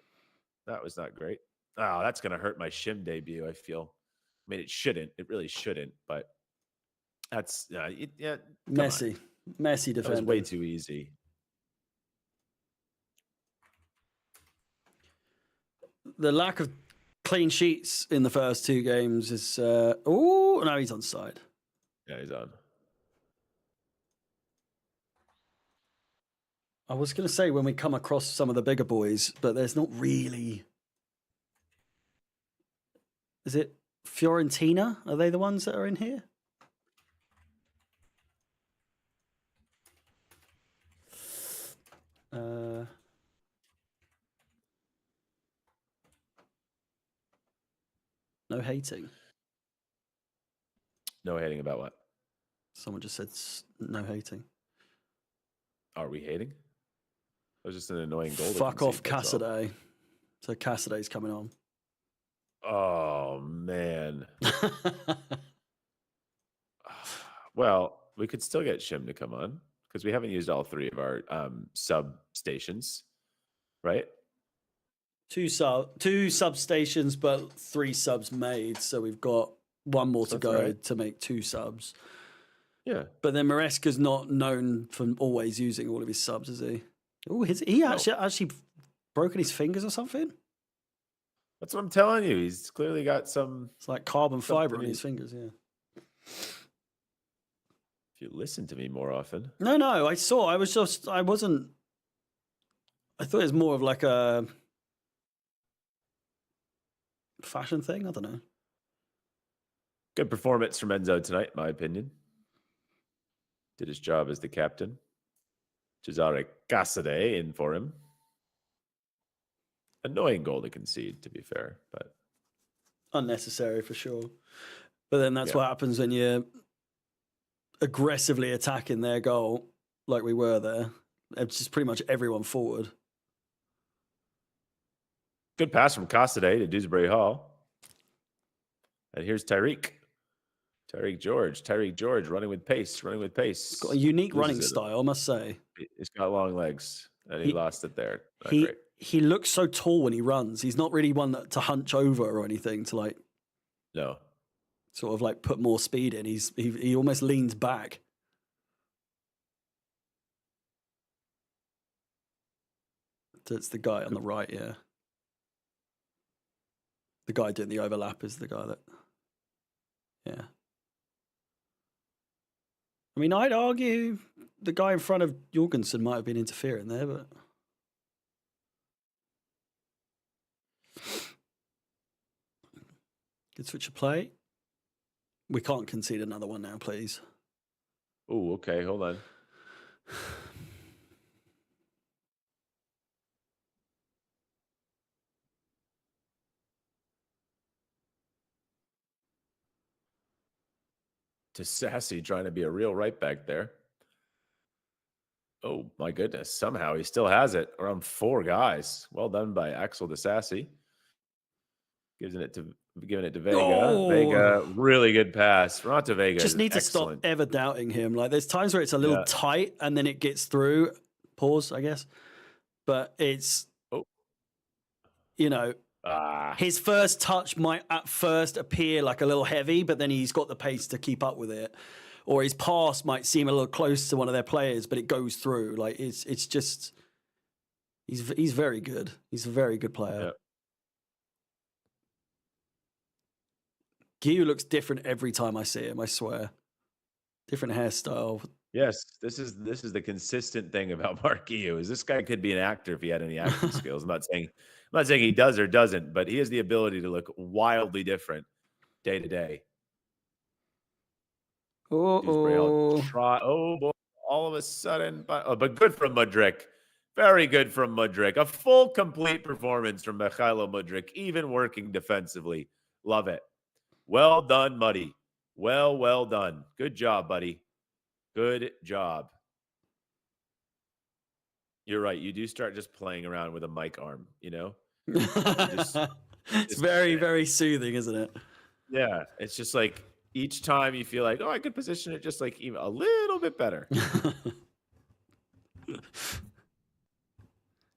That was not great. Oh, that's going to hurt my Shim debut, I feel. I mean, it shouldn't. It really shouldn't, but that's Messy. Messy that was defending. way too easy. The lack of clean sheets in the first two games is oh, no, he's onside. Yeah, he's on. I was going to say when we come across some of the bigger boys, but there's not really. Is it Fiorentina? Are they the ones that are in here? No hating. No hating about what? Someone just said no hating. Are we hating? That was just an annoying goal. to Fuck off, concede, that's all. Cassidy. So Cassiday's coming on. Oh man. Well, we could still get Shim to come on because we haven't used all 3 of our substations, right? 2 substations, but 3 subs made. So we've got 1 more to That's go right. to make 2 subs. Yeah. But then Maresca's not known for always using all of his subs, is he? Oh, he actually broken his fingers or something? That's what I'm telling you. He's clearly got some. It's like carbon fiber on Something- his fingers, yeah. If you listen to me more often. No, I wasn't. I thought it was more of like a fashion thing. I don't know. Good performance from Enzo tonight, in my opinion. Did his job as the captain. Cesare Cassade in for him. Annoying goal to concede, to be fair, but Unnecessary for sure. But then that's Yeah. what happens when you're aggressively attacking their goal, like we were there. It's just pretty much everyone forward. good pass from Cassade to Dewsbury Hall. And here's Tyreek George running with pace. He's got a unique Loses running it. style, I must say. He's got long legs, and he He- lost it there. Not He great. he looks so tall when he runs. He's not really one to hunch over or anything to like No. sort of like put more speed in. He almost leans back. That's the guy on the right, yeah. The guy doing the overlap is the guy that, yeah. I mean, I'd argue the guy in front of Jorgensen might have been interfering there, but good switch of play. We can't concede another one now, please. Oh, okay. Hold on. To Sassy trying to be a real right back there. Oh my goodness. Somehow he still has it. Around 4 guys. Well done by Axel de Sassy. Giving it to Vega. Oh. Vega, really good pass. Renato Vega. Just is need to excellent. stop ever doubting him. Like there's times where it's a little Yeah. tight and then it gets through. Pause, I guess. But it's, Oh. you know, Ah, his first touch might at first appear like a little heavy, but then he's got the pace to keep up with it. Or his pass might seem a little close to one of their players, but it goes through. Like it's just he's very good. He's a very good player. Yeah. Guiu looks different every time I see him, I swear. Different hairstyle. yes. This is the consistent thing about Mark Guiu is this guy could be an actor if he had any acting skills. I'm not saying he does or doesn't, but he has the ability to look wildly different day to day. Dewsbury Hall try. Oh boy! All of a sudden, but good from Mudryk. Very good from Mudryk. A full, complete performance from Mikhailo Mudryk, even working defensively. Love it. Well done, Muddy. Well done. Good job, buddy. Good job. You're right. You do start just playing around with a mic arm, you know? It's very, very soothing, isn't it? Yeah. It's just like each time you feel like, oh, I could position it just like even a little bit better.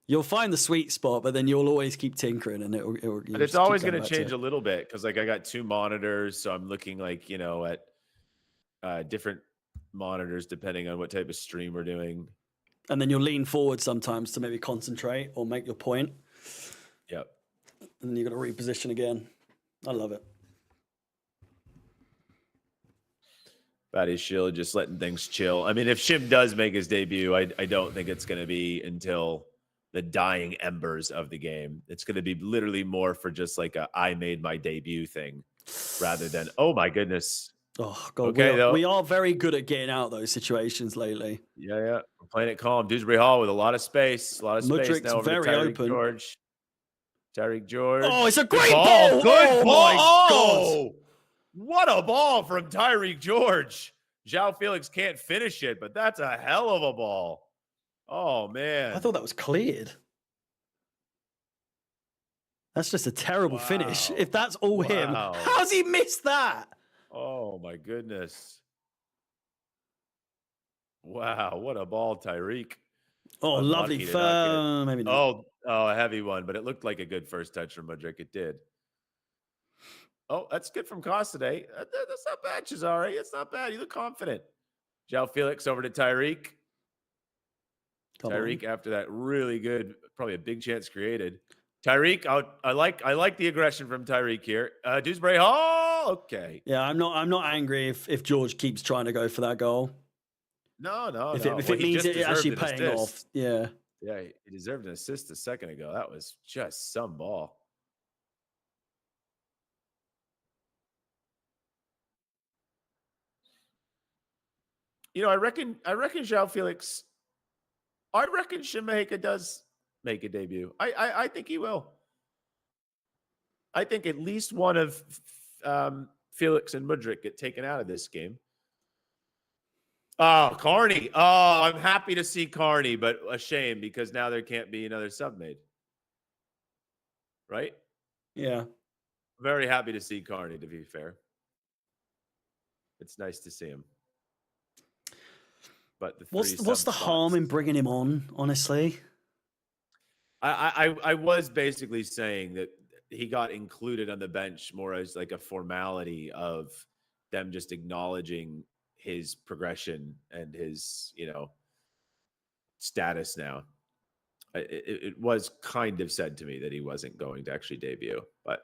You'll find the sweet spot, but then you'll always keep tinkering, and it'll But it's always going to change a little bit because, like, I got 2 monitors, so I'm looking like, you know, at different monitors depending on what type of stream we're doing. And then you'll lean forward sometimes to maybe concentrate or make your point, Yep. and then you're going to reposition again. I love it. Batty Shield just letting things chill. I mean, if Shim does make his debut, I don't think it's going to be until the dying embers of the game. It's going to be literally more for just like a I made my debut thing rather than, oh my goodness. Oh, God. Okay, we are very good at getting out those situations lately. Yeah. We're playing it calm. Dewsbury Hall with a lot of space. Mudryk's now over to very Tyreek open. George. Tyreek George. Oh, it's a Good great ball. ball. Good Oh, ball. my God. Oh, what a ball from Tyreek George. João Felix can't finish it, but that's a hell of a ball. Oh man. I thought that was cleared. That's just a terrible finish. Wow. If that's all him, Wow. how's he missed that? Oh my goodness. Wow, what a ball, Tyreek. Oh, lovely Unlucky to not get it. firm. Maybe not. Oh, a heavy one, but it looked like a good first touch from Mudryk. It did. Oh, that's good from Cost today. That's not bad, Cesare. It's not bad. You look confident. Joao Felix over to Tyreek. Come Tyreek on. after that really good, probably a big chance created. Tyreek, I like the aggression from Tyreek here. Dewsbury Hall. Okay. Yeah, I'm not angry if George keeps trying to go for that goal. No. If Well, it he means just it actually deserved an paying off. assist. Yeah. Yeah, he deserved an assist a second ago. That was just some ball. I reckon Joao Felix. I reckon Shimehika does make a debut. I think he will. I think at least one of Felix and Mudryk get taken out of this game. Oh, Carney. Oh, I'm happy to see Carney, but a shame because now there can't be another sub made. Right? Yeah. Very happy to see Carney, to be fair. It's nice to see him. But what's the harm in bringing him on, honestly? I was basically saying that he got included on the bench more as like a formality of them just acknowledging his progression and his, status now. It was kind of said to me that he wasn't going to actually debut, but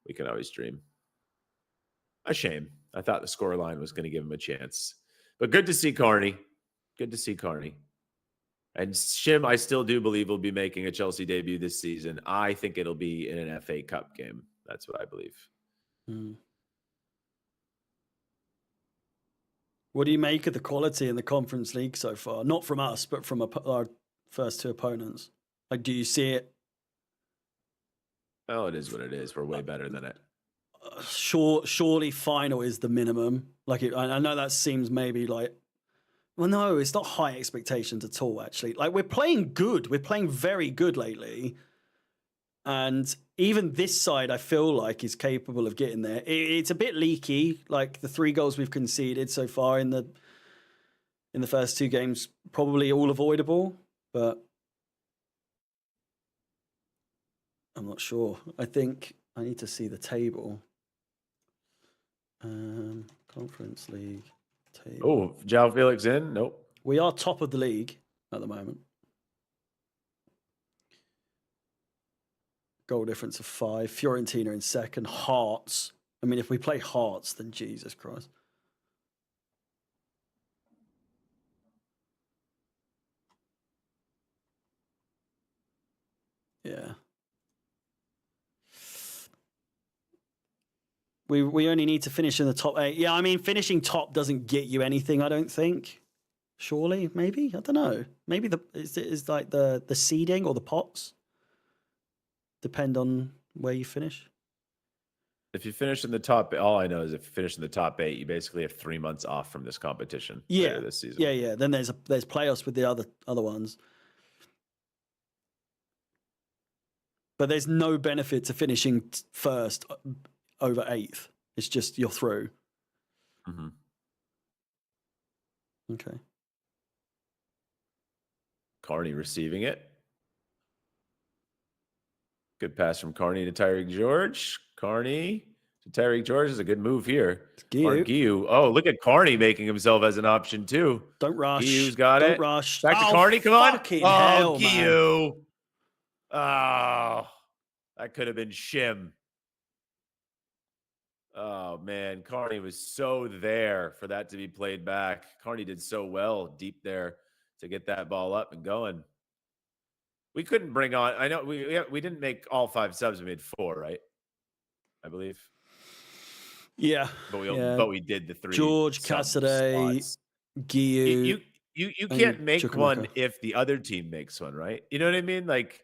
we can always dream. A shame. I thought the scoreline was going to give him a chance. But good to see Carney. Good to see Carney. And Shim, I still do believe will be making a Chelsea debut this season. I think it'll be in an FA Cup game. That's what I believe. What do you make of the quality in the Conference League so far? Not from us, but from our first two opponents. Like, do you see it? Oh, it is what it is. We're way better than it. Surely final is the minimum. Like, I know that seems maybe like, well, no, it's not high expectations at all, actually. Like, we're playing good. We're playing very good lately. And even this side, I feel like, is capable of getting there. It's a bit leaky. Like, the 3 goals we've conceded so far in the first 2 games, probably all avoidable. But I'm not sure. I think I need to see the table. Conference League table. Oh, Joao Felix in? Nope. We are top of the league at the moment. Goal difference of 5. Fiorentina in second. Hearts. I mean, if we play Hearts, then Jesus Christ. Yeah. We only need to finish in the top 8. Yeah, I mean, finishing top doesn't get you anything, I don't think. Surely, maybe? I don't know. Maybe is like the seeding or the pots depend on where you finish. If you finish in the top, all I know is if you finish in the top 8, you basically have 3 months off from this competition later this season. Yeah. Then there's playoffs with the other ones. But there's no benefit to finishing first over 8th. It's just you're through. Mm-hmm. Okay. Carney receiving it. Good pass from Carney to Tyreek George. Carney to Tyreek George is a good move here. Guiu. Oh, look at Carney making himself as an option too. Don't rush. Guiu's got Don't it. rush. Back to Carney. Come on. Hell, Guiu. Oh, that could have been Shim. Oh, man. Carney was so there for that to be played back. Carney did so well deep there to get that ball up and going. We couldn't bring on. I know we didn't make all 5 subs. We made 4, right? I believe. Yeah. But we did the 3. George, Cassidy, Guiu. You can't make one if the other team makes one, right? You know what I mean? Like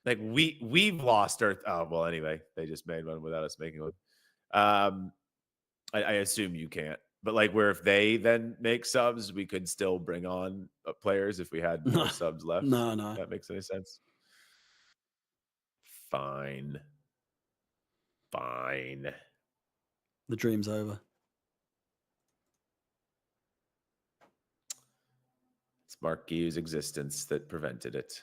we've lost our. Oh well. Anyway, they just made one without us making one. I assume you can't. But like where if they then make subs, we could still bring on players if we had more subs left. No. If that makes any sense. Fine. The dream's over. It's Mark Guiu's existence that prevented it.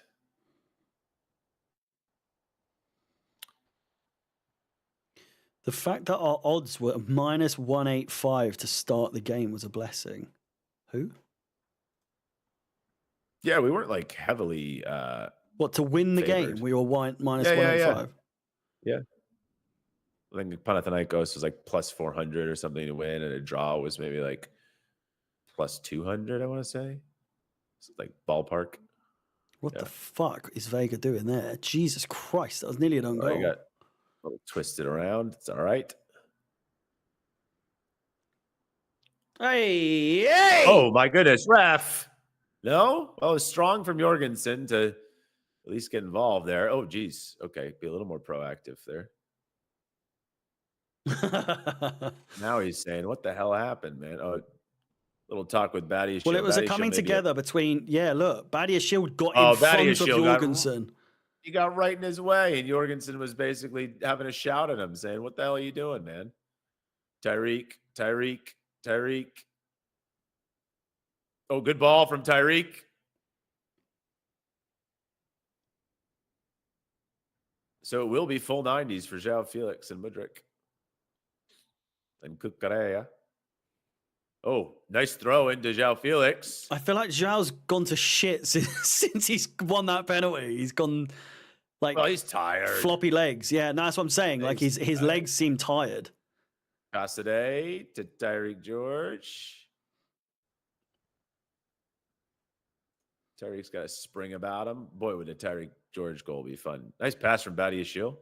The fact that our odds were minus 185 to start the game was a blessing. Who? Yeah, we weren't like heavily What, to win the favored. game? We were minus Yeah, 185. yeah. I think Panathinaikos was like plus 400 or something to win, and a draw was maybe like plus 200, I want to say. It's like ballpark. What the fuck is Vega doing there? Jesus Christ, that was nearly an own Oh, goal. you got a little twisted around. It's all right. Hey! Oh, my goodness. Ref. No? Oh, strong from Jorgensen to at least get involved there. Oh, geez. Okay. Be a little more proactive there. Now he's saying, what the hell happened, man? Oh, little talk with Badia. Well, it was a coming together between, look, Badia Shield got in front of Jorgensen. He got right in his way, and Jorgensen was basically having a shout at him, saying, what the hell are you doing, man? Tyreek. Oh, good ball from Tyreek. So it will be full 90s for João Felix and Mudryk. And Cucurella. Oh, nice throw into João Felix. I feel like João's gone to shit since he's won that penalty. He's gone like he's tired. Floppy legs. Yeah, no, that's what I'm saying. Like his legs seem tired. Cassidy to Tyreek George. Tyreek's got a spring about him. Boy, would a Tyreek George goal be fun. Nice pass from Badia Shield.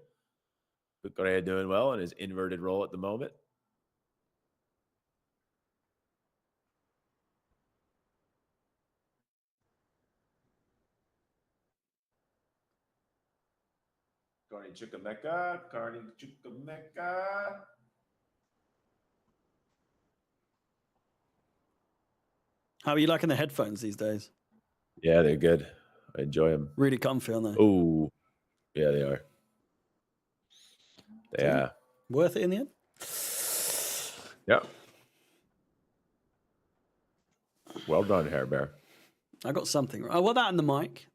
Cucurella doing well in his inverted role at the moment. Carney Chukwemeka. How are you liking the headphones these days? Yeah, they're good. I enjoy them. Really comfy, aren't they? Oh, yeah, they are. Yeah. Worth it in the end? Yeah. Well done, Hair Bear. I got something right. Oh, well, that and the mic.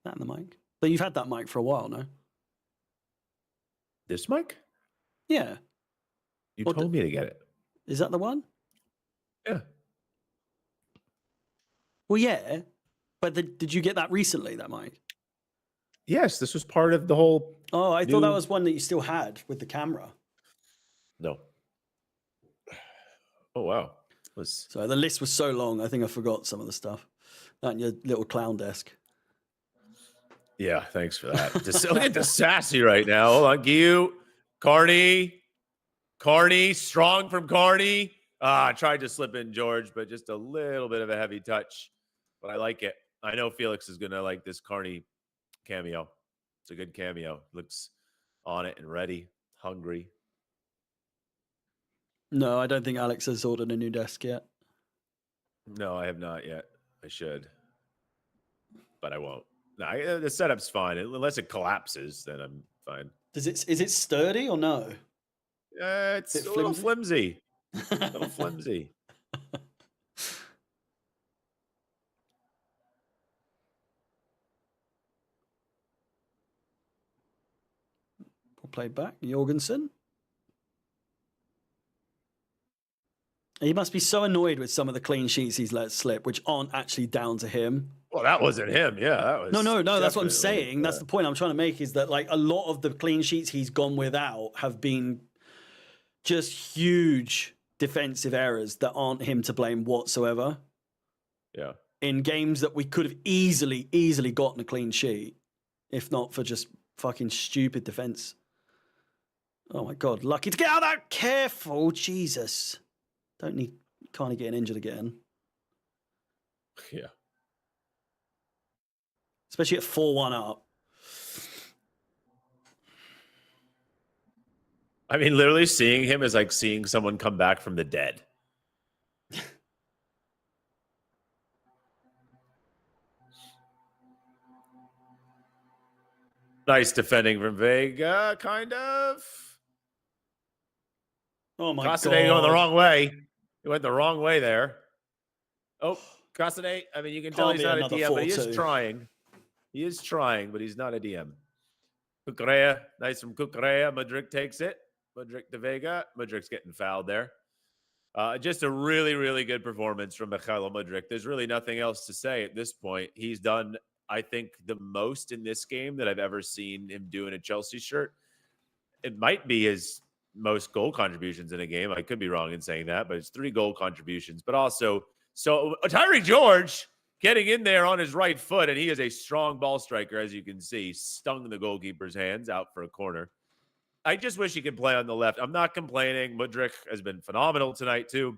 But you've had that mic for a while, no? This mic? Yeah. You What told me to get it. Is that the one? Yeah. Well, yeah. But did you get that recently, that mic? Yes, this was part of the whole. Oh, I thought that was one that you still had with the camera. No. Oh, wow. So the list was so long, I think I forgot some of the stuff. That and your little clown desk. Yeah, thanks for that. Look at the sassy right now. Hold on. Guiu, Carney, strong from Carney. I tried to slip in George, but just a little bit of a heavy touch. But I like it. I know Felix is going to like this Carney cameo. It's a good cameo. Looks on it and ready, hungry. No, I don't think Alex has ordered a new desk yet. No, I have not yet. I should, but I won't. No, the setup's fine. Unless it collapses, then I'm fine. Is it sturdy or no? It's a little flimsy. A little flimsy. We'll play back. Jorgensen. He must be so annoyed with some of the clean sheets he's let slip, which aren't actually down to him. Well, that wasn't him. Yeah, that was. No. That's what I'm definitely, saying. That's the point I'm trying to make is that like a lot of the clean sheets he's gone without have been just huge defensive errors that aren't him to blame whatsoever. Yeah. In games that we could have easily gotten a clean sheet, if not for just fucking stupid defense. Oh my God. Lucky to get out of that. Careful. Jesus. Can't get injured again. Yeah. Especially at 4-1 up. I mean, literally seeing him is like seeing someone come back from the dead. Nice defending from Vega, kind of. Oh my Cassidy going the god. wrong way. He went the wrong way there. Oh, Cassidy. I mean, you can tell Can't he's be not a another DM, but he is 4-2. trying. He is trying, but he's not a DM. Cucurella, nice from Cucurella. Mudryk takes it. Mudryk to Vega. Mudryk's getting fouled there. Just a really, really good performance from Mikhailo Mudryk. There's really nothing else to say at this point. He's done, I think, the most in this game that I've ever seen him do in a Chelsea shirt. It might be his most goal contributions in a game. I could be wrong in saying that, but it's 3 goal contributions. But also, so Tyreek George getting in there on his right foot, and he is a strong ball striker, as you can see, stung the goalkeeper's hands out for a corner. I just wish he could play on the left. I'm not complaining. Mudryk has been phenomenal tonight, too.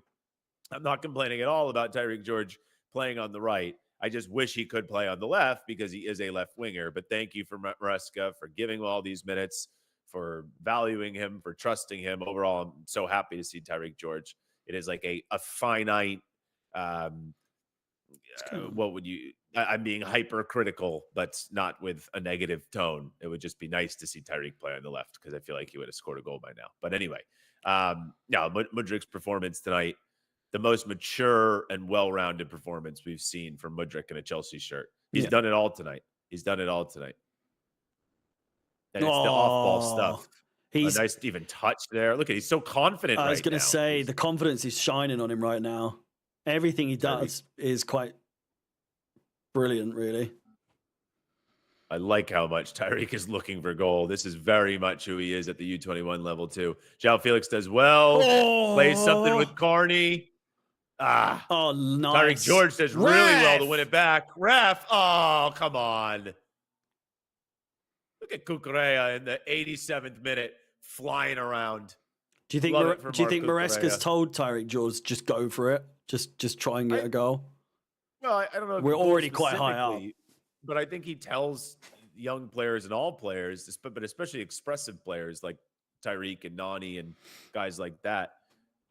I'm not complaining at all about Tyreek George playing on the right. I just wish he could play on the left because he is a left winger. But thank you for Maresca for giving him all these minutes, for valuing him, for trusting him. Overall, I'm so happy to see Tyreek George. It is like a finite, what would you, I'm being hypercritical, but not with a negative tone. It would just be nice to see Tyreek play on the left because I feel like he would have scored a goal by now. But anyway, Mudryk's performance tonight, the most mature and well-rounded performance we've seen from Mudryk in a Chelsea shirt. He's done it all tonight. He's done it all tonight. And it's the off-ball stuff. He's a nice even touch there. Look at, he's so confident. I was going to say the confidence is shining on him right now. Everything he does is quite brilliant, really. I like how much Tyreek is looking for goal. This is very much who he is at the U21 level too. João Felix does well. Plays something with Carney. Nice. Tyreek George does really well to win it back. Ref. Oh, come on. Look at Cucurella in the 87th minute flying around. Do you think Maresca's told Tyreek George just go for it? Just try and get a goal? Well, I don't know. We're already quite high up. But I think he tells young players and all players, but especially expressive players like Tyreek and Nani and guys like that,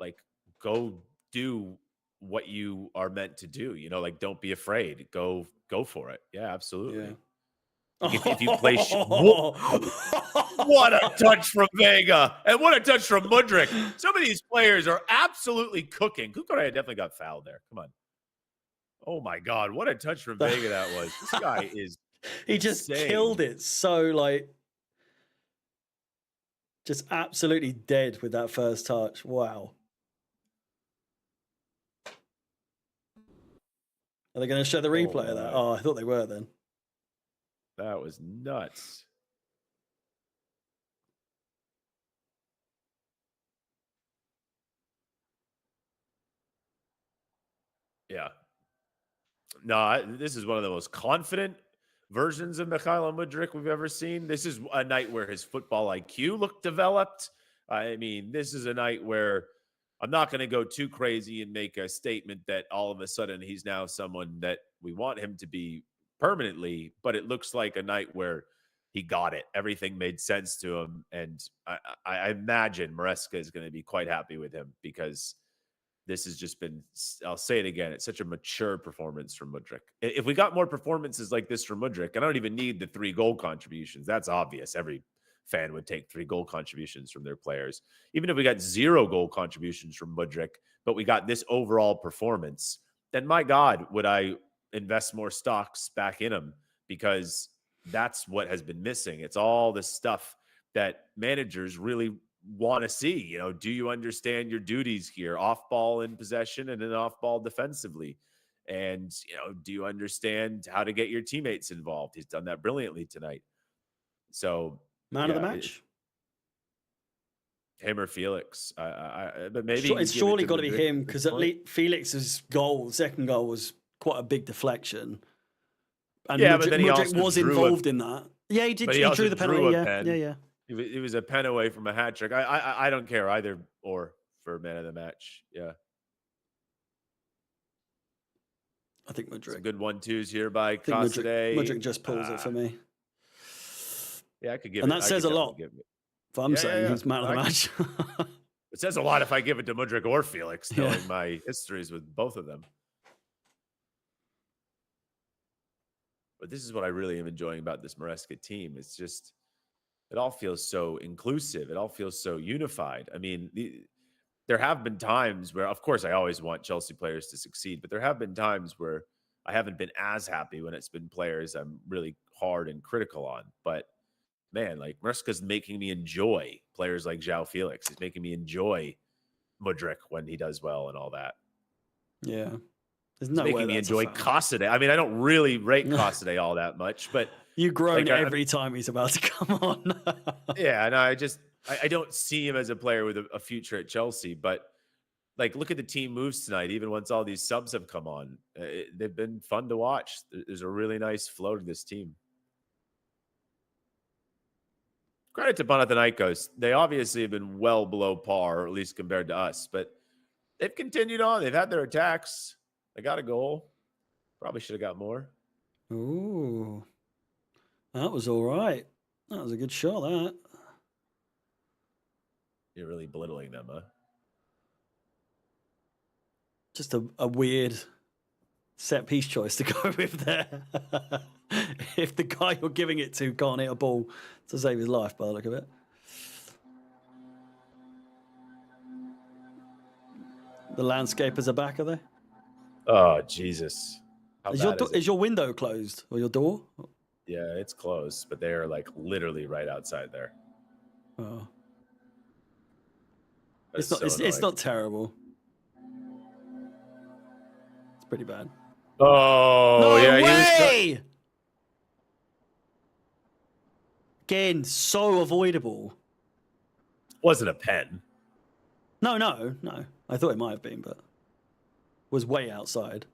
like, go do what you are meant to do. You know, like, don't be afraid. Go for it. Yeah, absolutely. Yeah. Like if you play, what a touch from Vega and what a touch from Mudryk. Some of these players are absolutely cooking. Cucurella definitely got fouled there. Come on. Oh my God, what a touch from Vega that was. This guy is he just killed it. So, like, just absolutely dead with that first touch. Wow. Are they going to show the replay of that? Oh, I thought they were then. That was nuts. Yeah. No, this is one of the most confident versions of Mikhailo Mudryk we've ever seen. This is a night where his football IQ looked developed. I mean, this is a night where I'm not going to go too crazy and make a statement that all of a sudden he's now someone that we want him to be permanently, but it looks like a night where he got it. Everything made sense to him. And I imagine Maresca is going to be quite happy with him because this has just been, I'll say it again, it's such a mature performance from Mudryk. If we got more performances like this from Mudryk, I don't even need the 3 goal contributions. That's obvious. Every fan would take 3 goal contributions from their players. Even if we got 0 goal contributions from Mudryk, but we got this overall performance, then my God, would I invest more stocks back in him, because that's what has been missing. It's all the stuff that managers really want to see. You know, do you understand your duties here? Off ball in possession and then off ball defensively. And, you know, do you understand how to get your teammates involved? He's done that brilliantly tonight. So man of the match, him or Felix. But maybe it's surely got to be him, because at least Felix's goal, second goal, was quite a big deflection. And but then he Mudryk was involved in that. Yeah, he did. He drew the penalty. Yeah. It was a pen away from a hat trick. I don't care either or for man of the match. Yeah. I think Mudryk. Some good 1-2s here by Cassidy. Mudryk just pulls it for me. Yeah, I could give and it. And that says a lot. If I'm saying he's man of the match. It says a lot if I give it to Mudryk or Felix, knowing my histories with both of them. But this is what I really am enjoying about this Maresca team. It's just, it all feels so inclusive. It all feels so unified. I mean, there have been times where, of course, I always want Chelsea players to succeed, but there have been times where I haven't been as happy when it's been players I'm really hard and critical on. But man, like Maresca's making me enjoy players like João Felix. He's making me enjoy Mudryk when he does well and all that. Yeah. There's It's no way making me that's enjoy a foul. Cossade. I mean, I don't really rate Cossade all that much, but You groan like, every time he's about to come on. yeah, no, I don't see him as a player with a future at Chelsea, but like, look at the team moves tonight. Even once all these subs have come on, they've been fun to watch. There's a really nice flow to this team. Credit to Panathinaikos. They obviously have been well below par, or at least compared to us, but they've continued on. They've had their attacks. They got a goal. Probably should have got more. Ooh. That was all right. That was a good shot, that. You're really belittling them, huh? Just a weird set piece choice to go with there. If the guy you're giving it to can't hit a ball to save his life, by the look of it. The landscapers are back, are they? Oh, Jesus. How Is bad your, is it? is your window closed or your door? Yeah, it's closed, but they are like literally right outside there. Oh. That It's is not. so It's annoying. not terrible. It's pretty bad. Oh, No yeah. way! Again, so avoidable. Wasn't a pen. No. I thought it might have been, but was way outside.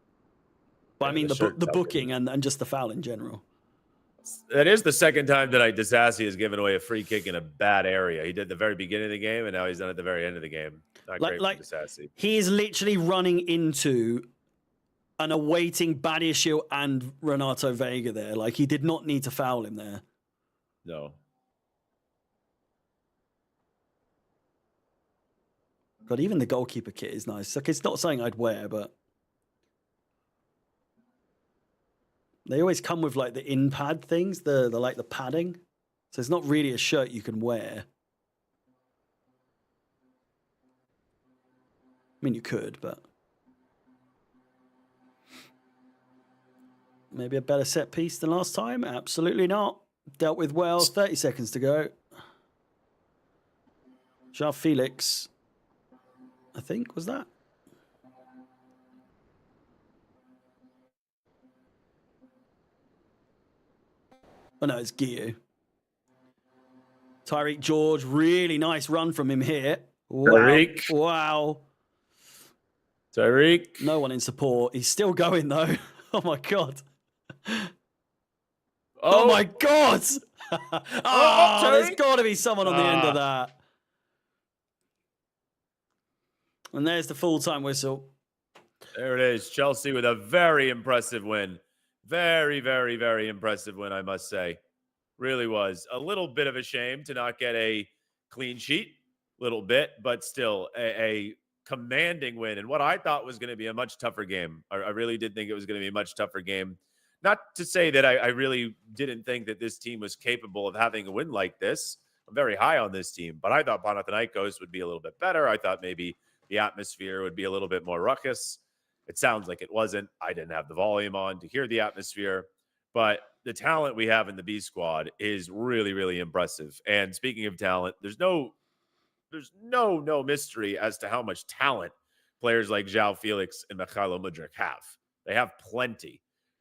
But I Yeah, mean, the the shirt tucked booking and just the foul in general. That is the second time tonight Disasi has given away a free kick in a bad area. He did at the very beginning of the game, and now he's done at the very end of the game. Not great for Disasi. He is literally running into an awaiting Badiashile and Renato Vega there. Like, he did not need to foul him there. No. God, even the goalkeeper kit is nice. Like, it's not something I'd wear, but they always come with like the in-pad things, the like the padding. So it's not really a shirt you can wear. I mean, you could, but maybe a better set piece than last time? Absolutely not. Dealt with well. 30 seconds to go. João Felix, I think, was that? Oh, no, it's Guillou. Tyreek George, really nice run from him here. Wow. Tyreek. Wow. Tyreek. No one in support. He's still going, though. Oh, my God. Oh, my God. There's got to be someone on the end of that. And there's the full-time whistle. There it is. Chelsea with a very impressive win. Very, very, very impressive win, I must say. Really was. A little bit of a shame to not get a clean sheet. Little bit, but still a commanding win. And what I thought was going to be a much tougher game. I really did think it was going to be a much tougher game. Not to say that I really didn't think that this team was capable of having a win like this. I'm very high on this team, but I thought Panathinaikos would be a little bit better. I thought maybe the atmosphere would be a little bit more ruckus. It sounds like it wasn't. I didn't have the volume on to hear the atmosphere, but the talent we have in the B squad is really, really impressive. And speaking of talent, there's no mystery as to how much talent players like João Felix and Mykhailo Mudryk have. They have plenty.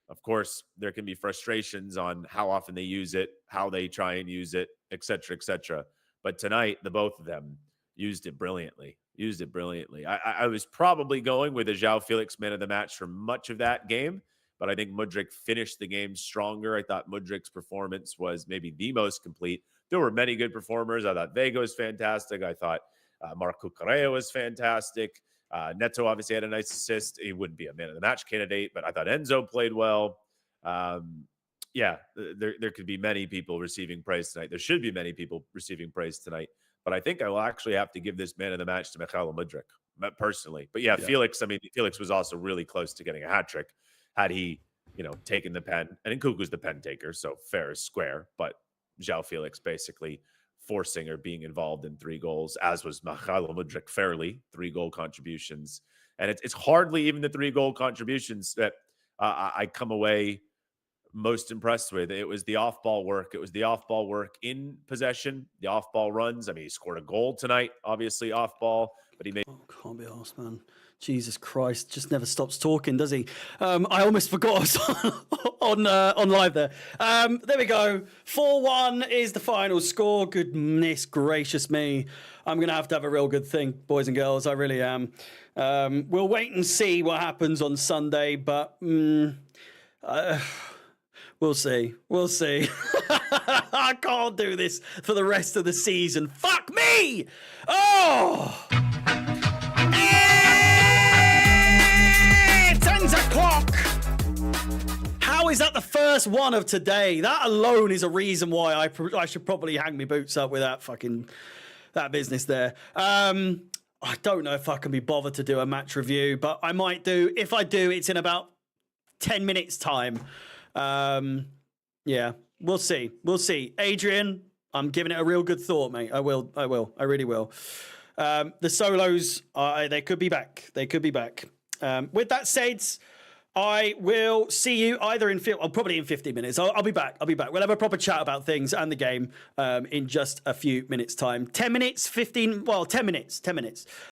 Of course, there can be frustrations on how often they use it, how they try and use it, et cetera, et cetera. But tonight, the both of them used it brilliantly. I was probably going with a João Felix man of the match for much of that game, but I think Mudryk finished the game stronger. I thought Mudryk's performance was maybe the most complete. There were many good performers. I thought Vega was fantastic. I thought Marco Correa was fantastic. Neto obviously had a nice assist. He wouldn't be a man of the match candidate, but I thought Enzo played well. There could be many people receiving praise tonight. There should be many people receiving praise tonight. But I think I will actually have to give this man of the match to Mykhailo Mudryk personally. But yeah, Felix, I mean, Felix was also really close to getting a hat trick had he, taking the pen. And Nkunku's the pen taker, so fair is square. But João Felix basically forcing or being involved in 3 goals, as was Mykhailo Mudryk fairly, 3-goal contributions. And it's hardly even the 3-goal contributions that I come away most impressed with. It was the off-ball work. It was the off-ball work in possession, the off-ball runs. I mean, he scored a goal tonight, obviously off-ball, but he made... Oh, can't be arsed, man. Jesus Christ, just never stops talking, does he? I almost forgot I was on live there. There we go. 4-1 is the final score. Goodness gracious me. I'm going to have a real good think, boys and girls. I really am. We'll wait and see what happens on Sunday, but we'll see. We'll see. I can't do this for the rest of the season. Fuck me! Oh! 10 o'clock! How is that the first one of today? That alone is a reason why I should probably hang my boots up with that business there. I don't know if I can be bothered to do a match review, but I might do. If I do, it's in about 10 minutes time. Yeah, we'll see. We'll see. Adrian, I'm giving it a real good thought, mate. I will. I really will. The solos, they could be back. They could be back. With that said, I will see you either probably in 15 minutes. I'll be back. We'll have a proper chat about things and the game in just a few minutes' time. 10 minutes, 15, well, 10 minutes.